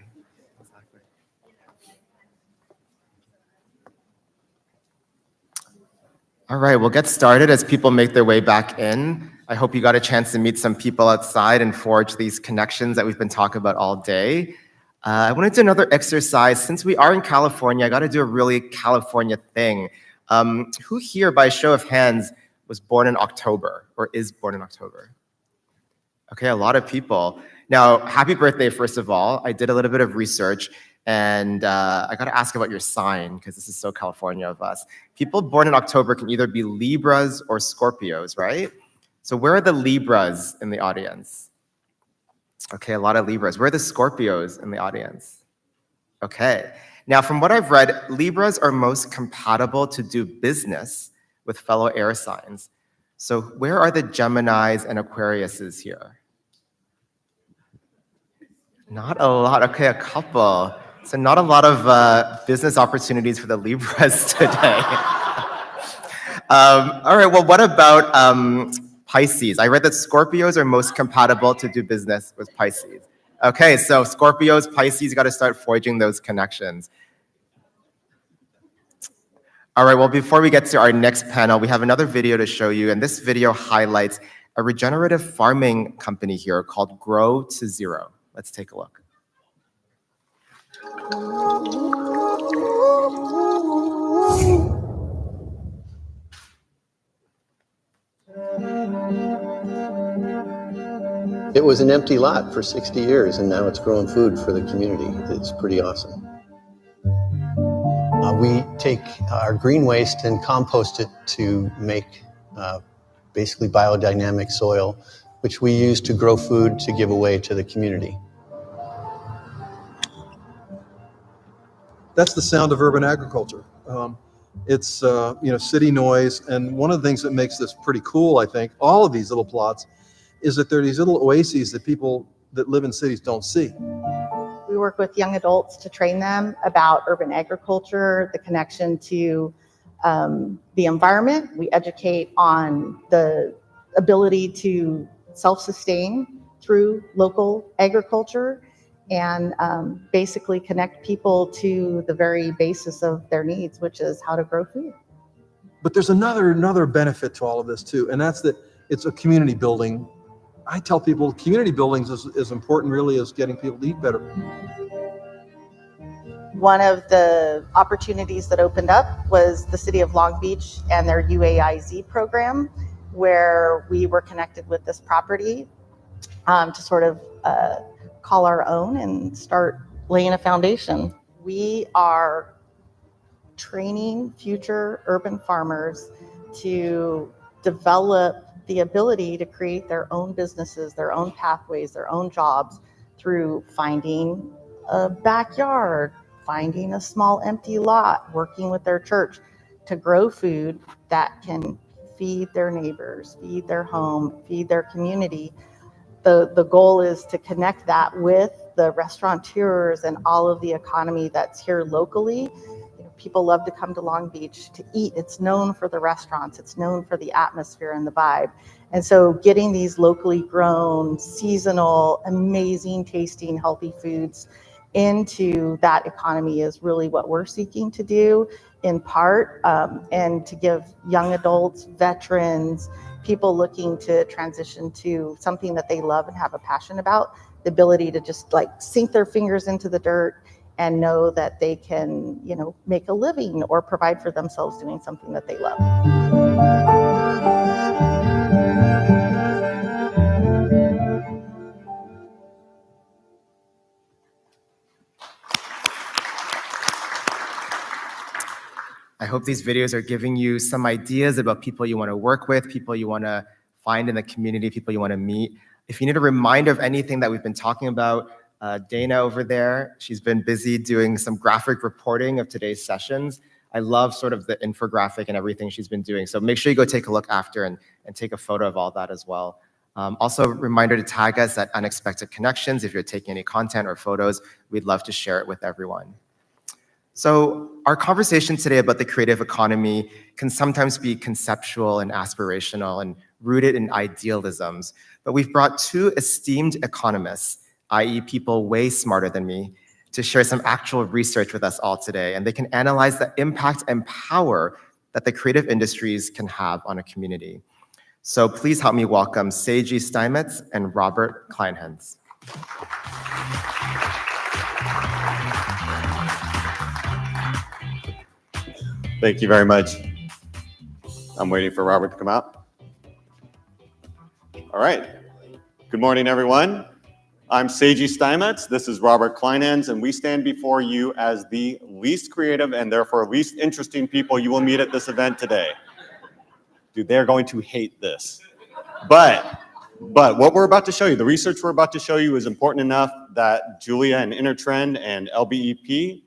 All right, we'll get started as people make their way back in. I hope you got a chance to meet some people outside and forge these connections that we've been talking about all day. I want to do another exercise. Since we are in California, I got to do a really California thing. Who here, by a show of hands, was born in October or is born in October? Okay, a lot of people. Now, happy birthday, first of all. I did a little bit of research, and I got to ask about your sign, because this is so California of us. People born in October can either be Libras or Scorpios, right? So where are the Libras in the audience? Okay, a lot of Libras. Where are the Scorpios in the audience? Okay. Now, from what I've read, Libras are most compatible to do business with fellow air signs. So where are the Geminis and Aquariuses here? Not a lot. Okay, a couple. So not a lot of business opportunities for the Libras today. All right, well, what about Pisces? I read that Scorpios are most compatible to do business with Pisces. Okay, so Scorpios, Pisces, you got to start forging those connections. All right, well, before we get to our next panel, we have another video to show you, and this video highlights a regenerative farming company here called Grow to Zero. Let's take a look. It was an empty lot for 60 years, and now it's growing food for the community. It's pretty awesome. We take our green waste and compost it to make basically biodynamic soil, which we use to grow food to give away to the community. That's the sound of urban agriculture. It's city noise, and one of the things that makes this pretty cool, I think, all of these little plots, is that there are these little oases that people that live in cities don't see. We work with young adults to train them about urban agriculture, the connection to the environment. We educate on the ability to self-sustain through local agriculture, and basically connect people to the very basis of their needs, which is how to grow food. But there's another benefit to all of this too, and that's that it's a community building. I tell people community buildings is as important really as getting people to eat better. One of the opportunities that opened up was the city of Long Beach and their UAIZ program, where we were connected with this property to sort of call our own and start laying a foundation. We are training future urban farmers to develop the ability to create their own businesses, their own pathways, their own jobs through finding a backyard, finding a small empty lot, working with their church to grow food that can feed their neighbors, feed their home, feed their community. The goal is to connect that with the restaurateurs and all of the economy that's here locally. You know, people love to come to Long Beach to eat. It's known for the restaurants. It's known for the atmosphere and the vibe. And so getting these locally grown, seasonal, amazing tasting, healthy foods into that economy is really what we're seeking to do in part, and to give young adults, veterans, people looking to transition to something that they love and have a passion about, the ability to just like sink their fingers into the dirt and know that they can, you know, make a living or provide for themselves doing something that they love. I hope these videos are giving you some ideas about people you want to work with, people you want to find in the community, people you want to meet. If you need a reminder of anything that we've been talking about, Dana over there, she's been busy doing some graphic reporting of today's sessions. I love sort of the infographic and everything she's been doing. So make sure you go take a look after and take a photo of all that as well. Also, a reminder to tag us at Unexpected Connections. If you're taking any content or photos, we'd love to share it with everyone. So our conversation today about the creative economy can sometimes be conceptual and aspirational and rooted in idealisms, but we've brought two esteemed economists, i.e. people way smarter than me, to share some actual research with us all today, and they can analyze the impact and power that the creative industries can have on a community. So please help me welcome Seiji Steinmetz and Robert Kleinhans. Thank you very much. I'm waiting for Robert to come out. All right. Good morning, everyone. I'm Seiji Steinmetz. This is Robert Kleinhans, and we stand before you as the least creative and therefore least interesting people you will meet at this event today. Dude, they're going to hate this. But what we're about to show you, the research we're about to show you is important enough that Julia and Intertrend and LBEP,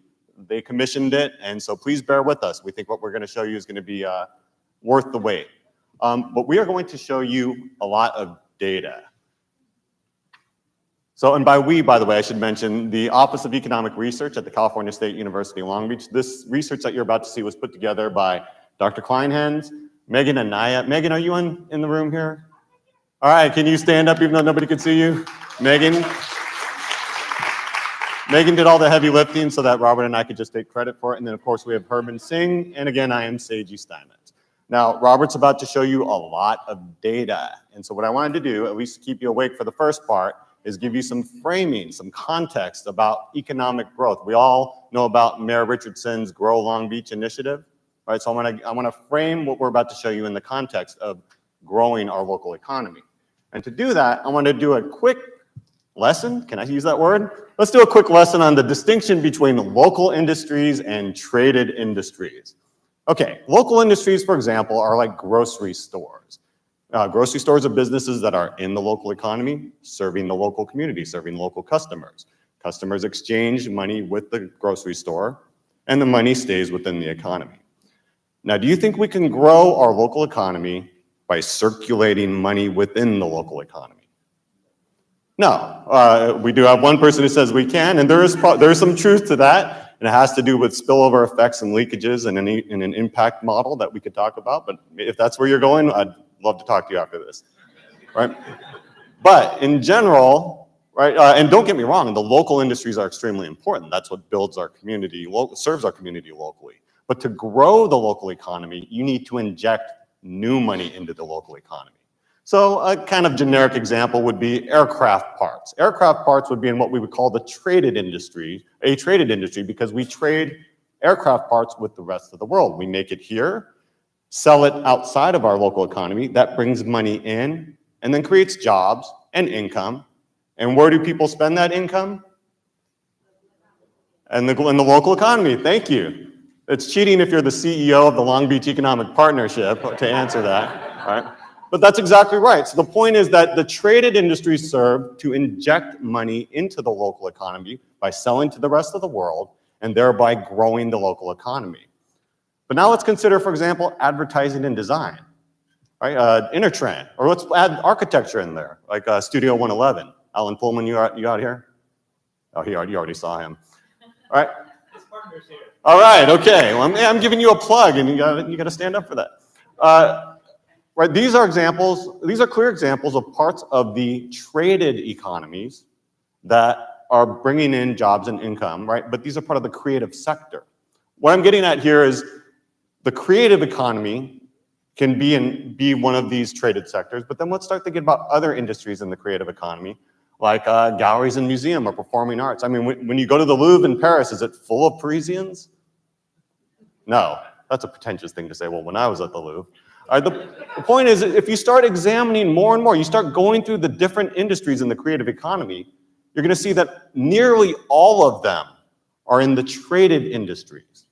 they commissioned it, and so please bear with us. We think what we're going to show you is going to be worth the wait. But we are going to show you a lot of data. So, and by we, by the way, I should mention the Office of Economic Research at the California State University, Long Beach. This research that you're about to see was put together by Dr. Kleinhans, Megan and Naya. Megan, are you in the room here? All right, can you stand up even though nobody could see you? Megan did all the heavy lifting so that Robert and I could just take credit for it. And then, of course, we have Herman Singh. And again, I am Seiji Steinmetz. Now, Robert's about to show you a lot of data. And so what I wanted to do, at least keep you awake for the first part, is give you some framing, some context about economic growth. We all know about Mayor Richardson's Grow Long Beach initiative, right? So I want to frame what we're about to show you in the context of growing our local economy. And to do that, I want to do a quick lesson. Can I use that word? Let's do a quick lesson on the distinction between local industries and traded industries. Okay, local industries, for example, are like grocery stores. Grocery stores are businesses that are in the local economy, serving the local community, serving local customers. Customers exchange money with the grocery store, and the money stays within the economy. Now, do you think we can grow our local economy by circulating money within the local economy? No, we do have one person who says we can, and there is some truth to that, and it has to do with spillover effects and leakages and an impact model that we could talk about, but if that's where you're going, I'd love to talk to you after this, right? But in general, right, and don't get me wrong, the local industries are extremely important. That's what builds our community, serves our community locally. But to grow the local economy, you need to inject new money into the local economy. So a kind of generic example would be aircraft parts. Aircraft parts would be in what we would call the traded industry, a traded industry, because we trade aircraft parts with the rest of the world. We make it here, sell it outside of our local economy, that brings money in, and then creates jobs and income. And where do people spend that income? In the local economy, thank you. It's cheating if you're the CEO of the Long Beach Economic Partnership to answer that, right? But that's exactly right. So the point is that the traded industries serve to inject money into the local economy by selling to the rest of the world and thereby growing the local economy. But now let's consider, for example, advertising and design, right? Intertrend, or let's add architecture in there, like Studio 111. Alan Pullman, you out here? Oh, you already saw him. All right. All right, okay. Well, I'm giving you a plug, and you got to stand up for that. Right, these are clear examples of parts of the traded economies that are bringing in jobs and income, right? But these are part of the creative sector. What I'm getting at here is the creative economy can be one of these traded sectors, but then let's start thinking about other industries in the creative economy, like galleries and museum or performing arts. I mean, when you go to the Louvre in Paris, is it full of Parisians? No, that's a pretentious thing to say. Well, when I was at the Louvre. The point is, if you start examining more and more, you start going through the different industries in the creative economy, you're going to see that nearly all of them are in the traded industries,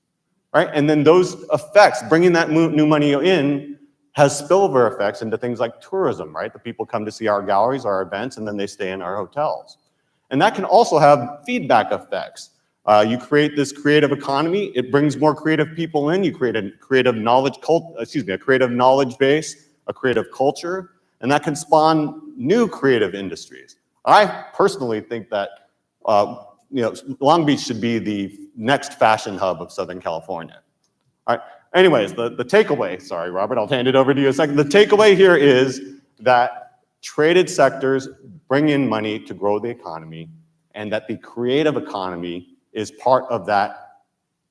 right? And then those effects, bringing that new money in, has spillover effects into things like tourism, right? The people come to see our galleries, our events, and then they stay in our hotels. And that can also have feedback effects. You create this creative economy, it brings more creative people in, you create a creative knowledge a creative knowledge base, a creative culture, and that can spawn new creative industries. I personally think that Long Beach should be the next fashion hub of Southern California. All right. Anyways, the takeaway, sorry, Robert, I'll hand it over to you a second. The takeaway here is that traded sectors bring in money to grow the economy, and that the creative economy is part of that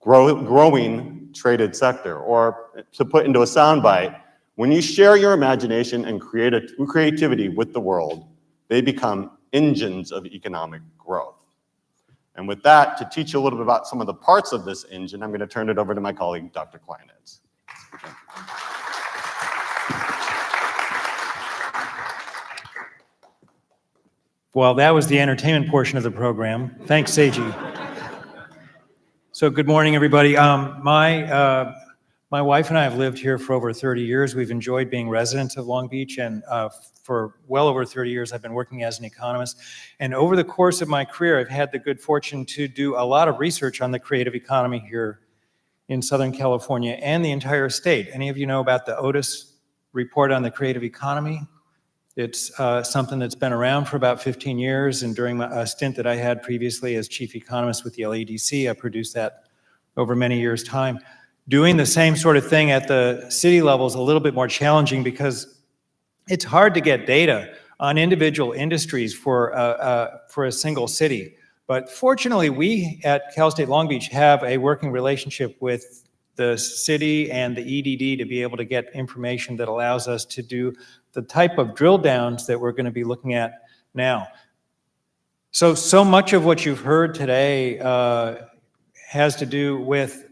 growing traded sector. Or to put into a soundbite, when you share your imagination and creativity with the world, they become engines of economic growth. And with that, to teach you a little bit about some of the parts of this engine, I'm going to turn it over to my colleague, Dr. Kleinitz. Well, that was the entertainment portion of the program. Thanks, Seiji. So good morning, everybody. My wife and I have lived here for over 30 years. We've enjoyed being residents of Long Beach, and for well over 30 years, I've been working as an economist. And over the course of my career, I've had the good fortune to do a lot of research on the creative economy here in Southern California and the entire state. Any of you know about the Otis report on the creative economy? It's something that's been around for about 15 years, and during a stint that I had previously as chief economist with the I.D.E.A, I produced that over many years' time. Doing the same sort of thing at the city level is a little bit more challenging because it's hard to get data on individual industries for a single city. But fortunately, we at Cal State Long Beach have a working relationship with the city and the EDD to be able to get information that allows us to do the type of drill downs that we're going to be looking at now. So much of what you've heard today has to do with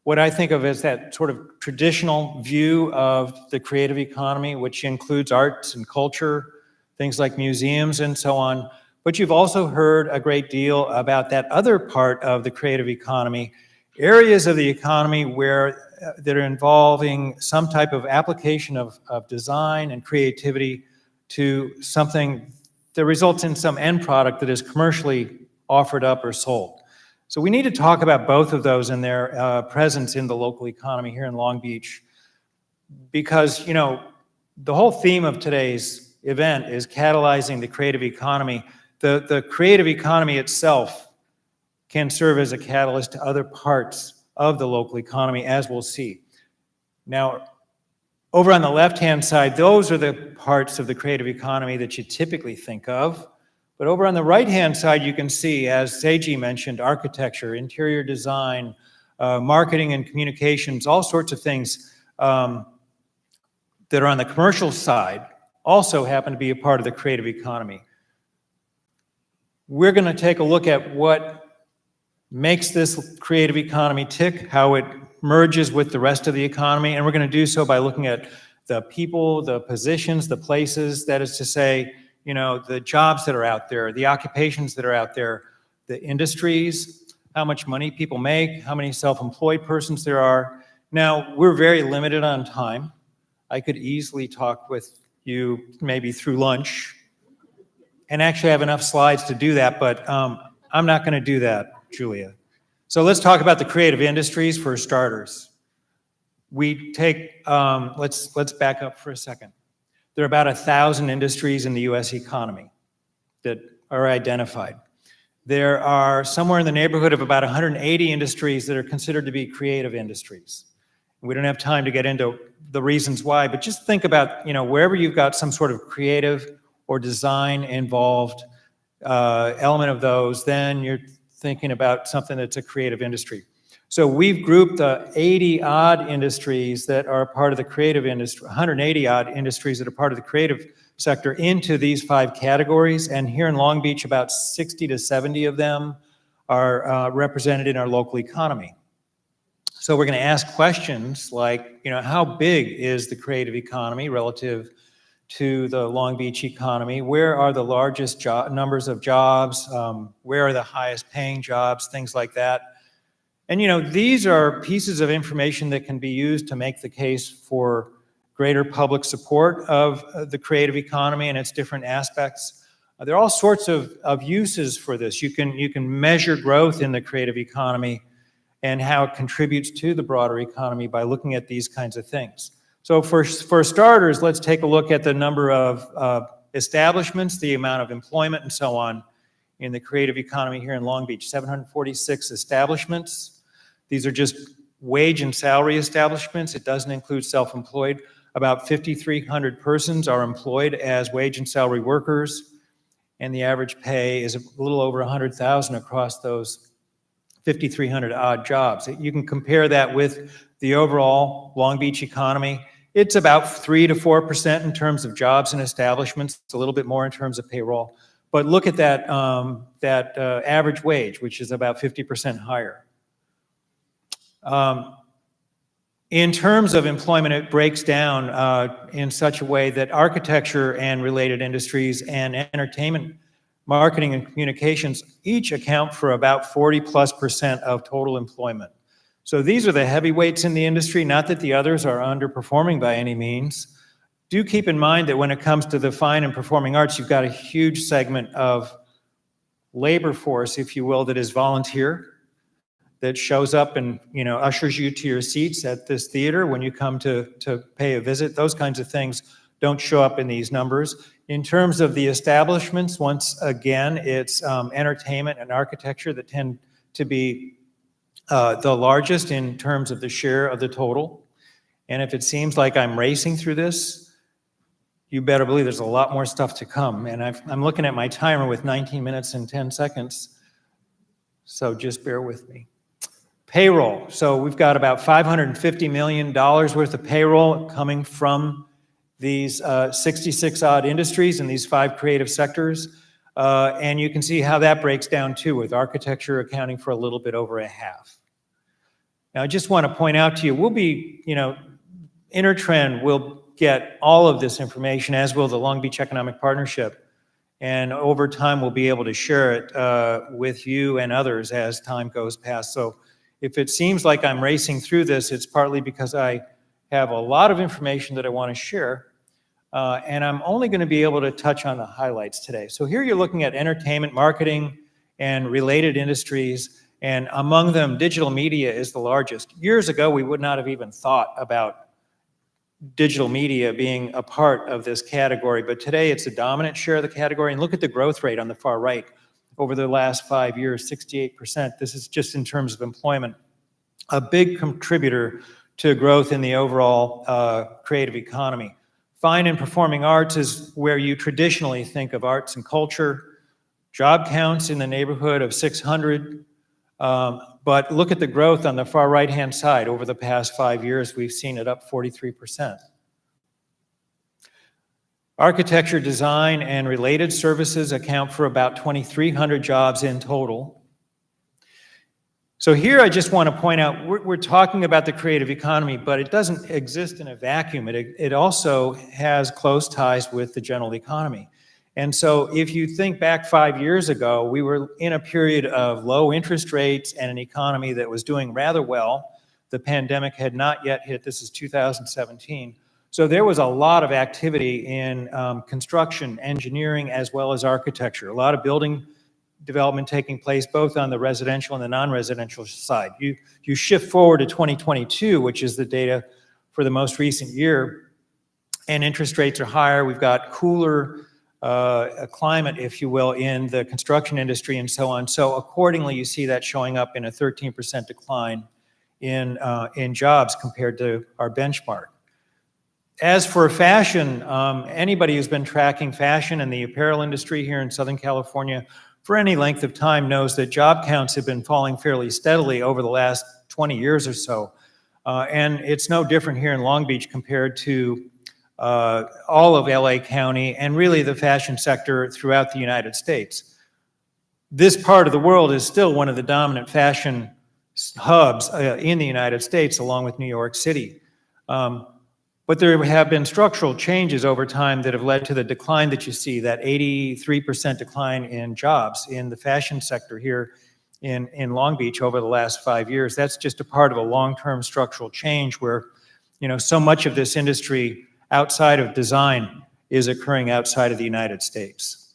what I think of as that sort of traditional view of the creative economy, which includes arts and culture, things like museums and so on. But you've also heard a great deal about that other part of the creative economy, areas of the economy where that are involving some type of application of design and creativity to something that results in some end product that is commercially offered up or sold. So we need to talk about both of those and their presence in the local economy here in Long Beach, because, you know, the whole theme of today's event is catalyzing the creative economy. The creative economy itself can serve as a catalyst to other parts of the local economy, as we'll see. Now, over on the left-hand side, those are the parts of the creative economy that you typically think of. But over on the right-hand side, you can see, as Seiji mentioned, architecture, interior design, marketing and communications, all sorts of things that are on the commercial side also happen to be a part of the creative economy. We're going to take a look at what makes this creative economy tick, how it merges with the rest of the economy, and we're going to do so by looking at the people, the positions, the places, that is to say, you know, the jobs that are out there, the occupations that are out there, the industries, how much money people make, how many self-employed persons there are. Now, we're very limited on time. I could easily talk with you maybe through lunch and actually have enough slides to do that, but I'm not going to do that, Julia. So let's talk about the creative industries for starters. We take, let's back up for a second. There are about 1,000 industries in the US economy that are identified. There are somewhere in the neighborhood of about 180 industries that are considered to be creative industries. We don't have time to get into the reasons why, but just think about, wherever you've got some sort of creative or design involved element of those, then you're thinking about something that's a creative industry. So we've grouped the 80-odd industries that are part of the creative industry, 180-odd industries that are part of the creative sector into these 5 categories. And here in Long Beach, about 60 to 70 of them are represented in our local economy. So we're going to ask questions like, how big is the creative economy relative to the Long Beach economy? Where are the largest numbers of jobs? Where are the highest paying jobs? Things like that. And these are pieces of information that can be used to make the case for greater public support of the creative economy and its different aspects. There are all sorts of uses for this. You can measure growth in the creative economy and how it contributes to the broader economy by looking at these kinds of things. So for starters, let's take a look at the number of establishments, the amount of employment, and so on in the creative economy here in Long Beach. 746 establishments. These are just wage and salary establishments. It doesn't include self-employed. About 5,300 persons are employed as wage and salary workers, and the average pay is a little over $100,000 across those 5,300 odd jobs. You can compare that with the overall Long Beach economy. It's about 3 to 4% in terms of jobs and establishments. It's a little bit more in terms of payroll. But look at that, average wage, which is about 50% higher. In terms of employment, it breaks down in such a way that architecture and related industries and entertainment, marketing and communications each account for about 40+% of total employment. So these are the heavyweights in the industry, not that the others are underperforming by any means. Do keep in mind that when it comes to the fine and performing arts, you've got a huge segment of labor force, if you will, that is volunteer, that shows up and ushers you to your seats at this theater when you come to pay a visit. Those kinds of things don't show up in these numbers. In terms of the establishments, once again, it's entertainment and architecture that tend to be the largest in terms of the share of the total. And if it seems like I'm racing through this, you better believe there's a lot more stuff to come. And I'm looking at my timer with 19 minutes and 10 seconds. So just bear with me. Payroll. So we've got about $550 million worth of payroll coming from these 66 odd industries in these 5 creative sectors. And you can see how that breaks down too, with architecture accounting for a little bit over a half. Now, I just want to point out to you, we'll be, Intertrend will get all of this information, as will the Long Beach Economic Partnership. And over time, we'll be able to share it with you and others as time goes past. So if it seems like I'm racing through this, it's partly because I have a lot of information that I want to share. And I'm only going to be able to touch on the highlights today. So here you're looking at entertainment, marketing, and related industries. And among them, digital media is the largest. Years ago, we would not have even thought about digital media being a part of this category. But today, it's a dominant share of the category. And look at the growth rate on the far right. Over the last 5 years, 68%. This is just in terms of employment. A big contributor to growth in the overall creative economy. Fine and performing arts is where you traditionally think of arts and culture. Job counts in the neighborhood of 600. But look at the growth on the far right-hand side. Over the past 5 years, we've seen it up 43%. Architecture, design, and related services account for about 2,300 jobs in total. So here I just want to point out, we're talking about the creative economy, but it doesn't exist in a vacuum. It also has close ties with the general economy. And so if you think back 5 years ago, we were in a period of low interest rates and an economy that was doing rather well. The pandemic had not yet hit. This is 2017. So there was a lot of activity in construction, engineering, as well as architecture. A lot of building development taking place both on the residential and the non-residential side. You shift forward to 2022, which is the data for the most recent year, and interest rates are higher. We've got cooler climate, if you will, in the construction industry and so on. So accordingly, you see that showing up in a 13% decline in jobs compared to our benchmark. As for fashion, anybody who's been tracking fashion and the apparel industry here in Southern California for any length of time knows that job counts have been falling fairly steadily over the last 20 years or so. And it's no different here in Long Beach compared to all of LA County and really the fashion sector throughout the United States. This part of the world is still one of the dominant fashion hubs in the United States, along with New York City. But there have been structural changes over time that have led to the decline that you see, that 83% decline in jobs in the fashion sector here in Long Beach over the last 5 years. That's just a part of a long-term structural change where, so much of this industry outside of design is occurring outside of the United States.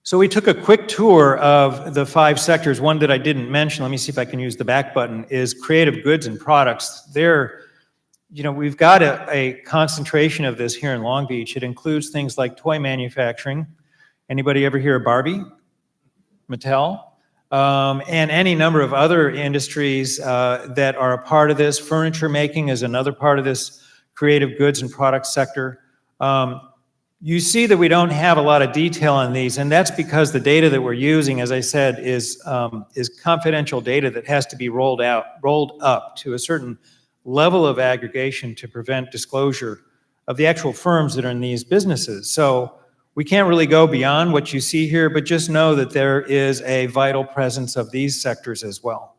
So we took a quick tour of the 5 sectors. One that I didn't mention, let me see if I can use the back button, is creative goods and products. We've got a concentration of this here in Long Beach. It includes things like toy manufacturing. Anybody ever hear of Barbie? Mattel? And any number of other industries that are a part of this. Furniture making is another part of this creative goods and product sector. You see that we don't have a lot of detail on these, and that's because the data that we're using, as I said, is confidential data that has to be rolled up to a certain level of aggregation to prevent disclosure of the actual firms that are in these businesses. So we can't really go beyond what you see here, but just know that there is a vital presence of these sectors as well.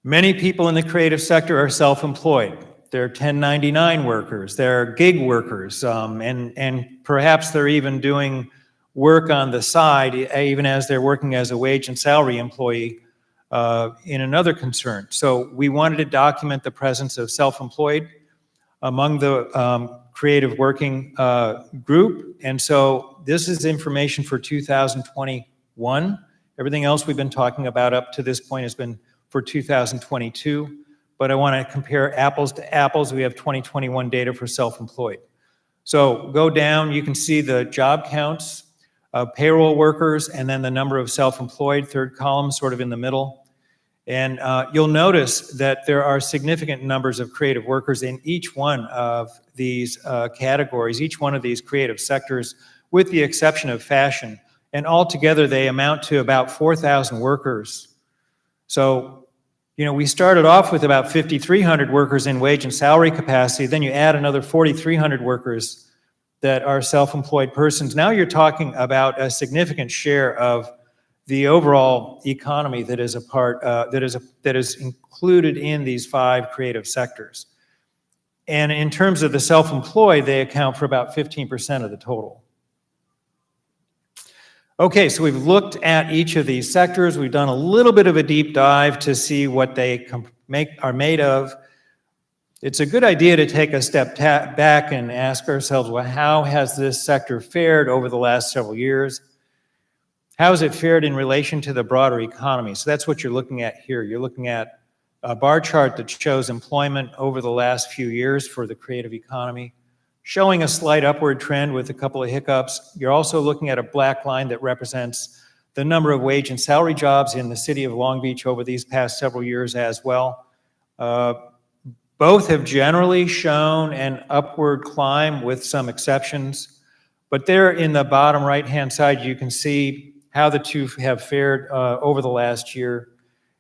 Many people in the creative sector are self-employed. They're 1099 workers, they're gig workers, and perhaps they're even doing work on the side, even as they're working as a wage and salary employee in another concern. So we wanted to document the presence of self-employed among the creative working group. And so this is information for 2021. Everything else we've been talking about up to this point has been for 2022. But I want to compare apples to apples. We have 2021 data for self-employed. So go down, you can see the job counts of payroll workers and then the number of self-employed, third column sort of in the middle. And you'll notice that there are significant numbers of creative workers in each one of these categories, each one of these creative sectors, with the exception of fashion. And altogether, they amount to about 4,000 workers. So, we started off with about 5,300 workers in wage and salary capacity. Then you add another 4,300 workers that are self-employed persons. Now you're talking about a significant share of the overall economy that is a part that is included in these 5 creative sectors. And in terms of the self-employed, they account for about 15% of the total. Okay, so we've looked at each of these sectors. We've done a little bit of a deep dive to see what they are made of. It's a good idea to take a step back and ask ourselves, well, how has this sector fared over the last several years? How has it fared in relation to the broader economy? So that's what you're looking at here. You're looking at a bar chart that shows employment over the last few years for the creative economy, showing a slight upward trend with a couple of hiccups. You're also looking at a black line that represents the number of wage and salary jobs in the city of Long Beach over these past several years as well. Both have generally shown an upward climb with some exceptions, but there in the bottom right-hand side, you can see how the two have fared over the last year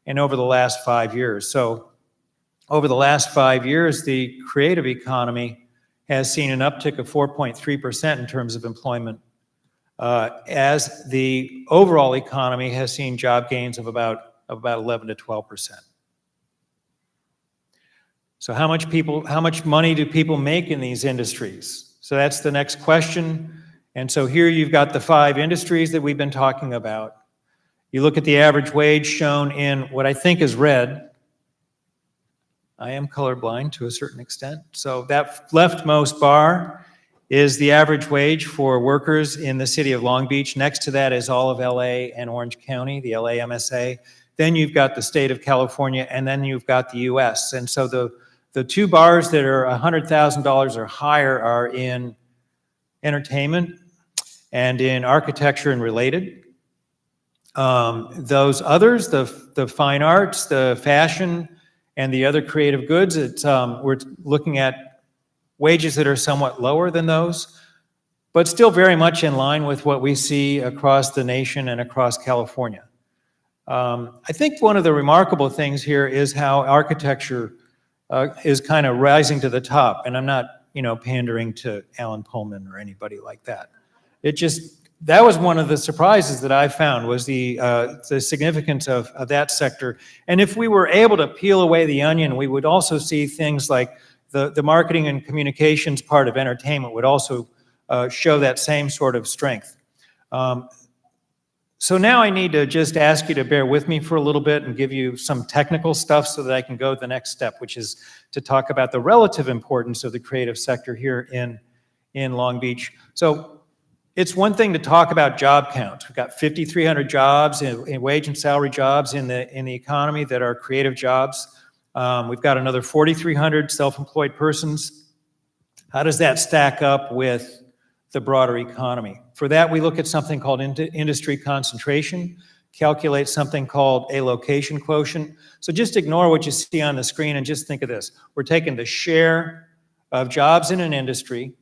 and over the last 5 years. So over the last 5 years, the creative economy has seen an uptick of 4.3% in terms of employment, as the overall economy has seen job gains of about 11 to 12%. So how much money do people make in these industries? So that's the next question. And so here you've got the 5 industries that we've been talking about. You look at the average wage shown in what I think is red. I am colorblind to a certain extent. So that leftmost bar is the average wage for workers in the city of Long Beach. Next to that is all of LA and Orange County, the LA MSA. Then you've got the state of California, and then you've got the US. And so the 2 bars that are $100,000 or higher are in entertainment and in architecture and related. Those others, the fine arts, the fashion, and the other creative goods, we're looking at wages that are somewhat lower than those, but still very much in line with what we see across the nation and across California. I think one of the remarkable things here is how architecture is kind of rising to the top, and I'm not, pandering to Alan Pullman or anybody like that. That was one of the surprises that I found, was the significance of that sector. And if we were able to peel away the onion, we would also see things like the marketing and communications part of entertainment would also show that same sort of strength. So now I need to just ask you to bear with me for a little bit and give you some technical stuff so that I can go to the next step, which is to talk about the relative importance of the creative sector here in Long Beach. So it's one thing to talk about job count. We've got 5,300 jobs in wage and salary jobs in the economy that are creative jobs. We've got another 4,300 self-employed persons. How does that stack up with the broader economy? For that, we look at something called industry concentration, calculate something called a location quotient. So just ignore what you see on the screen and just think of this. We're taking the share of jobs in an industry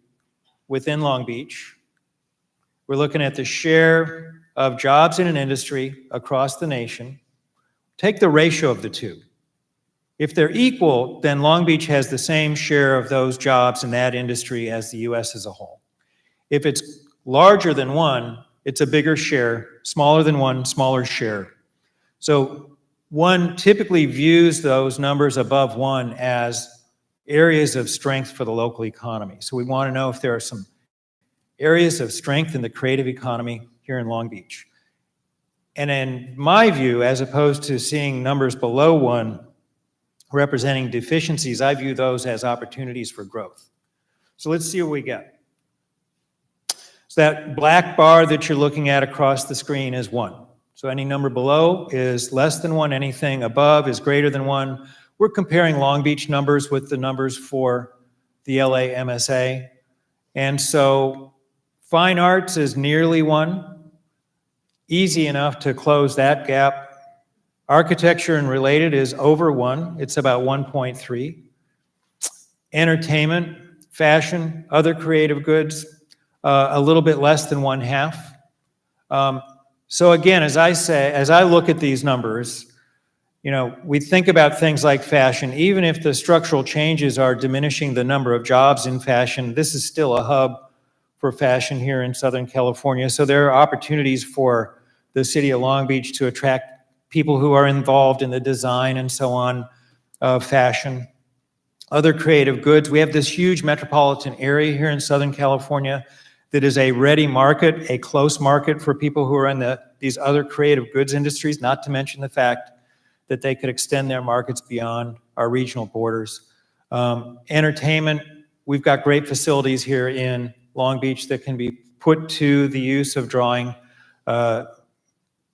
within Long Beach. We're looking at the share of jobs in an industry across the nation. Take the ratio of the two. If they're equal, then Long Beach has the same share of those jobs in that industry as the US as a whole. If it's larger than 1, it's a bigger share. Smaller than 1, smaller share. So one typically views those numbers above 1 as areas of strength for the local economy. So we want to know if there are some areas of strength in the creative economy here in Long Beach. And in my view, as opposed to seeing numbers below 1 representing deficiencies, I view those as opportunities for growth. So let's see what we get. So that black bar that you're looking at across the screen is 1. So any number below is less than 1, anything above is greater than 1. We're comparing Long Beach numbers with the numbers for the LA MSA. And so fine arts is nearly 1, easy enough to close that gap. Architecture and related is over 1, it's about 1.3. Entertainment, fashion, other creative goods, a little bit less than 1/2. So again, as I look at these numbers, we think about things like fashion. Even if the structural changes are diminishing the number of jobs in fashion, this is still a hub for fashion here in Southern California. So there are opportunities for the city of Long Beach to attract people who are involved in the design and so on of fashion. Other creative goods, we have this huge metropolitan area here in Southern California that is a ready market, a close market for people who are in these other creative goods industries, not to mention the fact that they could extend their markets beyond our regional borders. Entertainment, we've got great facilities here in Long Beach that can be put to the use of drawing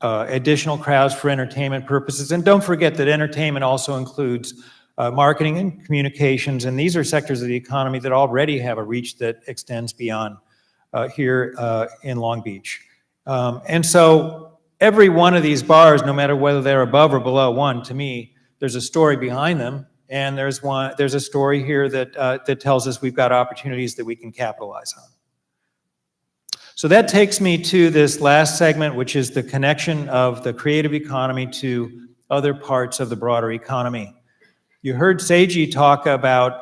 additional crowds for entertainment purposes. And don't forget that entertainment also includes marketing and communications, and these are sectors of the economy that already have a reach that extends beyond here in Long Beach. And so every one of these bars, no matter whether they're above or below 1, to me, there's a story behind them, and there's a story here that tells us we've got opportunities that we can capitalize on. So that takes me to this last segment, which is the connection of the creative economy to other parts of the broader economy. You heard Seiji talk about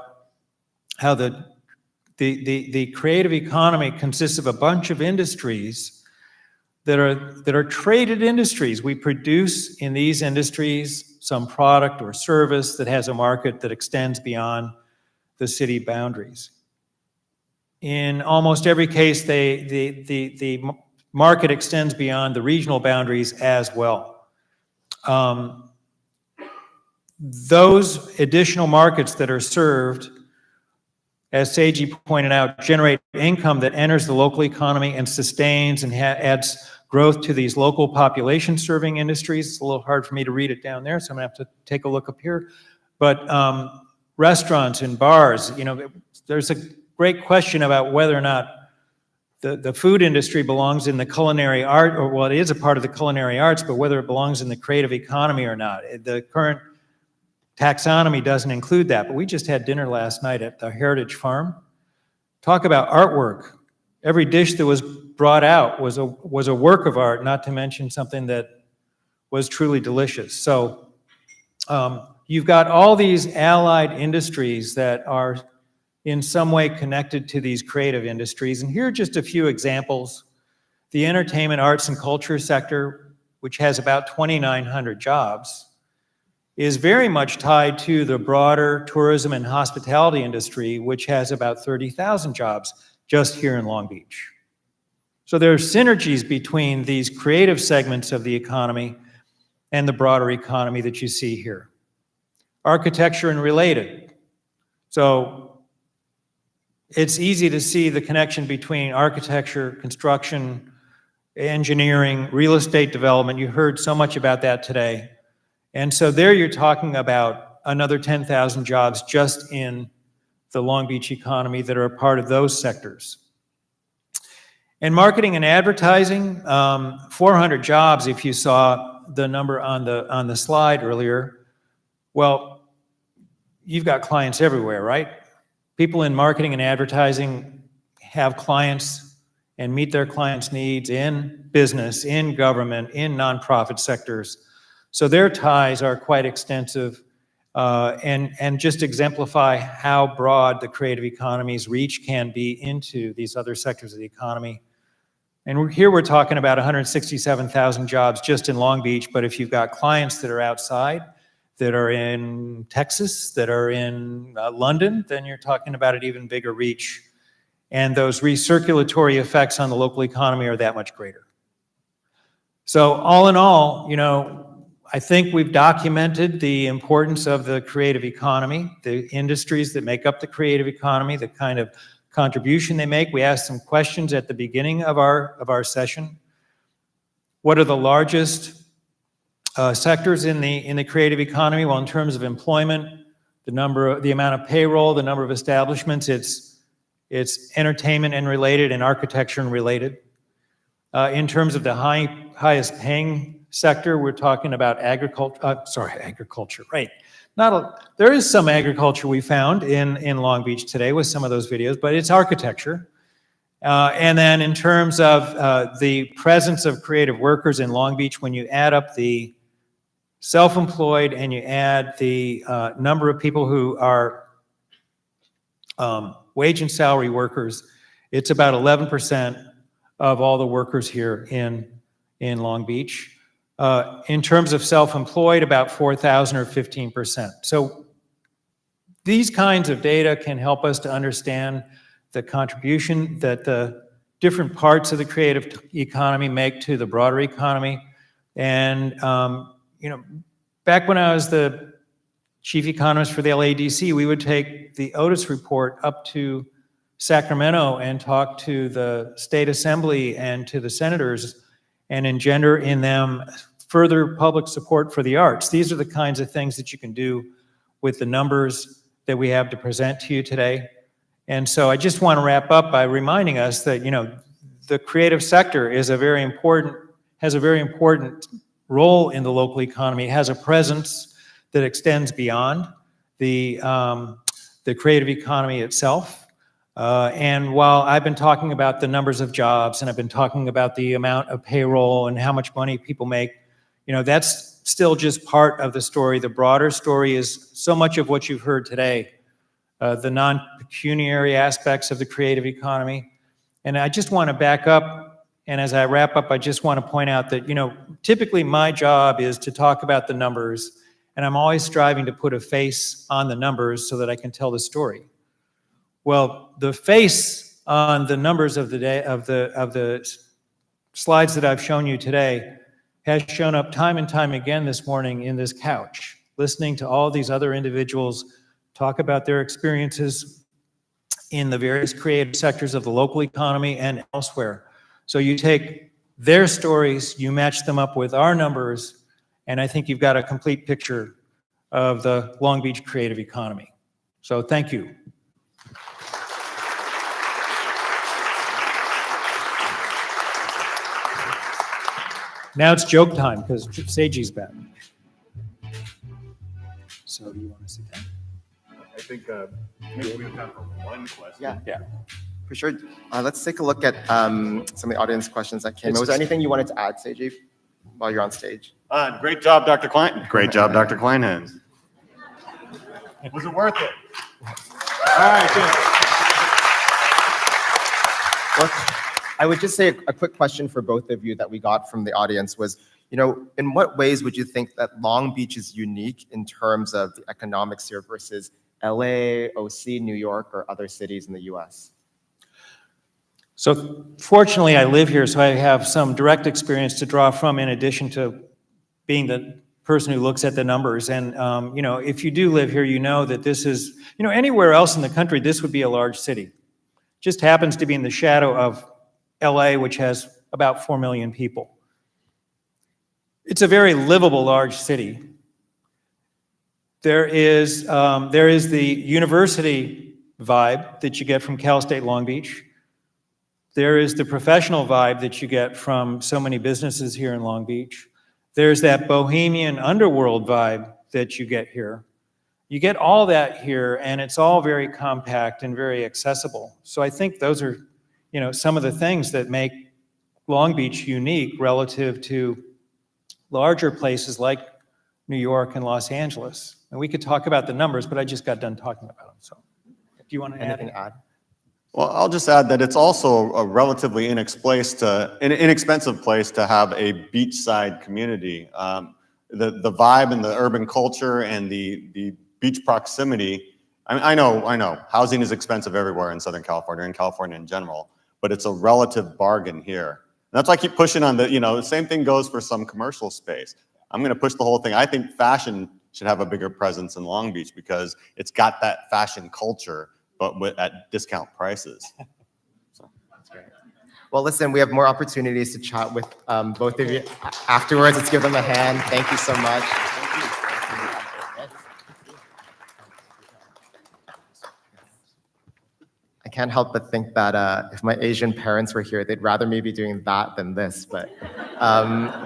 how the creative economy consists of a bunch of industries that are traded industries. We produce in these industries some product or service that has a market that extends beyond the city boundaries. in almost every case, the market extends beyond the regional boundaries as well. Those additional markets that are served, as Seiji pointed out, generate income that enters the local economy and sustains and adds growth to these local population serving industries. It's a little hard for me to read it down there, so I'm gonna have to take a look up here. But restaurants and bars, you know, there's a great question about whether or not the food industry belongs in the culinary art, or well, it is a part of the culinary arts, but whether it belongs in the creative economy or not. The current taxonomy doesn't include that, but we just had dinner last night at the Heritage Farm. Talk about artwork. Every dish that was brought out was a work of art, not to mention something that was truly delicious. So you've got all these allied industries that are in some way connected to these creative industries. And here are just a few examples. The entertainment, arts, and culture sector, which has about 2,900 jobs, is very much tied to the broader tourism and hospitality industry, which has about 30,000 jobs just here in Long Beach. So there are synergies between these creative segments of the economy and the broader economy that you see here. Architecture and related. So it's easy to see the connection between architecture, construction, engineering, real estate development. You heard so much about that today. And so there you're talking about another 10,000 jobs just in the Long Beach economy that are a part of those sectors. And marketing and advertising, 400 jobs if you saw the number on the slide earlier. Well, you've got clients everywhere, right? People in marketing and advertising have clients and meet their clients' needs in business, in government, in nonprofit sectors. So their ties are quite extensive and just exemplify how broad the creative economy's reach can be into these other sectors of the economy. And here we're talking about 167,000 jobs just in Long Beach, but if you've got clients that are outside, that are in Texas, that are in London, then you're talking about an even bigger reach. And those recirculatory effects on the local economy are that much greater. So all in all, you know, I think we've documented the importance of the creative economy, the industries that make up the creative economy, the kind of contribution they make. We asked some questions at the beginning of our session. What are the largest sectors in the creative economy? Well, in terms of employment, the amount of payroll, the number of establishments, it's entertainment and related and architecture and related. In terms of the highest paying sector, we're talking about agriculture, right. There is some agriculture we found in Long Beach today with some of those videos, but it's architecture. And then in terms of the presence of creative workers in Long Beach, when you add up the self-employed and you add the number of people who are wage and salary workers, it's about 11% of all the workers here in Long Beach. In terms of self-employed, about 4,000 or 15%. So these kinds of data can help us to understand the contribution that the different parts of the creative economy make to the broader economy. And, you know, back when I was the chief economist for the LADC, we would take the Otis report up to Sacramento and talk to the state assembly and to the senators and engender in them further public support for the arts. These are the kinds of things that you can do with the numbers that we have to present to you today. And so I just want to wrap up by reminding us that, you know, the creative sector is has a very important role in the local economy. It has a presence that extends beyond the creative economy itself. And while I've been talking about the numbers of jobs and I've been talking about the amount of payroll and how much money people make, you know, that's still just part of the story. The broader story is so much of what you've heard today, the non-pecuniary aspects of the creative economy. And I just want to back up, and as I wrap up, I just want to point out that, you know, typically my job is to talk about the numbers, and I'm always striving to put a face on the numbers so that I can tell the story. Well, the face on the numbers of the day of the slides that I've shown you today has shown up time and time again this morning in this couch, listening to all these other individuals talk about their experiences in the various creative sectors of the local economy and elsewhere. So you take their stories, you match them up with our numbers, and I think you've got a complete picture of the Long Beach creative economy. So thank you. Now it's joke time because Seiji's back. So do you want to sit down? I think maybe we have time for one question. Yeah. For sure. Let's take a look at some of the audience questions that came in. Was there anything you wanted to add, Seiji, while you're on stage? Great job, Dr. Klein. Great job, Dr. Kleinhans. Was it worth it? All right, good. Well, I would just say a quick question for both of you that we got from the audience was, in what ways would you think that Long Beach is unique in terms of the economic sphere versus LA, OC, New York, or other cities in the US? So fortunately, I live here, so I have some direct experience to draw from in addition to being the person who looks at the numbers. And, if you do live here, you know that this is, anywhere else in the country, this would be a large city. Just happens to be in the shadow of LA, which has about 4 million people. It's a very livable large city. There is the university vibe that you get from Cal State Long Beach. There is the professional vibe that you get from so many businesses here in Long Beach. There's that bohemian underworld vibe that you get here. You get all that here, and it's all very compact and very accessible. So I think those are, some of the things that make Long Beach unique relative to larger places like New York and Los Angeles. And we could talk about the numbers, but I just got done talking about them. So do you want to add anything? Well, I'll just add that it's also a relatively inexpensive place to have a beachside community. The vibe and the urban culture and the beach proximity. I know, housing is expensive everywhere in Southern California and California in general, but it's a relative bargain here. And that's why I keep pushing on the same thing goes for some commercial space. I'm going to push the whole thing. I think fashion should have a bigger presence in Long Beach because it's got that fashion culture, but at discount prices. So that's great. Well, listen, we have more opportunities to chat with both of you afterwards. Let's give them a hand. Thank you so much. I can't help but think that if my Asian parents were here, they'd rather me be doing that than this. But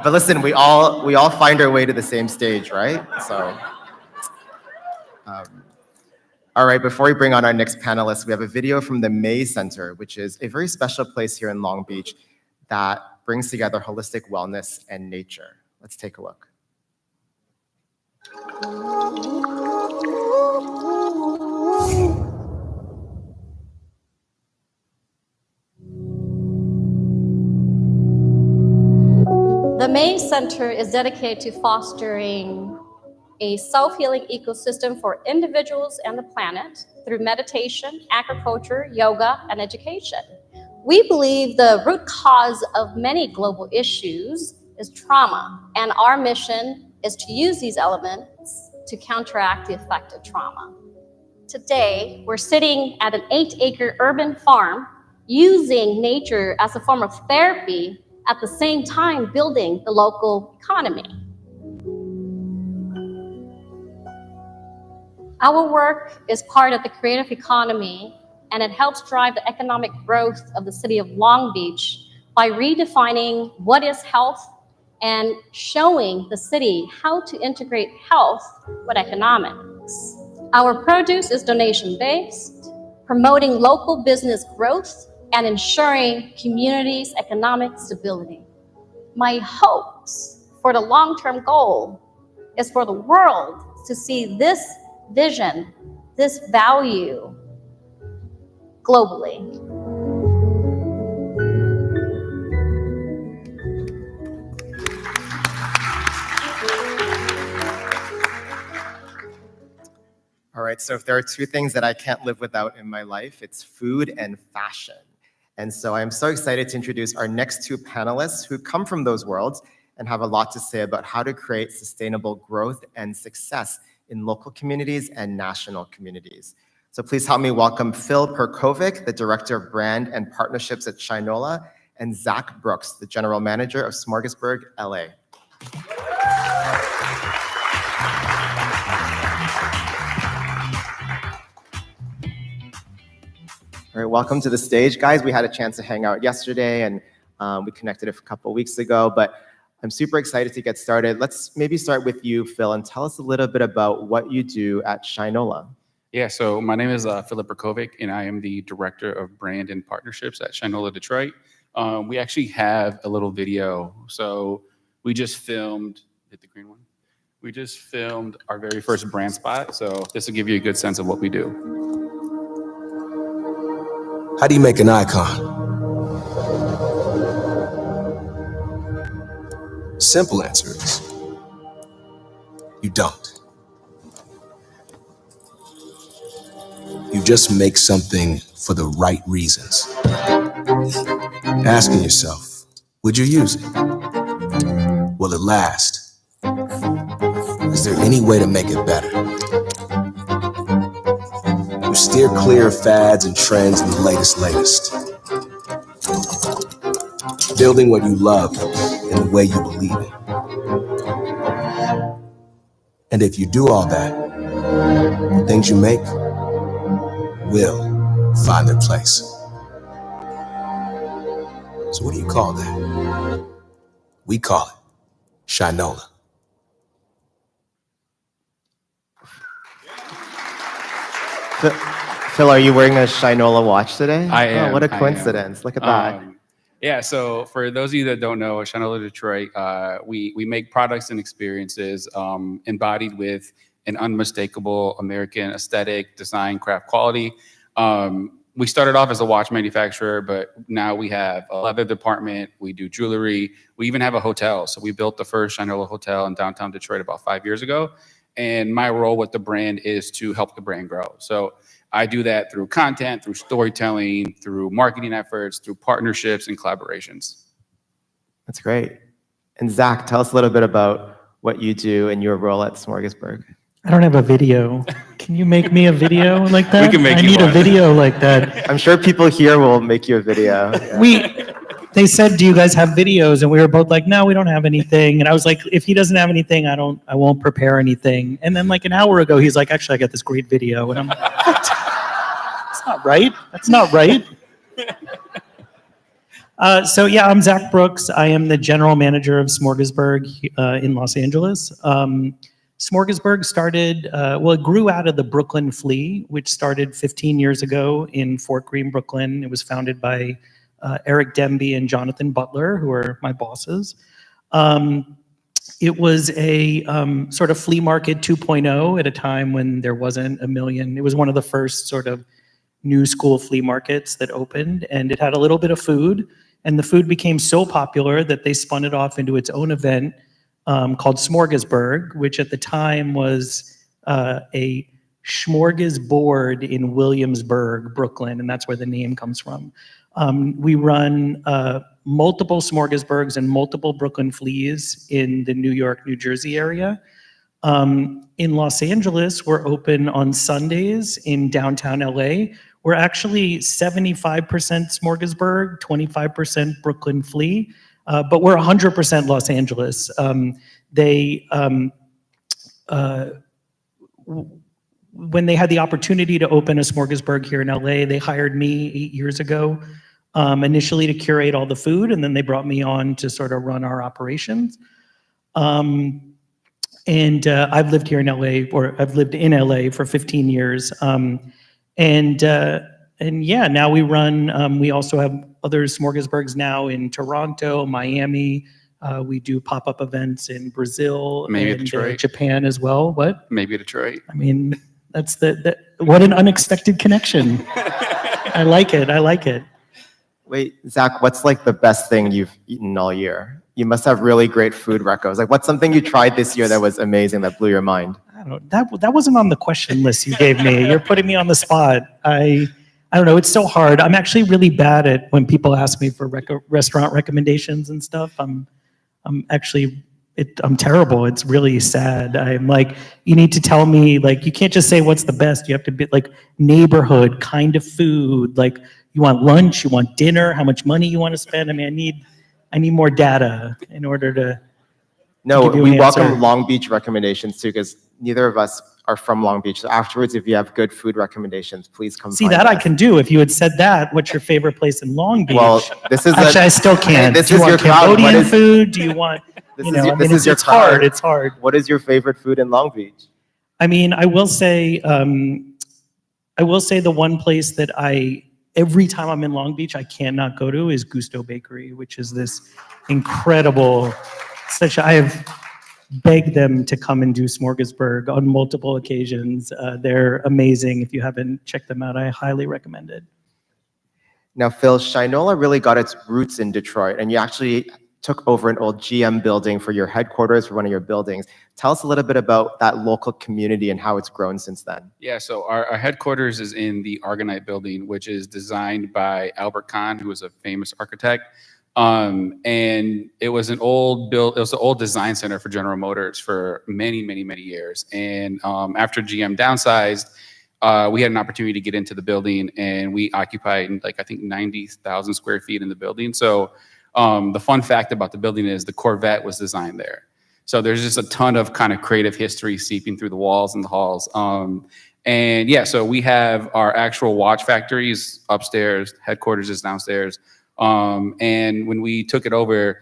listen, we all find our way to the same stage, right? So. All right, before we bring on our next panelist, we have a video from the May Center, which is a very special place here in Long Beach that brings together holistic wellness and nature. Let's take a look. The May Center is dedicated to fostering a self-healing ecosystem for individuals and the planet through meditation, agriculture, yoga, and education. We believe the root cause of many global issues is trauma, and our mission is to use these elements to counteract the effect of trauma. Today, we're sitting at an 8-acre urban farm using nature as a form of therapy, at the same time building the local economy. Our work is part of the creative economy, and it helps drive the economic growth of the city of Long Beach by redefining what is health and showing the city how to integrate health with economics. Our produce is donation-based, promoting local business growth and ensuring communities' economic stability. My hopes for the long-term goal is for the world to see this vision, this value globally. All right, so if there are two things that I can't live without in my life, it's food and fashion. And so I'm so excited to introduce our next two panelists who come from those worlds and have a lot to say about how to create sustainable growth and success in local communities and national communities. So please help me welcome Phil Perkovic, the Director of Brand and Partnerships at Shinola, and Zach Brooks, the General Manager of Smorgasburg, LA. All right, welcome to the stage, guys. We had a chance to hang out yesterday and we connected a couple of weeks ago, but I'm super excited to get started. Let's maybe start with you, Phil, and tell us a little bit about what you do at Shinola. Yeah, so my name is Philip Perkovic, and I am the Director of Brand and Partnerships at Shinola Detroit. We actually have a little video. So we just filmed, hit the green one. We just filmed our very first brand spot. So this will give you a good sense of what we do. How do you make an icon? Simple answer is, you don't. You just make something for the right reasons. Asking yourself, would you use it? Will it last? Is there any way to make it better? You steer clear of fads and trends and the latest. Building what you love in the way you believe in. And if you do all that, the things you make will find their place. So what do you call that? We call it Shinola. Phil, are you wearing a Shinola watch today? I am. Oh, what a coincidence. Look at that. Yeah, so for those of you that don't know, at Shinola Detroit, we make products and experiences embodied with an unmistakable American aesthetic, design, craft quality. We started off as a watch manufacturer, but now we have a leather department, we do jewelry, we even have a hotel. So we built the first Shinola hotel in downtown Detroit about 5 years ago. And my role with the brand is to help the brand grow. So I do that through content, through storytelling, through marketing efforts, through partnerships and collaborations. That's great. And Zach, tell us a little bit about what you do in your role at Smorgasburg. I don't have a video. Can you make me a video like that? We can make I you need one. a video like that. I'm sure people here will make you a video. They said, do you guys have videos? And we were both like, no, we don't have anything. And I was like, if he doesn't have anything, I won't prepare anything. And then like an hour ago, he's like, actually, I got this great video. And I'm like, what? That's not right. That's not right. So yeah, I'm Zach Brooks. I am the general manager of Smorgasburg in Los Angeles. Smorgasburg started, it grew out of the Brooklyn Flea, which started 15 years ago in Fort Greene, Brooklyn. It was founded by Eric Demby and Jonathan Butler, who are my bosses. It was a sort of flea market 2.0 at a time when there wasn't a million. It was one of the first sort of new school flea markets that opened, and it had a little bit of food, and the food became so popular that they spun it off into its own event called Smorgasburg, which at the time was a smorgasbord in Williamsburg, Brooklyn, and that's where the name comes from. We run multiple Smorgasburgs and multiple Brooklyn Fleas in the New York, New Jersey area. In Los Angeles, we're open on Sundays in downtown LA. We're actually 75% Smorgasburg, 25% Brooklyn Flea, but we're 100% Los Angeles. When they had the opportunity to open a Smorgasburg here in LA, they hired me 8 years ago, initially to curate all the food, and then they brought me on to sort of run our operations. And I've lived here in LA, or I've lived in LA for 15 years. And yeah, now we run, we also have other Smorgasburgs now in Toronto, Miami. We do pop-up events in Brazil Maybe and Detroit. Japan as well. What? Maybe Detroit. I mean, that's what an unexpected connection. I like it. I like it. Wait, Zach, what's like the best thing you've eaten all year? You must have really great food recos. Like, what's something you tried this year that was amazing, that blew your mind? I don't know. That wasn't on the question list you gave me. You're putting me on the spot. I I don't know, it's so hard. I'm actually really bad at when people ask me for restaurant recommendations and stuff. I'm terrible. It's really sad. I'm like, you need to tell me, like, you can't just say what's the best. You have to be like neighborhood, kind of food. Like, you want lunch, you want dinner, how much money you want to spend. I mean, I need more data in order to No, give you we an answer. welcome Long Beach recommendations too, because neither of us are from Long Beach. So afterwards, if you have good food recommendations, please come See, find that us. I can do. If you had said that, what's your favorite place in Long Beach? Well, this is actually, I still can't. This do you is want your crowd. What Cambodian is- food? Do you want? This You is know, your, I mean, this is your it's crowd. hard. It's hard. What is your favorite food in Long Beach? I mean, I will say the one place that every time I'm in Long Beach, I cannot go to is Gusto Bakery, which is this incredible, I have begged them to come and do Smorgasburg on multiple occasions. They're amazing. If you haven't checked them out, I highly recommend it. Now, Phil, Shinola really got its roots in Detroit, and you actually took over an old GM building for your headquarters, for one of your buildings. Tell us a little bit about that local community and how it's grown since then. Yeah, so our headquarters is in the Argonite building, which is designed by Albert Kahn, who was a famous architect. And it was an old design center for General Motors for many, many, many years. And after GM downsized, we had an opportunity to get into the building, and we occupied like, I think 90,000 square feet in the building. So the fun fact about the building is the Corvette was designed there. So there's just a ton of kind of creative history seeping through the walls and the halls. And yeah, so we have our actual watch factories upstairs, headquarters is downstairs. And when we took it over,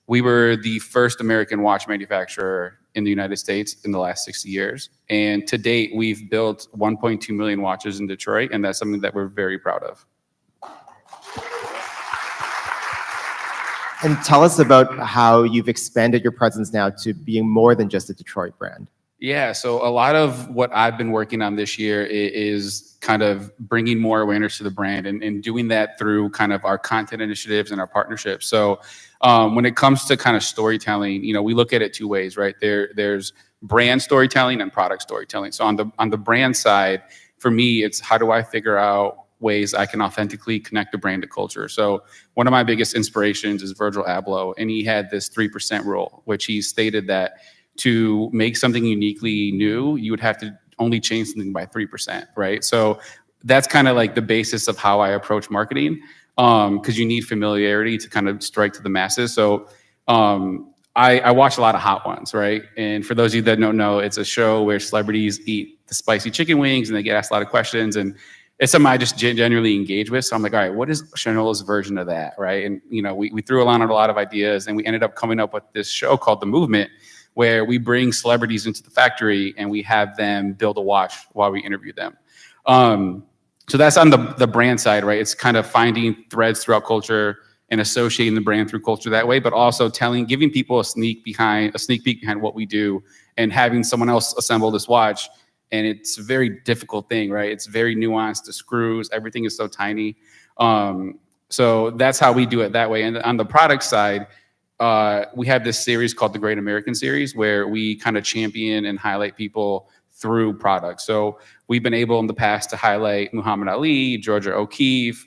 we were the first American watch manufacturer in the United States in the last 60 years. And to date, we've built 1.2 million watches in Detroit, and that's something that we're very proud of. And tell us about how you've expanded your presence now to being more than just a Detroit brand. Yeah, so a lot of what I've been working on this year is kind of bringing more awareness to the brand and doing that through kind of our content initiatives and our partnerships. So when it comes to kind of storytelling, you know, we look at it two ways, right? There's brand storytelling and product storytelling. So on the brand side, for me, it's how do I figure out ways I can authentically connect the brand to culture. So one of my biggest inspirations is Virgil Abloh, and he had this 3% rule, which he stated that to make something uniquely new, you would have to only change something by 3%, right? So that's kind of like the basis of how I approach marketing, because you need familiarity to kind of strike to the masses. So I watch a lot of Hot Ones, right? And for those of you that don't know, it's a show where celebrities eat the spicy chicken wings and they get asked a lot of questions, and it's something I just genuinely engage with. So I'm like, all right, what is Shinola's version of that, right? And you know, we threw around a lot of ideas, and we ended up coming up with this show called The Movement, where we bring celebrities into the factory and we have them build a watch while we interview them. So that's on the brand side, right? It's kind of finding threads throughout culture and associating the brand through culture that way, but also giving people a sneak peek behind what we do, and having someone else assemble this watch. And it's a very difficult thing, right? It's very nuanced, the screws, everything is so tiny. So that's how we do it that way. And on the product side, we have this series called the Great American Series, where we kind of champion and highlight people through products. So we've been able in the past to highlight Muhammad Ali, Georgia O'Keeffe,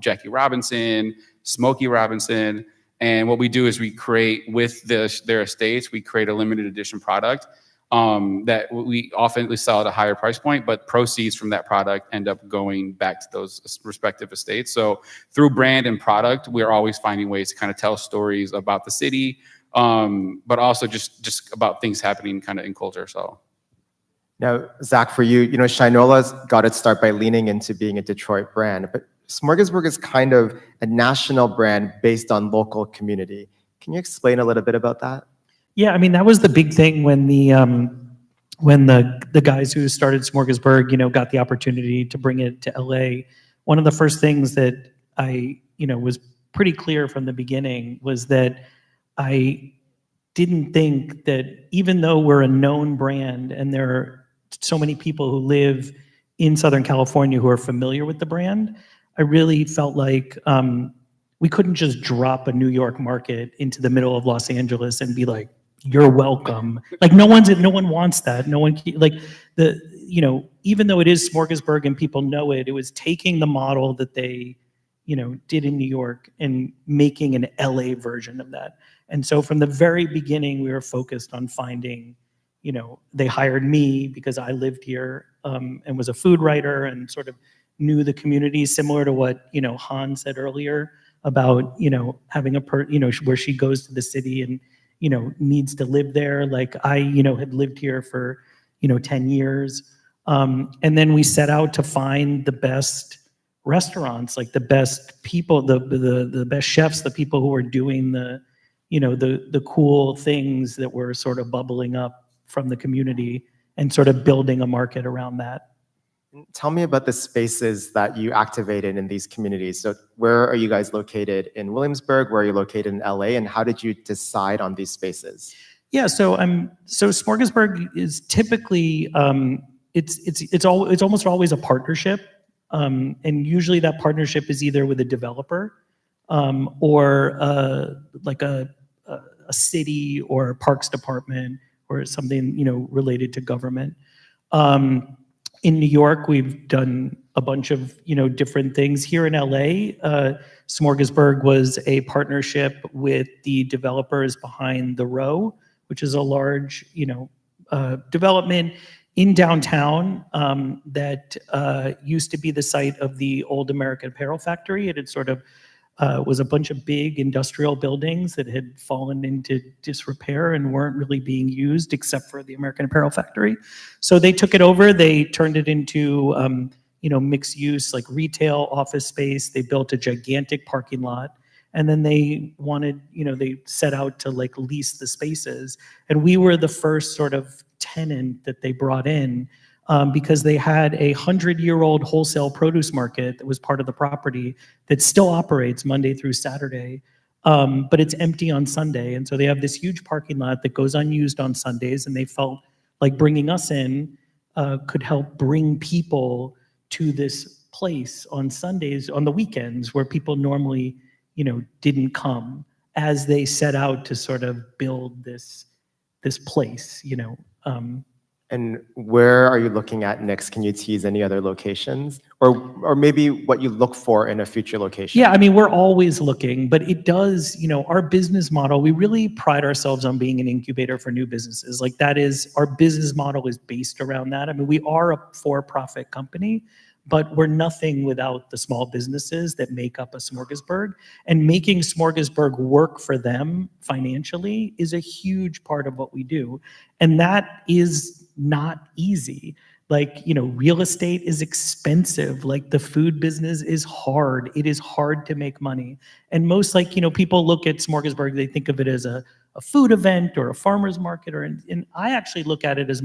Jackie Robinson, Smokey Robinson. And what we do is we create with their estates, we create a limited edition product that we often sell at a higher price point, but proceeds from that product end up going back to those respective estates. So through brand and product, we're always finding ways to kind of tell stories about the city, but also just about things happening kind of in culture. So. Now, Zach, for you, you know, Shinola's got its start by leaning into being a Detroit brand, but Smorgasburg is kind of a national brand based on local community. Can you explain a little bit about that? Yeah, I mean, that was the big thing when the guys who started Smorgasburg, you know, got the opportunity to bring it to LA. One of the first things that I, you know, was pretty clear from the beginning was that I didn't think that even though we're a known brand and there are so many people who live in Southern California who are familiar with the brand, I really felt like we couldn't just drop a New York market into the middle of Los Angeles and be like, you're welcome. Like no one wants that. No one, like even though it is Smorgasburg and people know it, it was taking the model that they, did in New York and making an LA version of that. And so from the very beginning, we were focused on finding, they hired me because I lived here and was a food writer and sort of knew the community, similar to what, Han said earlier about, having where she goes to the city and, needs to live there. Like I, had lived here for, 10 years. And then we set out to find the best restaurants, like the best people, the best chefs, the people who are doing the cool things that were sort of bubbling up from the community and sort of building a market around that. Tell me about the spaces that you activated in these communities. So where are you guys located in Williamsburg? Where are you located in LA? And how did you decide on these spaces? Yeah, so Smorgasburg is typically it's almost always a partnership, and usually that partnership is either with a developer or like a city or a parks department or something related to government. In New York, we've done a bunch of different things. Here in LA, Smorgasburg was a partnership with the developers behind The Row, which is a large development in downtown that used to be the site of the old American Apparel factory. It had sort of was a bunch of big industrial buildings that had fallen into disrepair and weren't really being used except for the American Apparel factory. So they took it over, they turned it into mixed use, like retail office space. They built a gigantic parking lot. And then they wanted, they set out to like lease the spaces. And we were the first sort of tenant that they brought in because they had a 100-year-old wholesale produce market that was part of the property that still operates Monday through Saturday, but it's empty on Sunday. And so they have this huge parking lot that goes unused on Sundays. And they felt like bringing us in could help bring people to this place on Sundays, on the weekends, where people normally didn't come, as they set out to sort of build this place, And where are you looking at next? Can you tease any other locations? Or maybe what you look for in a future location? Yeah, I mean, we're always looking, but it does, our business model, we really pride ourselves on being an incubator for new businesses. Like that is, our business model is based around that. I mean, we are a for-profit company, but we're nothing without the small businesses that make up a Smorgasburg. And making Smorgasburg work for them financially is a huge part of what we do. And that is not easy. Like, real estate is expensive. Like the food business is hard. It is hard to make money. And most people look at Smorgasburg, they think of it as a food event or a farmer's market, and I actually look at it as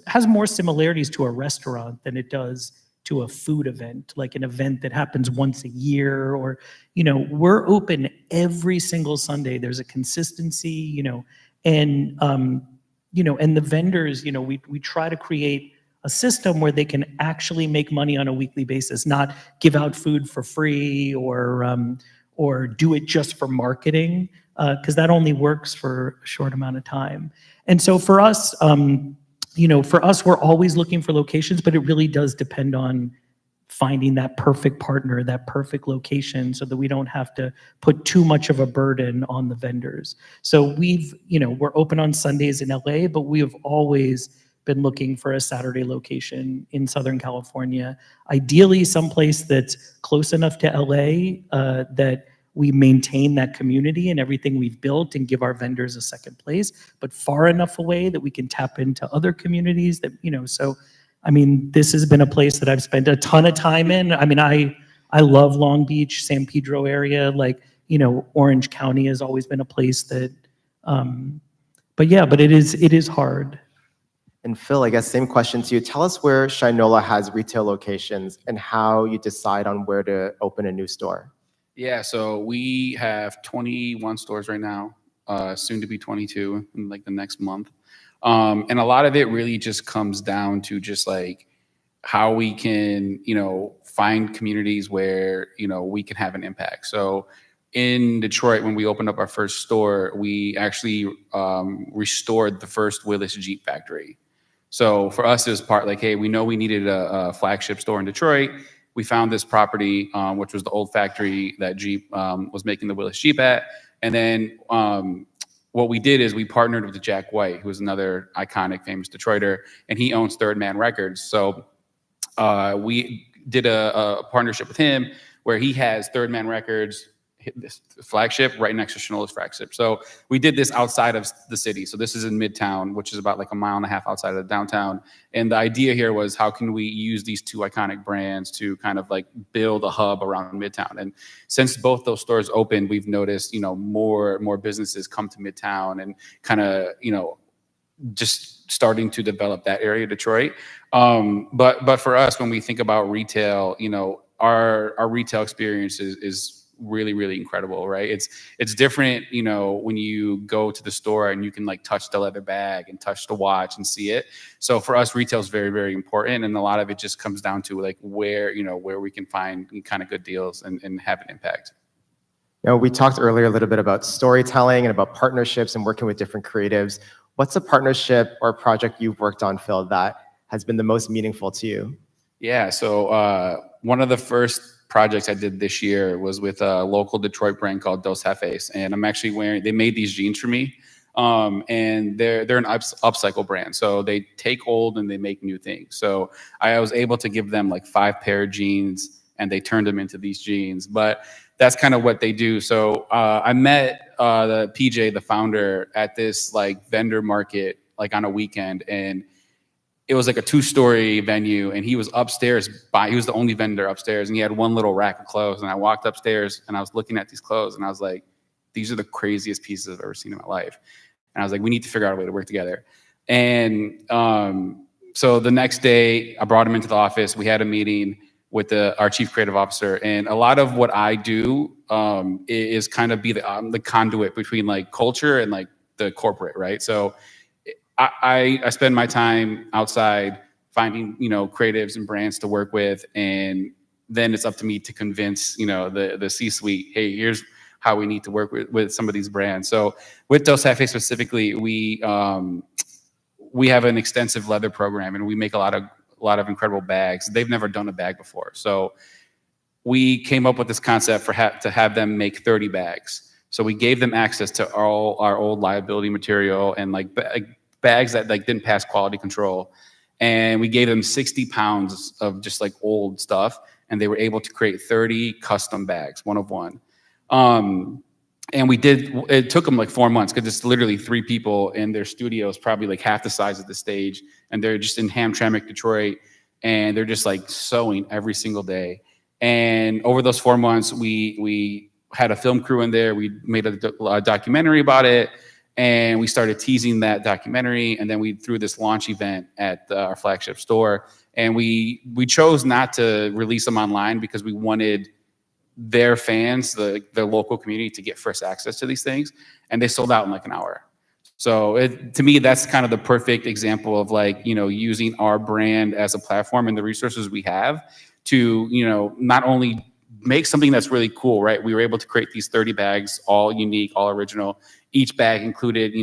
has more similarities to a restaurant than it does to a food event, like an event that happens once a year, or, we're open every single Sunday. There's a consistency, and the vendors, we try to create a system where they can actually make money on a weekly basis, not give out food for free or do it just for marketing, because that only works for a short amount of time. And so for us, we're always looking for locations, but it really does depend on finding that perfect partner, that perfect location, so that we don't have to put too much of a burden on the vendors. So we're open on Sundays in LA, but we have always been looking for a Saturday location in Southern California, ideally someplace that's close enough to LA that we maintain that community and everything we've built and give our vendors a second place, but far enough away that we can tap into other communities that, so, I mean, this has been a place that I've spent a ton of time in. I mean, I love Long Beach, San Pedro area, Orange County has always been a place that, but it is hard. And Phil, I guess same question to you. Tell us where Shinola has retail locations and how you decide on where to open a new store. Yeah, so we have 21 stores right now, soon to be 22 in the next month. And a lot of it really just comes down to just how we can, find communities where, we can have an impact. So in Detroit, when we opened up our first store, we actually restored the first Willis Jeep factory. So for us, it was part like, hey, we know we needed a flagship store in Detroit. We found this property, which was the old factory that Jeep was making the Willys Jeep at. And then what we did is we partnered with Jack White, who is another iconic, famous Detroiter, and he owns Third Man Records. So we did a partnership with him where he has Third Man Records, this flagship right next to Shinola's flagship. So we did this outside of the city. So this is in Midtown, which is about like a mile and a half outside of downtown. And the idea here was how can we use these two iconic brands to kind of like build a hub around Midtown. And since both those stores opened, we've noticed, more businesses come to Midtown and kind of, just starting to develop that area of Detroit. But for us, when we think about retail, our retail experience is really, really incredible, right? It's different, when you go to the store and you can like touch the leather bag and touch the watch and see it. So for us, retail is very, very important. And a lot of it just comes down to like where we can find kind of good deals and have an impact. We talked earlier a little bit about storytelling and about partnerships and working with different creatives. What's a partnership or project you've worked on, Phil, that has been the most meaningful to you? Yeah, so one of the first projects I did this year was with a local Detroit brand called Dos Jefes, and I'm actually they made these jeans for me, and they're an upcycle brand, so they take old and they make new things. So I was able to give them like 5 pair of jeans, and they turned them into these jeans. But that's kind of what they do. So I met the PJ, the founder, at this like vendor market like on a weekend, and it was like a 2-story venue, and he was upstairs. He was the only vendor upstairs, and he had one little rack of clothes. And I walked upstairs, and I was looking at these clothes, and I was like, "These are the craziest pieces I've ever seen in my life." And I was like, "We need to figure out a way to work together." And so the next day, I brought him into the office. We had a meeting with our chief creative officer, and a lot of what I do is kind of be the conduit between like culture and like the corporate, right? So I spend my time outside finding, creatives and brands to work with. And then it's up to me to convince, the C-suite, hey, here's how we need to work with some of these brands. So with Dos Jefes specifically, we have an extensive leather program, and we make a lot of incredible bags. They've never done a bag before. So we came up with this concept to have them make 30 bags. So we gave them access to all our old liability material and like bags that like didn't pass quality control, and we gave them 60 pounds of just like old stuff, and they were able to create 30 custom bags, one of one. And it took them like 4 months because it's literally 3 people in their studios, probably like half the size of the stage, and they're just in Hamtramck, Detroit, and they're just like sewing every single day. And over those 4 months, we had a film crew in there. We made a documentary about it. And we started teasing that documentary, and then we threw this launch event at our flagship store. And we chose not to release them online because we wanted their fans, the local community, to get first access to these things. And they sold out in like an hour. So to me, that's kind of the perfect example of like, using our brand as a platform and the resources we have to, not only make something that's really cool, right? We were able to create these 30 bags, all unique, all original. Each bag included,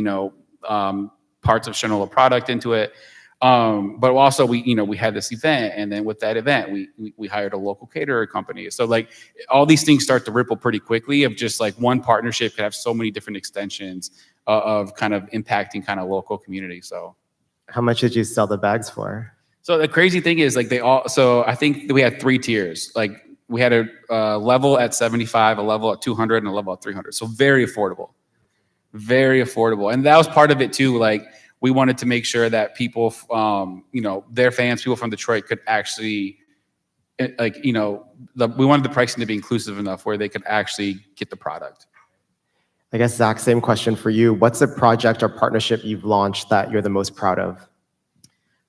parts of Shinola product into it. But also we had this event, and then with that event, we hired a local caterer company. So like all these things start to ripple pretty quickly of just like one partnership could have so many different extensions of kind of impacting kind of local community. So how much did you sell the bags for? So the crazy thing is like so I think we had 3 tiers. Like we had a level at 75, a level at 200, and a level at 300. So very affordable. Very affordable. And that was part of it too. Like we wanted to make sure that people, their fans, people from Detroit could actually, we wanted the pricing to be inclusive enough where they could actually get the product. I guess, Zach, same question for you. What's a project or partnership you've launched that you're the most proud of?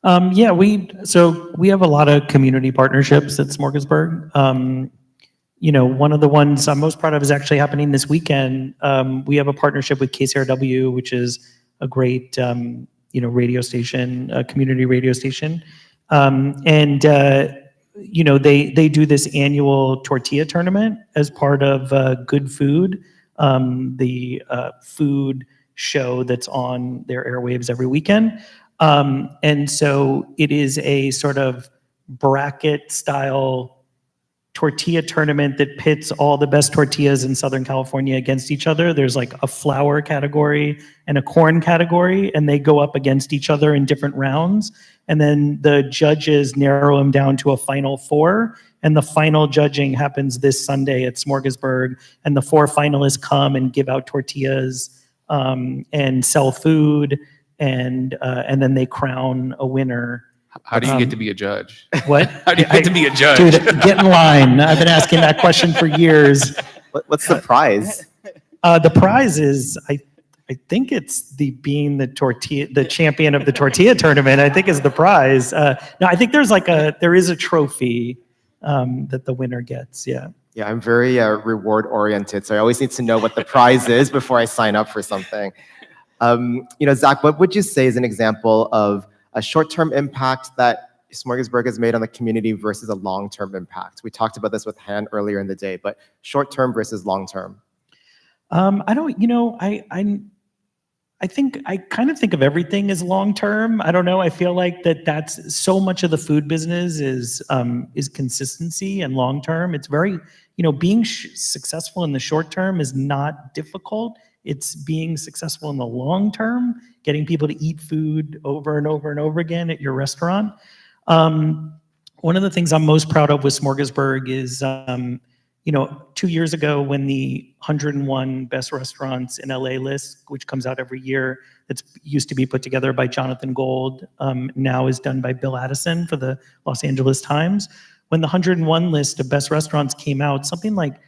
We have a lot of community partnerships at Smorgasburg. One of the ones I'm most proud of is actually happening this weekend. We have a partnership with KCRW, which is a great, radio station, community radio station. They do this annual tortilla tournament as part of Good Food, the food show that's on their airwaves every weekend. And so it is a sort of bracket style tortilla tournament that pits all the best tortillas in Southern California against each other. There's like a flour category and a corn category, and they go up against each other in different rounds. And then the judges narrow them down to a final four. And the final judging happens this Sunday at Smorgasburg. And the four finalists come and give out tortillas and sell food, and then they crown a winner. How do you get to be a judge? What? How do you get to be a judge? Dude, get in line. I've been asking that question for years. What's the prize? The prize is, I think it's being the champion of the tortilla tournament, I think is the prize. No, I think there is a trophy that the winner gets, yeah. Yeah, I'm very reward oriented, so I always need to know what the prize is before I sign up for something. Zach, what would you say is an example of a short-term impact that Smorgasburg has made on the community versus a long-term impact? We talked about this with Han earlier in the day, but short-term versus long-term. I think I kind of think of everything as long-term. I don't know. I feel like that's so much of the food business is consistency and long-term. It's very, being successful in the short term is not difficult. It's being successful in the long term, getting people to eat food over and over and over again at your restaurant. One of the things I'm most proud of with Smorgasburg is, 2 years ago when the 101 best restaurants in LA list, which comes out every year, that's used to be put together by Jonathan Gold, now is done by Bill Addison for the Los Angeles Times. When the 101 list of best restaurants came out, something like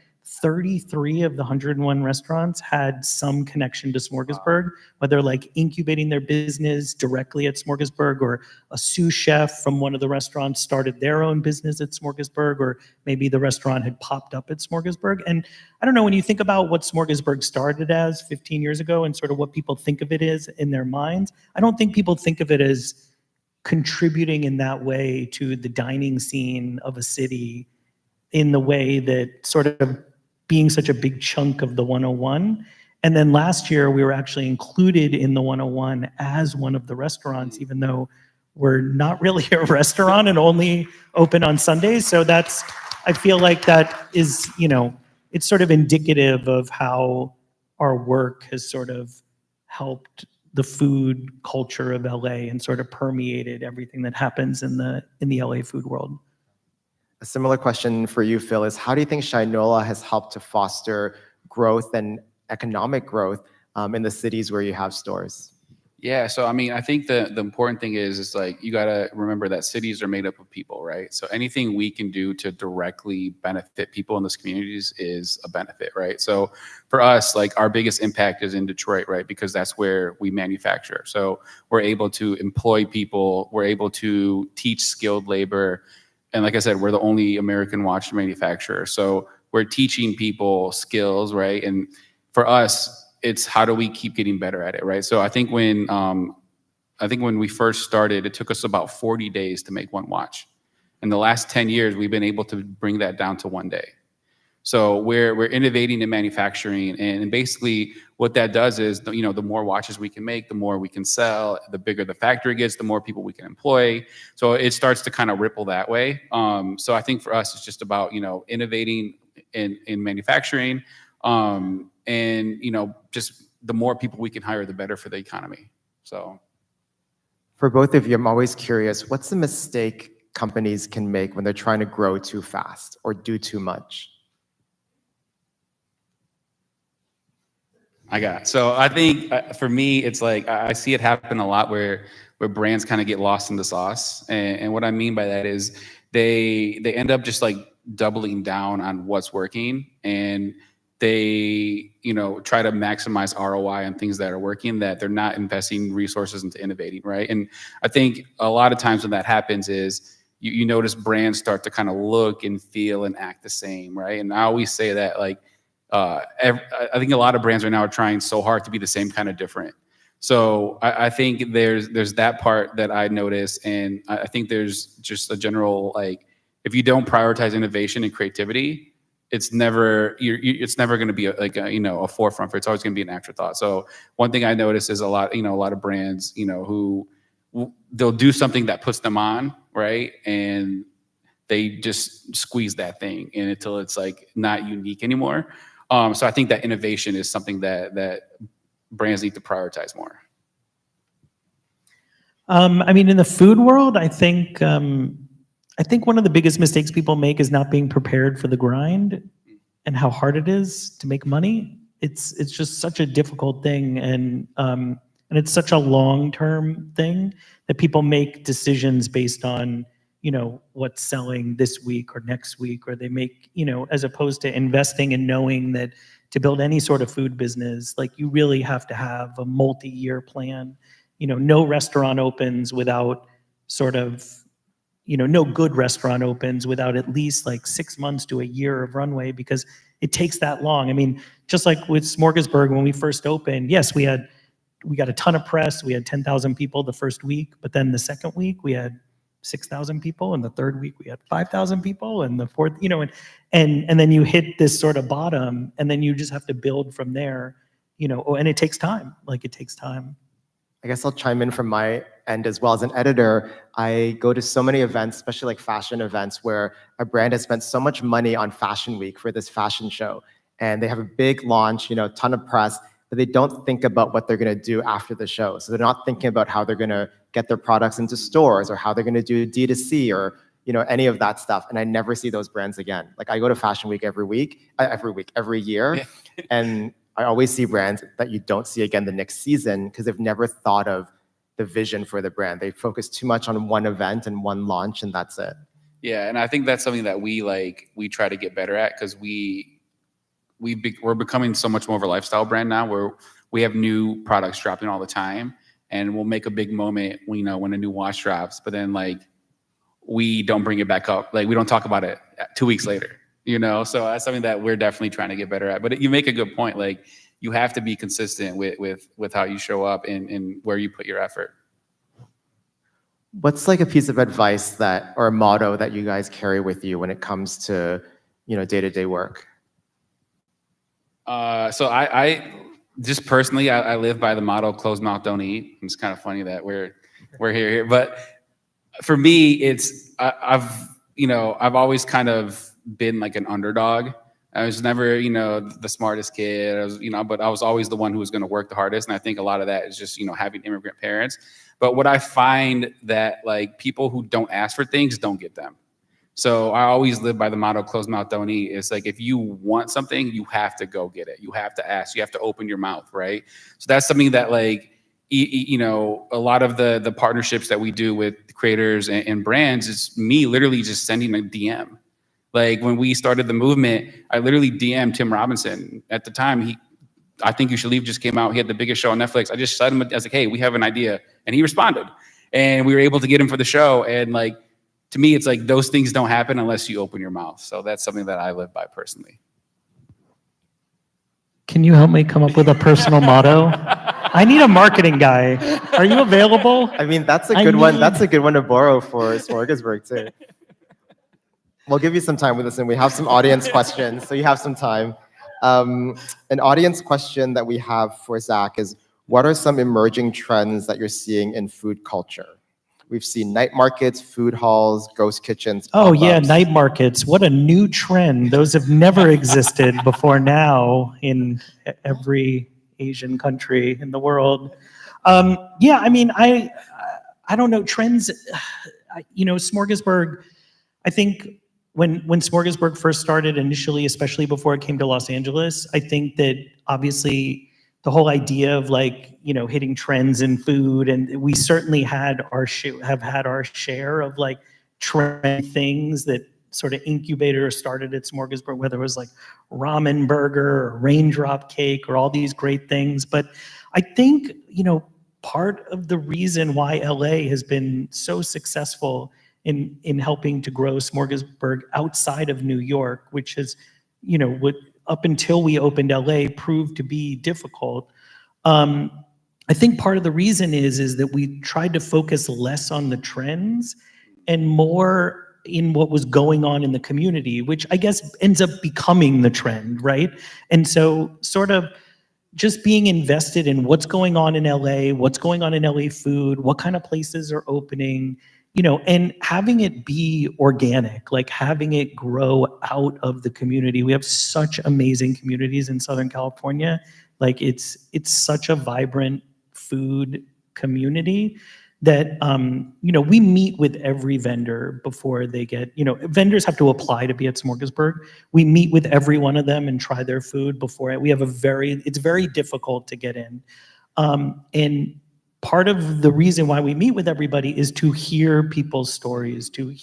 33 of the 101 restaurants had some connection to Smorgasburg, whether like incubating their business directly at Smorgasburg, or a sous chef from one of the restaurants started their own business at Smorgasburg, or maybe the restaurant had popped up at Smorgasburg. And I don't know, when you think about what Smorgasburg started as 15 years ago and sort of what people think of it as in their minds, I don't think people think of it as contributing in that way to the dining scene of a city in the way that sort of being such a big chunk of the 101. And then last year, we were actually included in the 101 as one of the restaurants, even though we're not really a restaurant and only open on Sundays. So I feel like that is, it's sort of indicative of how our work has sort of helped the food culture of LA and sort of permeated everything that happens in the LA food world. A similar question for you, Phil, is how do you think Shinola has helped to foster growth and economic growth in the cities where you have stores? Yeah, so I think the important thing is like, you got to remember that cities are made up of people, right? So anything we can do to directly benefit people in those communities is a benefit, right? So for us, like, our biggest impact is in Detroit, right? Because that's where we manufacture. So we're able to employ people, we're able to teach skilled labor. And like I said, we're the only American watch manufacturer. So we're teaching people skills, right? And for us, it's how do we keep getting better at it, right? So I think when we first started, it took us about 40 days to make one watch. In the last 10 years, we've been able to bring that down to 1 day. So we're innovating in manufacturing, and basically what that does is, the more watches we can make, the more we can sell. The bigger the factory gets, the more people we can employ. So it starts to kind of ripple that way. So I think for us, it's just about innovating in manufacturing, and just the more people we can hire, the better for the economy. So for both of you, I'm always curious, what's the mistake companies can make when they're trying to grow too fast or do too much? So I think for me, it's like, I see it happen a lot where brands kind of get lost in the sauce. And what I mean by that is they end up just like doubling down on what's working, and they, try to maximize ROI on things that are working, that they're not investing resources into innovating, right? And I think a lot of times when that happens is you notice brands start to kind of look and feel and act the same, right? And I always say that, like, I think a lot of brands right now are trying so hard to be the same kind of different. So I think there's that part that I notice, and I think there's just a general, like, if you don't prioritize innovation and creativity, it's never going to be a forefront. It's always going to be an afterthought. So one thing I notice is a lot of brands, who they'll do something that puts them on, right? And they just squeeze that thing in until it's like not unique anymore. So I think that innovation is something that brands need to prioritize more. I mean, in the food world, I think one of the biggest mistakes people make is not being prepared for the grind and how hard it is to make money. It's just such a difficult thing, and it's such a long-term thing that people make decisions based on, you know, what's selling this week or next week, or they make, you know, as opposed to investing and knowing that to build any sort of food business, like you really have to have a multi-year plan. You know, no restaurant opens without sort of, you know, no good restaurant opens without at least like 6 months to a year of runway, because it takes that long. I mean, just like with Smorgasburg, when we first opened, yes, we got a ton of press. We had 10,000 people the first week, but then the second week we had 6,000 people, and the third week we had 5,000 people, and the fourth, you know, and then you hit this sort of bottom, and then you just have to build from there, you know, and it takes time. Like it takes time. I guess I'll chime in from my end as well. As an editor, I go to so many events, especially like fashion events, where a brand has spent so much money on Fashion Week for this fashion show, and they have a big launch, you know, a ton of press, but they don't think about what they're going to do after the show. So they're not thinking about how they're going to get their products into stores, or how they're going to do D2C, or, you know, any of that stuff. And I never see those brands again. Like I go to Fashion Week every year, and I always see brands that you don't see again the next season because they've never thought of the vision for the brand. They focus too much on one event and one launch, and that's it. Yeah, and I think that's something that we try to get better at, because we're becoming so much more of a lifestyle brand now, where we have new products dropping all the time, and we'll make a big moment, you know, when a new wash drops, but then like we don't bring it back up. Like we don't talk about it 2 weeks later, you know? So that's something that we're definitely trying to get better at. But you make a good point. Like you have to be consistent with how you show up and where you put your effort. What's like a piece of advice that, or a motto that you guys carry with you when it comes to, you know, day-to-day work? So I just personally, I live by the motto, closed mouth, don't eat. It's kind of funny that we're here. But for me, I've always kind of been like an underdog. I was never, you know, the smartest kid, but I was always the one who was going to work the hardest. And I think a lot of that is just, you know, having immigrant parents. But what I find that like people who don't ask for things don't get them. So I always live by the motto, closed mouth, don't eat. It's like, if you want something, you have to go get it. You have to ask, you have to open your mouth, right? So that's something that like, you know, a lot of the partnerships that we do with creators and brands is me literally just sending a DM. Like when we started the movement, I literally DM'd Tim Robinson. At the time, I Think You Should Leave just came out. He had the biggest show on Netflix. I just said him, I was like, hey, we have an idea. And he responded. And we were able to get him for the show. And like, to me, it's like those things don't happen unless you open your mouth. So that's something that I live by personally. Can you help me come up with a personal motto? I need a marketing guy. Are you available? I mean, that's a good one. That's a good one to borrow for Smorgasburg too. We'll give you some time with this, and we have some audience questions, so you have some time. An audience question that we have for Zach is, what are some emerging trends that you're seeing in food culture? We've seen night markets, food halls, ghost kitchens. Oh yeah, night markets. What a new trend. Those have never existed before now in every Asian country in the world. Yeah, I mean, I don't know, trends, you know, Smorgasburg, I think when Smorgasburg first started initially, especially before it came to Los Angeles, I think that obviously the whole idea of like, you know, hitting trends in food, and we certainly have had our share of like trend things that sort of incubated or started at Smorgasburg, whether it was like ramen burger or raindrop cake or all these great things. But I think, you know, part of the reason why LA has been so successful in helping to grow Smorgasburg outside of New York, which has, you know, what up until we opened LA proved to be difficult. I think part of the reason is that we tried to focus less on the trends and more in what was going on in the community, which I guess ends up becoming the trend, right? And so sort of just being invested in what's going on in LA, what's going on in LA food, what kind of places are opening, and having it be organic, like having it grow out of the community. We have such amazing communities in Southern California. Like it's such a vibrant food community that, we meet with every vendor before they get, vendors have to apply to be at Smorgasburg. We meet with every one of them and try their food before. We have it's very difficult to get in. And part of the reason why we meet with everybody is to hear people's stories, to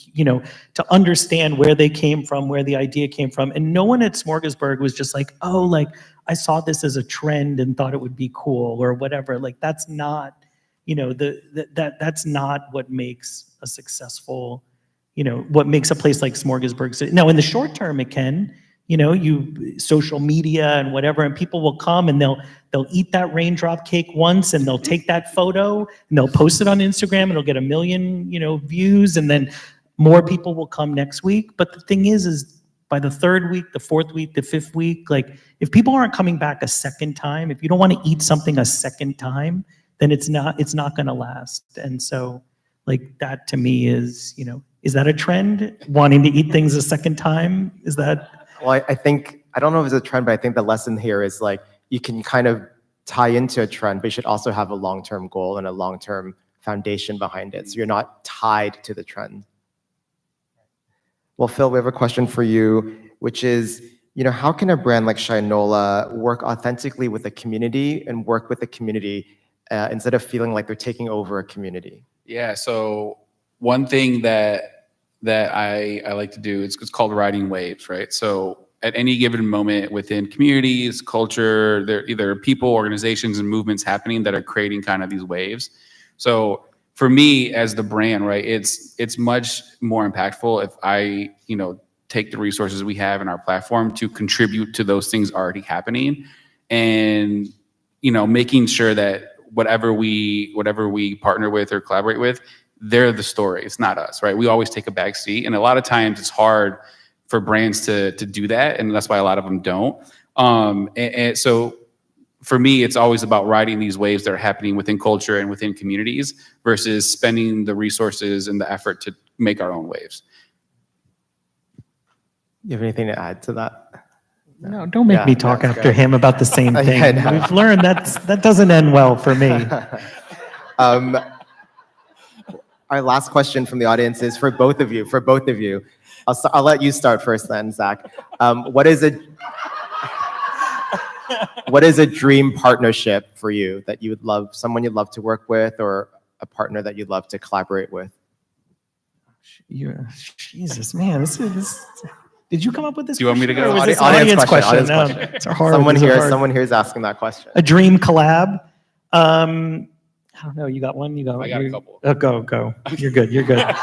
understand where they came from, where the idea came from. And no one at Smorgasburg was just like, oh, like I saw this as a trend and thought it would be cool or whatever. Like that's not, that's not what makes a successful, what makes a place like Smorgasburg. Now in the short term it can, social media and whatever, and people will come and they'll eat that raindrop cake once and they'll take that photo and they'll post it on Instagram and it'll get 1 million, views, and then more people will come next week. But the thing is by the 3rd week, the 4th week, the 5th week, like if people aren't coming back a second time, if you don't want to eat something a second time, then it's not going to last. And so like that to me is, is that a trend? Wanting to eat things a second time? Is that? Well, I think, I don't know if it's a trend, but I think the lesson here is like, you can kind of tie into a trend, but you should also have a long-term goal and a long-term foundation behind it. So you're not tied to the trend. Well, Phil, we have a question for you, which is, how can a brand like Shinola work authentically with the community and work with the community instead of feeling like they're taking over a community? Yeah, so one thing that I like to do, it's called riding waves, right? So at any given moment within communities, culture, there are either people, organizations, and movements happening that are creating kind of these waves. So for me as the brand, right, it's much more impactful if I, take the resources we have in our platform to contribute to those things already happening, and making sure that whatever we partner with or collaborate with, they're the story. It's not us, right? We always take a back seat, and a lot of times it's hard for brands to do that, and that's why a lot of them don't. And so for me, it's always about riding these waves that are happening within culture and within communities versus spending the resources and the effort to make our own waves. You have anything to add to that? No, don't make me talk after him about the same thing. Yeah, We've learned that doesn't end well for me. Our last question from the audience is for both of you. I'll let you start first then, Zach. What is a dream partnership for you that you would love, someone you'd love to work with, or a partner that you'd love to collaborate with? Jesus, man, did you come up with this? Do you want me to go? Audience question. It's hard. Someone here is asking that question. A dream collab. I don't know. You got one? I got a couple. Go. You're good.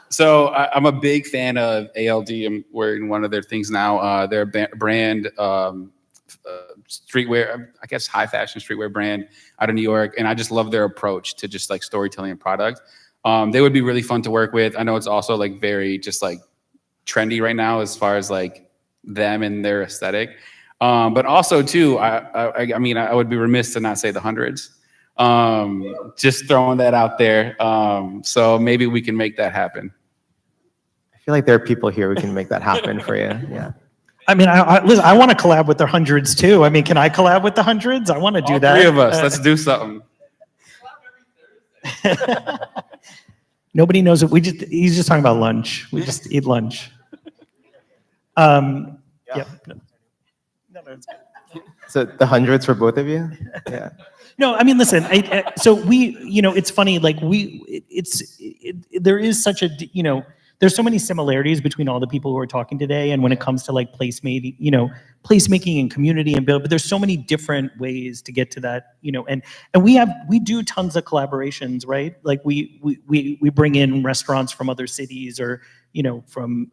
So I'm a big fan of ALD. I'm wearing one of their things now. They're a brand, streetwear, I guess high fashion streetwear brand out of New York. And I just love their approach to just like storytelling and product. They would be really fun to work with. I know it's also like very just like trendy right now as far as like them and their aesthetic. But also too, I mean, I would be remiss to not say the Hundreds. Just throwing that out there. So maybe we can make that happen. I feel like there are people here who can make that happen for you. Yeah. I mean, listen, I want to collab with the Hundreds too. I mean, can I collab with the Hundreds? I want to do that. Three of us. Let's do something. Nobody knows it. He's just talking about lunch. We just eat lunch. Yep. So the Hundreds for both of you? Yeah. No, I mean, listen, so we, it's funny, like there is such a, there's so many similarities between all the people who are talking today. And when it comes to like placemaking and community and build, but there's so many different ways to get to that, and we do tons of collaborations, right? Like we bring in restaurants from other cities or, from,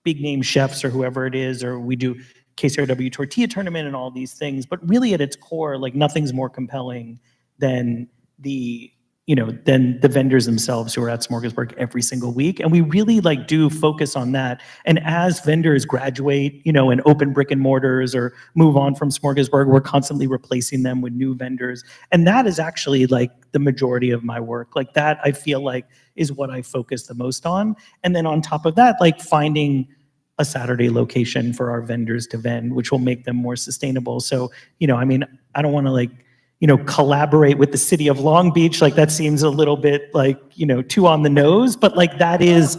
big name chefs or whoever it is, or we do KCRW tortilla tournament and all these things. But really at its core, like nothing's more compelling than the than the vendors themselves who are at Smorgasburg every single week. And we really do focus on that. And as vendors graduate, and open brick and mortars or move on from Smorgasburg, we're constantly replacing them with new vendors. And that is actually the majority of my work. That I feel is what I focus the most on. And then on top of that, finding a Saturday location for our vendors to vend, which will make them more sustainable. So, I don't want to collaborate with the city of Long Beach. That seems a little bit too on the nose, but that is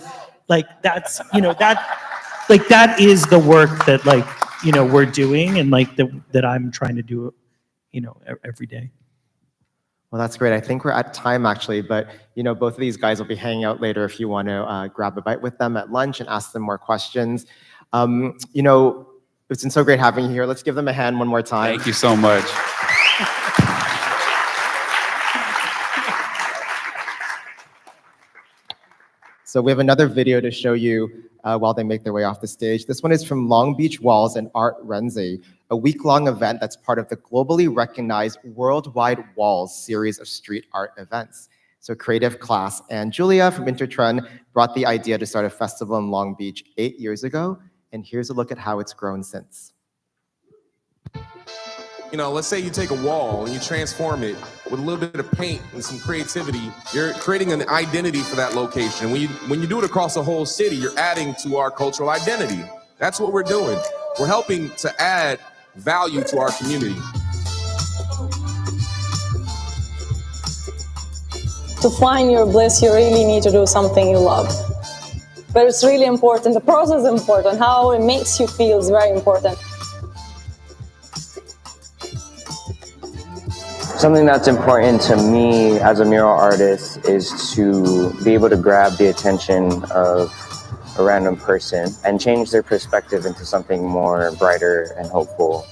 that is the work that we're doing and that I'm trying to do, every day. Well, that's great. I think we're at time actually, but both of these guys will be hanging out later if you want to grab a bite with them at lunch and ask them more questions. It's been so great having you here. Let's give them a hand one more time. Thank you so much. So we have another video to show you while they make their way off the stage. This one is from Long Beach Walls and Art Renzi, a week-long event that's part of the globally recognized Worldwide Walls series of street art events. So Creative Class and Julia from Intertrend brought the idea to start a festival in Long Beach 8 years ago, and here's a look at how it's grown since. Let's say you take a wall and you transform it with a little bit of paint and some creativity. You're creating an identity for that location. When you do it across the whole city, you're adding to our cultural identity. That's what we're doing. We're helping to add value to our community. To find your bliss, you really need to do something you love. But it's really important. The process is important. How it makes you feel is very important. Something that's important to me as a mural artist is to be able to grab the attention of a random person and change their perspective into something more brighter and hopeful.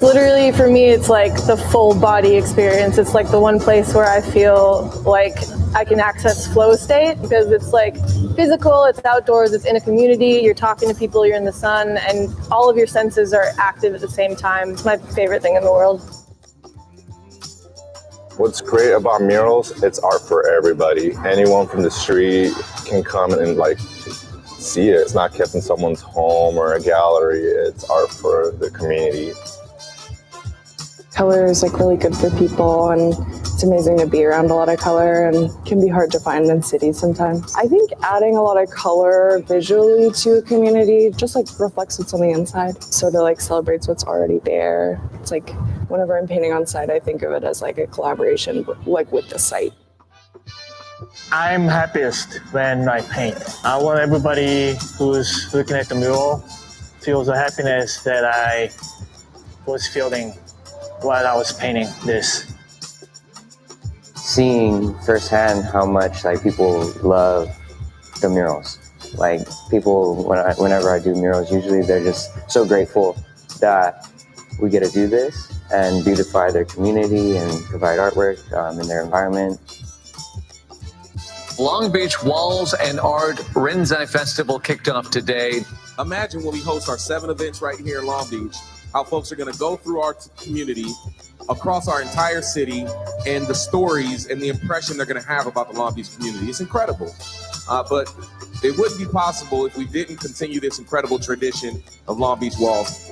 Literally, for me, it's the full body experience. It's the one place where I feel like I can access flow state because it's physical, it's outdoors, it's in a community, you're talking to people, you're in the sun, and all of your senses are active at the same time. It's my favorite thing in the world. What's great about murals, it's art for everybody. Anyone from the street can come and see it. It's not kept in someone's home or a gallery. It's art for the community. Color is really good for people, and it's amazing to be around a lot of color, and can be hard to find in cities sometimes. I think adding a lot of color visually to a community just reflects what's on the inside. Sort of celebrates what's already there. It's whenever I'm painting on site, I think of it as a collaboration with the site. I'm happiest when I paint. I want everybody who's looking at the mural feels the happiness that I was feeling while I was painting this. Seeing firsthand how much people love the murals. People, whenever I do murals, usually they're just so grateful that we get to do this and beautify their community and provide artwork in their environment. Long Beach Walls and Art Renzi Festival kicked off today. Imagine when we host our 7 events right here in Long Beach, how folks are going to go through our community across our entire city and the stories and the impression they're going to have about the Long Beach community. It's incredible. But it wouldn't be possible if we didn't continue this incredible tradition of Long Beach Walls.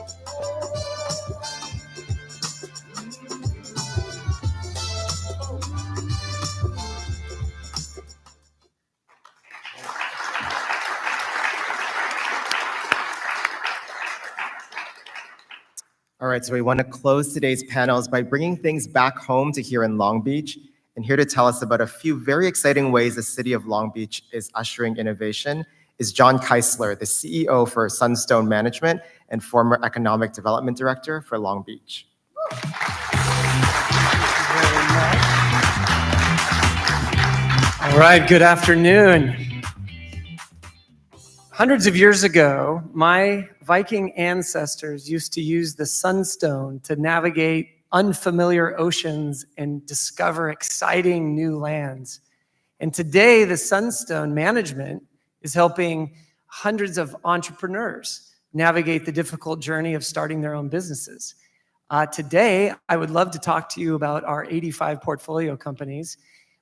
All right, so we want to close today's panels by bringing things back home to here in Long Beach. And here to tell us about a few very exciting ways the city of Long Beach is ushering innovation is John Keisler, the CEO for Sunstone Management and former Economic Development Director for Long Beach. All right, good afternoon. Hundreds of years ago, my Viking ancestors used to use the sunstone to navigate unfamiliar oceans and discover exciting new lands. And today, the Sunstone Management is helping hundreds of entrepreneurs navigate the difficult journey of starting their own businesses. Today, I would love to talk to you about our 85 portfolio companies,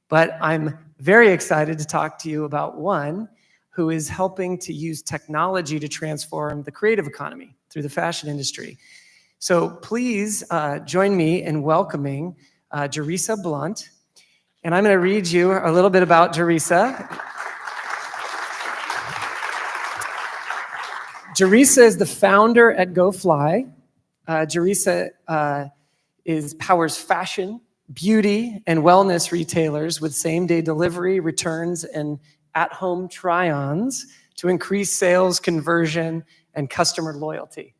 but I'm very excited to talk to you about one who is helping to use technology to transform the creative economy through the fashion industry. So please join me in welcoming Jerisa Blunt. And I'm going to read you a little bit about Jerisa. Jerisa is the founder at GoFly. Jerisa powers fashion, beauty, and wellness retailers with same-day delivery, returns, and at-home try-ons to increase sales, conversion, and customer loyalty.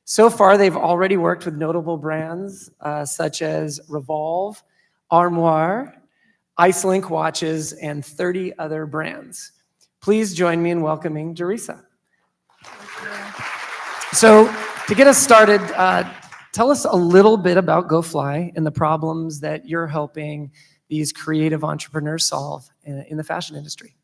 So far, they've already worked with notable brands such as Revolve, Armoire, Icelink watches, and 30 other brands. Please join me in welcoming Jerisa. So to get us started, tell us a little bit about GoFly and the problems that you're helping these creative entrepreneurs solve in the fashion industry.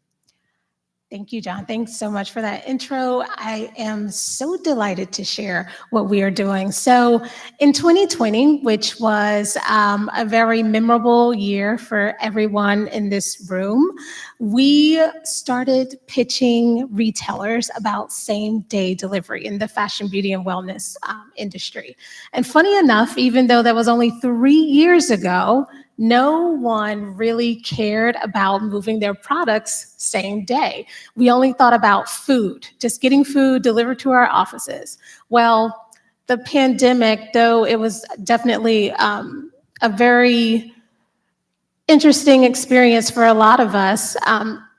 Thank you, John. Thanks so much for that intro. I am so delighted to share what we are doing. So in 2020, which was a very memorable year for everyone in this room, we started pitching retailers about same-day delivery in the fashion, beauty, and wellness industry. And funny enough, even though that was only 3 years ago, no one really cared about moving their products same day. We only thought about food, just getting food delivered to our offices. Well, the pandemic, though it was definitely a very interesting experience for a lot of us,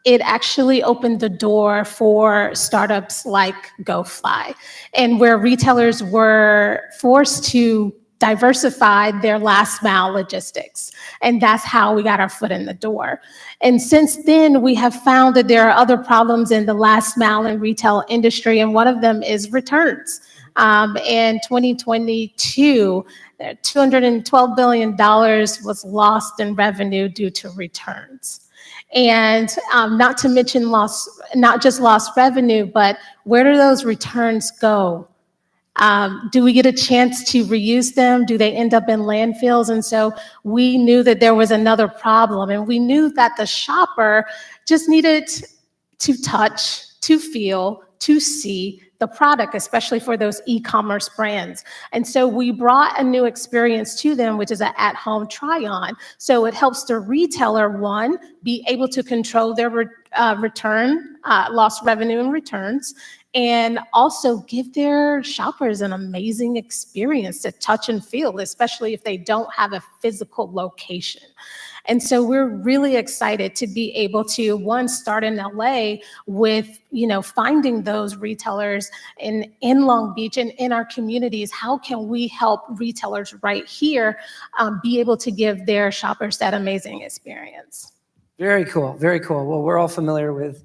it actually opened the door for startups like GoFly, and where retailers were forced to diversify their last mile logistics. And that's how we got our foot in the door. And since then, we have found that there are other problems in the last mile and retail industry, and one of them is returns. In 2022, $212 billion was lost in revenue due to returns. And not to mention not just lost revenue, but where do those returns go? Do we get a chance to reuse them? Do they end up in landfills? And so we knew that there was another problem, and we knew that the shopper just needed to touch, to feel, to see the product, especially for those e-commerce brands. And so we brought a new experience to them, which is an at-home try-on. So it helps the retailer, one, be able to control their lost revenue and returns, and also give their shoppers an amazing experience to touch and feel, especially if they don't have a physical location. And so we're really excited to be able to, one, start in LA with, finding those retailers in Long Beach and in our communities. How can we help retailers right here be able to give their shoppers that amazing experience? Very cool, very cool. Well, we're all familiar with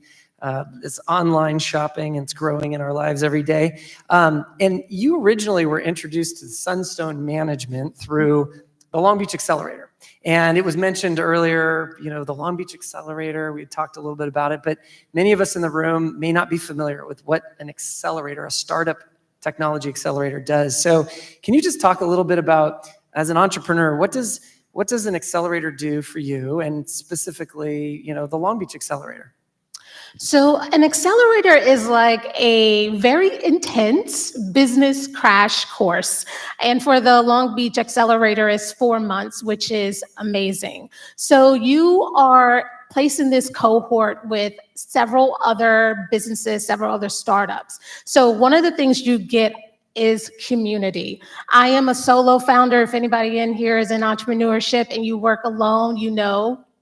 it's online shopping, and it's growing in our lives every day. And you originally were introduced to Sunstone Management through the Long Beach Accelerator. And it was mentioned earlier, the Long Beach Accelerator, we talked a little bit about it, but many of us in the room may not be familiar with what an accelerator, a startup technology accelerator does. So can you just talk a little bit about, as an entrepreneur, what does an accelerator do for you, and specifically, the Long Beach Accelerator? So an accelerator is like a very intense business crash course. And for the Long Beach Accelerator is 4 months, which is amazing. So you are placed in this cohort with several other businesses, several other startups. So one of the things you get is community. I am a solo founder. If anybody in here is in entrepreneurship and you work alone,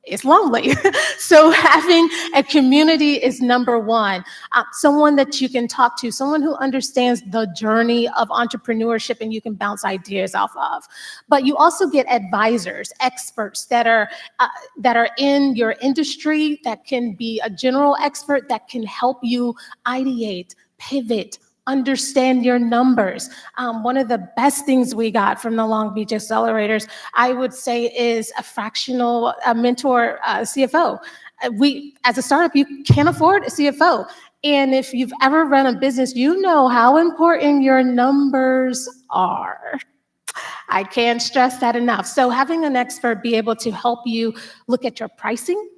it's lonely. So having a community is number one. Someone that you can talk to, someone who understands the journey of entrepreneurship and you can bounce ideas off of. But you also get advisors, experts that are in your industry, that can be a general expert that can help you ideate, pivot, understand your numbers. One of the best things we got from the Long Beach Accelerators, I would say, is a mentor CFO. As a startup, you can't afford a CFO. And if you've ever run a business, you know how important your numbers are. I can't stress that enough. So having an expert be able to help you look at your pricing,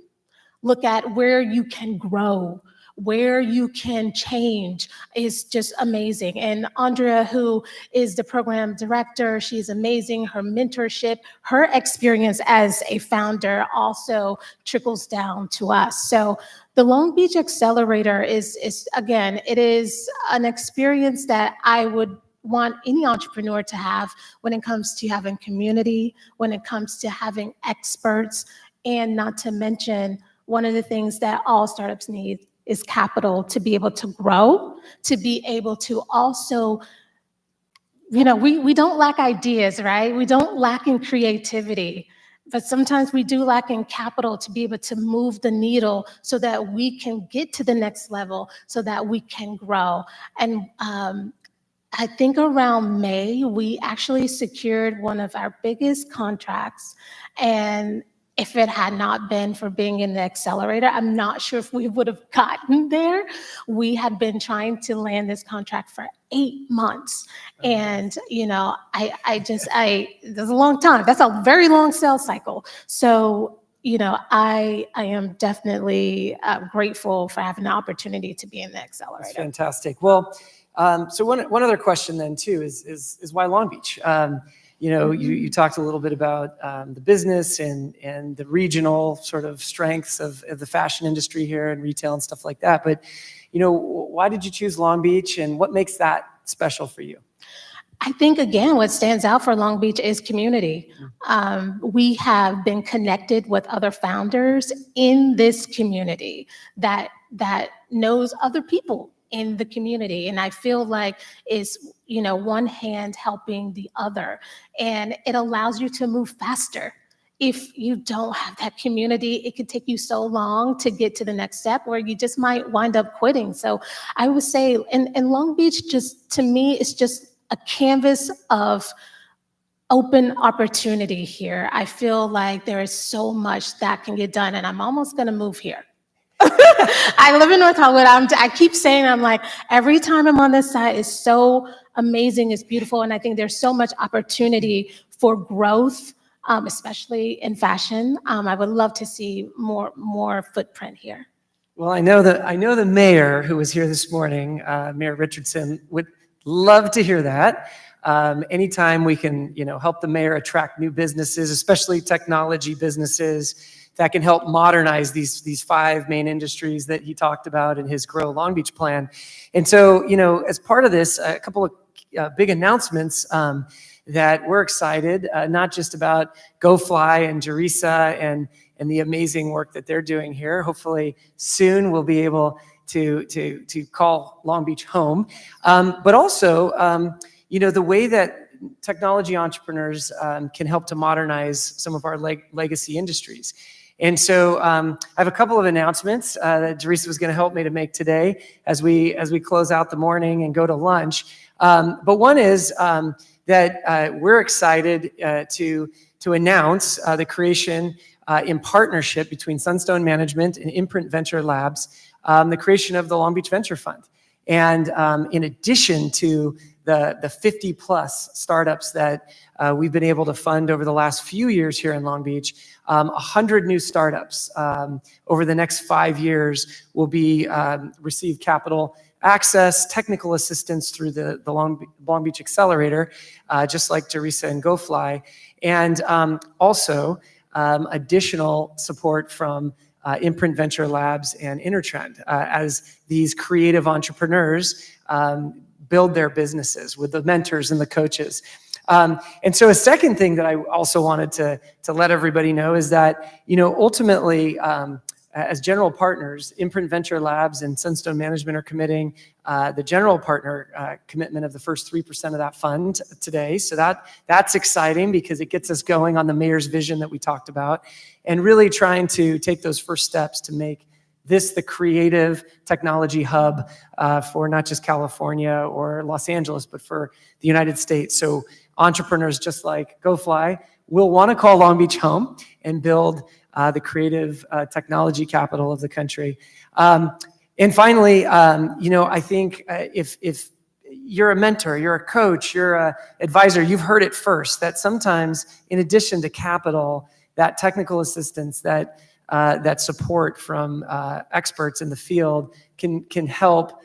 look at where you can grow, where you can change is just amazing. And Andrea, who is the program director, she's amazing. Her mentorship, her experience as a founder also trickles down to us. So the Long Beach Accelerator is again, it is an experience that I would want any entrepreneur to have when it comes to having community, when it comes to having experts, and not to mention one of the things that all startups need is capital to be able to grow, to be able to also, we don't lack ideas, right? We don't lack in creativity, but sometimes we do lack in capital to be able to move the needle so that we can get to the next level, so that we can grow. And I think around May, we actually secured one of our biggest contracts. And if it had not been for being in the accelerator, I'm not sure if we would have gotten there. We had been trying to land this contract for 8 months. And, there's a long time. That's a very long sales cycle. So, I am definitely grateful for having the opportunity to be in the accelerator. That's fantastic. Well, so one other question then too is why Long Beach? You talked a little bit about the business and the regional sort of strengths of the fashion industry here and retail and stuff like that. But, why did you choose Long Beach and what makes that special for you? I think, again, what stands out for Long Beach is community. We have been connected with other founders in this community that knows other people in the community. And I feel like it's, one hand helping the other. And it allows you to move faster. If you don't have that community, it could take you so long to get to the next step where you just might wind up quitting. So I would say in Long Beach, just to me, it's just a canvas of open opportunity here. I feel like there is so much that can get done, and I'm almost going to move here. I live in North Hollywood. I keep saying, I'm like, every time I'm on this side, it's so amazing, it's beautiful, and I think there's so much opportunity for growth, especially in fashion. I would love to see more footprint here. Well, I know the mayor who was here this morning, Mayor Richardson, would love to hear that. Anytime we can, help the mayor attract new businesses, especially technology businesses that can help modernize these 5 main industries that he talked about in his Grow Long Beach plan. And so, as part of this, a couple of big announcements that we're excited, not just about GoFly and Jerisa and the amazing work that they're doing here. Hopefully soon we'll be able to call Long Beach home. But also, the way that technology entrepreneurs can help to modernize some of our legacy industries. And so I have a couple of announcements that Jerisa was going to help me to make today as we close out the morning and go to lunch. But one is that we're excited to announce the creation in partnership between Sunstone Management and Imprint Venture Labs, the creation of the Long Beach Venture Fund. And in addition to the 50 plus startups that we've been able to fund over the last few years here in Long Beach, 100 new startups over the next 5 years will be receive capital access, technical assistance through the Long Beach Accelerator, just like Jerisa and GoFly, and also additional support from Imprint Venture Labs and Intertrend as these creative entrepreneurs build their businesses with the mentors and the coaches. And so a second thing that I also wanted to let everybody know is that, ultimately, as general partners, Imprint Venture Labs and Sunstone Management are committing the general partner commitment of the first 3% of that fund today. So that's exciting because it gets us going on the mayor's vision that we talked about and really trying to take those first steps to make this the creative technology hub for not just California or Los Angeles, but for the United States. So entrepreneurs just like GoFly will want to call Long Beach home and build the creative technology capital of the country. And finally, I think if you're a mentor, you're a coach, you're a advisor. You've heard it first, that sometimes in addition to capital, that technical assistance, that support from experts in the field can help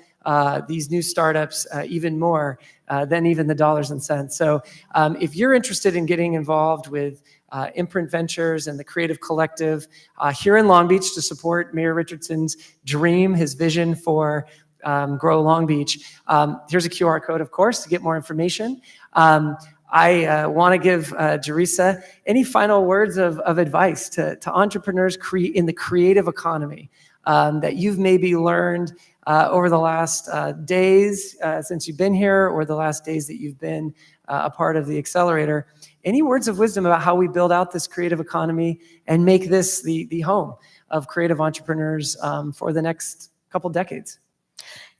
these new startups even more than even the dollars and cents. So if you're interested in getting involved with Imprint Ventures and the Creative Collective here in Long Beach to support Mayor Richardson's dream, his vision for Grow Long Beach, here's a QR code, of course, to get more information. I want to give Jerisa any final words of advice to entrepreneurs in the creative economy that you've maybe learned over the last days since you've been here, or the last days that you've been a part of the accelerator. Any words of wisdom about how we build out this creative economy and make this the home of creative entrepreneurs for the next couple decades?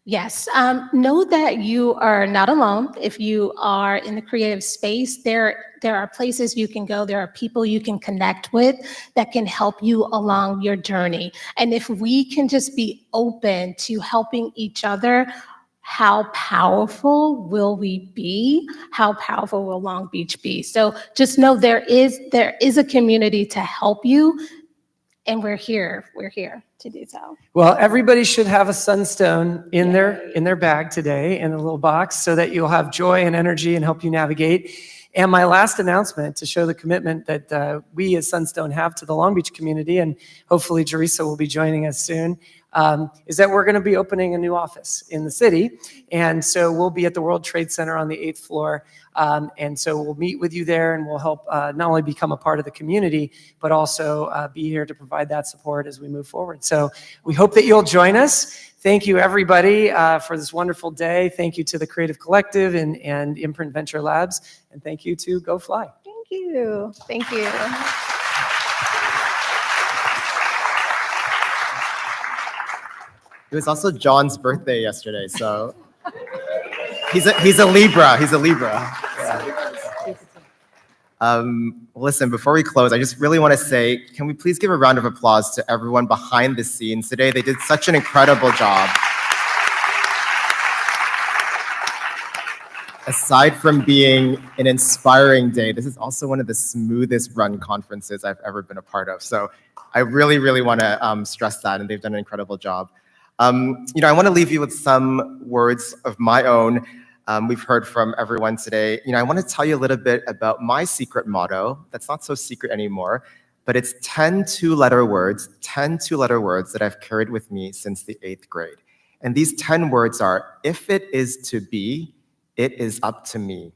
Yes, know that you are not alone. If you are in the creative space, there are places you can go, there are people you can connect with that can help you along your journey. And if we can just be open to helping each other, how powerful will we be? How powerful will Long Beach be? So just know there is a community to help you, and we're here to do so. Well, everybody should have a sunstone in their bag today, in a little box, so that you'll have joy and energy and help you navigate. And my last announcement, to show the commitment that we as Sunstone have to the Long Beach community, and hopefully Jerisa will be joining us soon, is that we're going to be opening a new office in the city. And so we'll be at the World Trade Center on the 8th floor. And so we'll meet with you there, and we'll help not only become a part of the community, but also be here to provide that support as we move forward. So we hope that you'll join us. Thank you, everybody, for this wonderful day. Thank you to the Creative Collective and Imprint Venture Labs. And thank you to Go Fly. Thank you. Thank you. It was also John's birthday yesterday, so he's a Libra. He's a Libra. Listen, before we close, I just really want to say, can we please give a round of applause to everyone behind the scenes today? They did such an incredible job. Aside from being an inspiring day, this is also one of the smoothest run conferences I've ever been a part of. So I really, really want to stress that, and they've done an incredible job. I want to leave you with some words of my own. We've heard from everyone today. I want to tell you a little bit about my secret motto. That's not so secret anymore, but it's 10 two-letter words that I've carried with me since the 8th grade. And these 10 words are, if it is to be, it is up to me.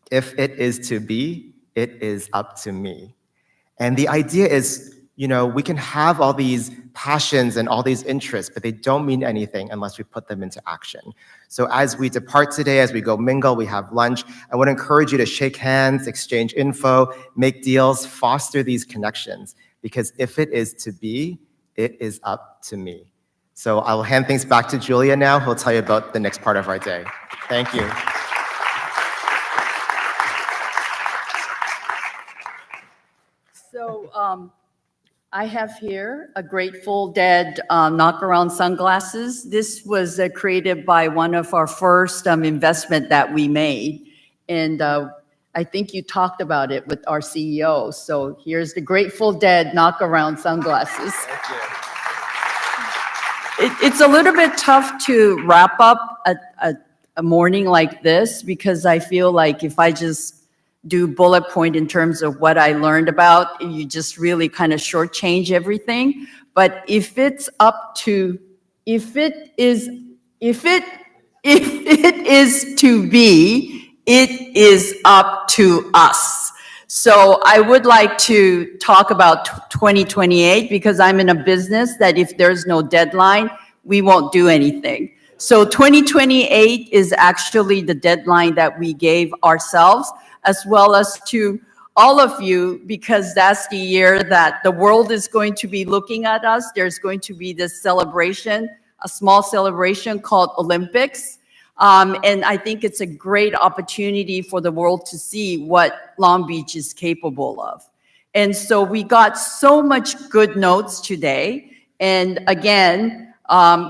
If it is to be, it is up to me. And the idea is, we can have all these passions and all these interests, but they don't mean anything unless we put them into action. So as we depart today, as we go mingle, we have lunch, I want to encourage you to shake hands, exchange info, make deals, foster these connections, because if it is to be, it is up to me. So I will hand things back to Julia now, who'll tell you about the next part of our day. Thank you. So, I have here a Grateful Dead knock-around sunglasses. This was created by one of our first investment that we made. And I think you talked about it with our CEO. So here's the Grateful Dead knock-around sunglasses. It's a little bit tough to wrap up a morning like this, because I feel like if I just do bullet point in terms of what I learned about, you just really kind of shortchange everything. But if it is to be, it is up to us. So I would like to talk about 2028, because I'm in a business that if there's no deadline, we won't do anything. So 2028 is actually the deadline that we gave ourselves, as well as to all of you, because that's the year that the world is going to be looking at us. There's going to be this celebration, a small celebration called Olympics. And I think it's a great opportunity for the world to see what Long Beach is capable of. And so we got so much good notes today. And again,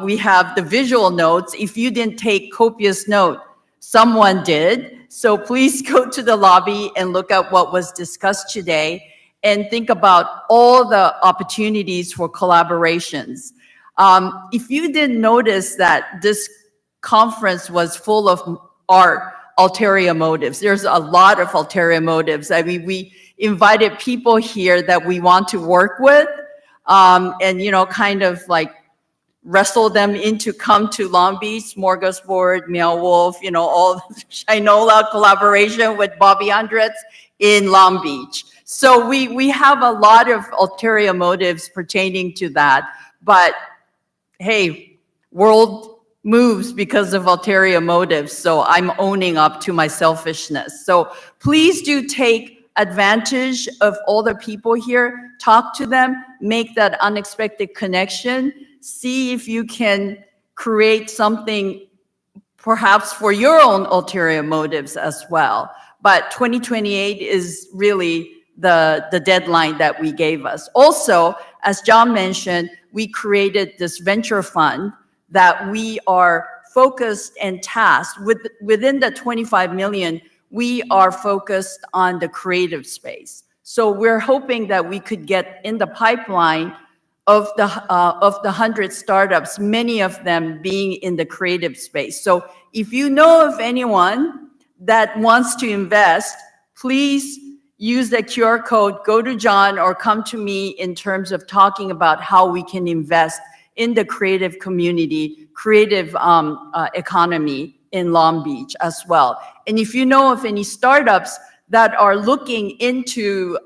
we have the visual notes. If you didn't take copious note, Someone did. So please go to the lobby and look at what was discussed today and think about all the opportunities for collaborations. If you didn't notice that this conference was full of art, ulterior motives, there's a lot of ulterior motives. I mean, we invited people here that we want to work with, and, you know, kind of like wrestle them into come to Long Beach, Smorgasburg, Meow, you know, all Shinola collaboration with Bobby Hundreds in Long Beach. So we have a lot of ulterior motives pertaining to that, but hey, world moves because of ulterior motives. So I'm owning up to my selfishness. So please do take advantage of all the people here, talk to them, make that unexpected connection, see if you can create something perhaps for your own ulterior motives as well. But 2028 is really the deadline that we gave us. Also, as John mentioned, we created this venture fund that we are focused and tasked with. Within the 25 million, we are focused on the creative space. So we're hoping that we could get in the pipeline of the 100 startups, many of them being in the creative space. So if you know of anyone that wants to invest, please use the QR code, go to John or come to me in terms of talking about how we can invest in the creative community, creative economy in Long Beach as well. And if you know of any startups that are looking into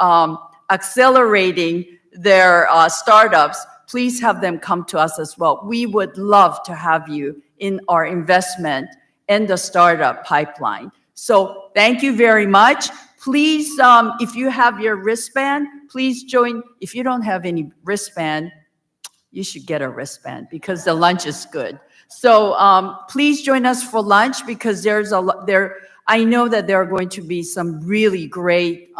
accelerating their startups, please have them come to us as well. We would love to have you in our investment in the startup pipeline. So thank you very much. Please, if you have your wristband, please join. If you don't have any wristband, you should get a wristband because the lunch is good. So please join us for lunch because I know that there are going to be some really great,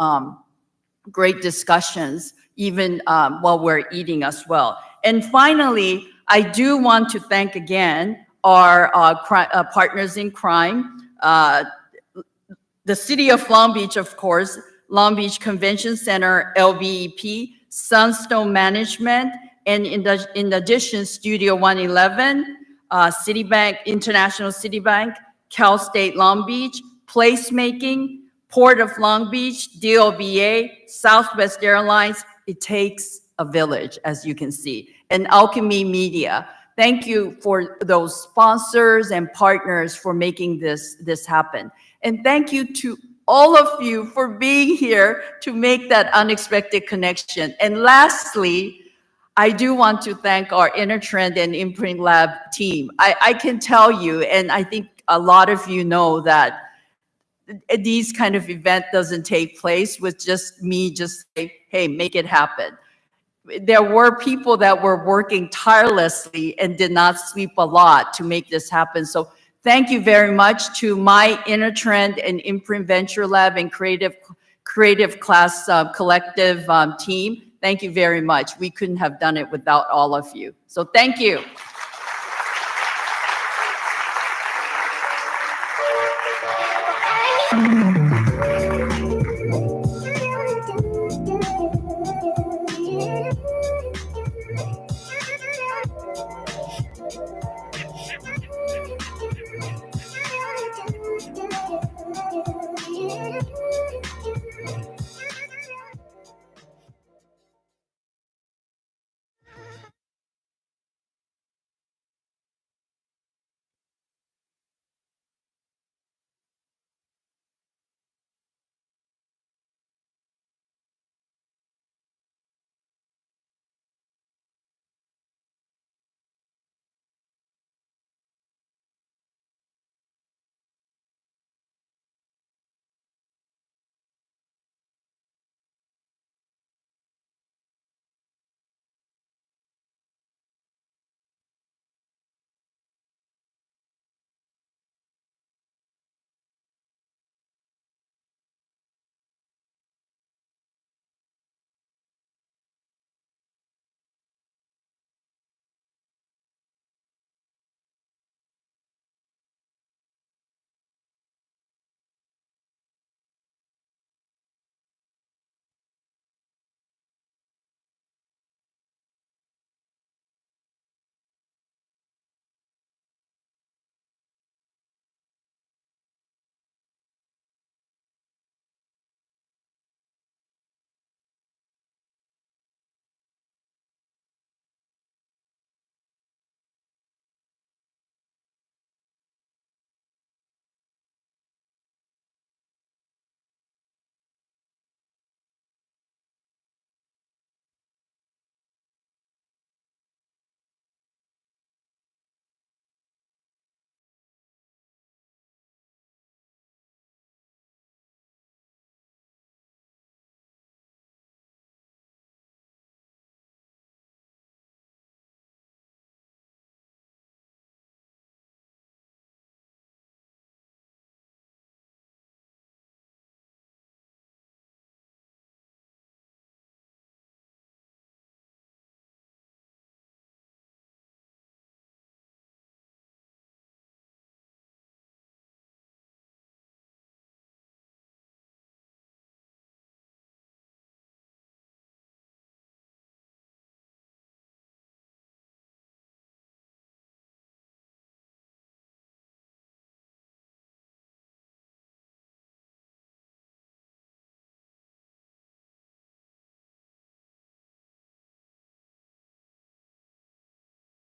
great discussions even while we're eating as well. And finally, I do want to thank again our partners in crime, the City of Long Beach, of course, Long Beach Convention Center, LBEP, Sunstone Management, and in addition, Studio 111, Citibank, International Citibank, Cal State Long Beach, Placemaking, Port of Long Beach, I.D.E.A, Southwest Airlines. It takes a village, as you can see, and Alchemy Media. Thank you for those sponsors and partners for making this happen. And thank you to all of you for being here to make that unexpected connection. And lastly, I do want to thank our Intertrend and Imprint Lab team. I can tell you, and I think a lot of you know that these kind of event doesn't take place with just me just saying, hey, make it happen. There were people that were working tirelessly and did not sleep a lot to make this happen. So thank you very much to my Intertrend and Imprint Venture Lab and Creative Class Collective team. Thank you very much. We couldn't have done it without all of you. So thank you. Mm-hmm.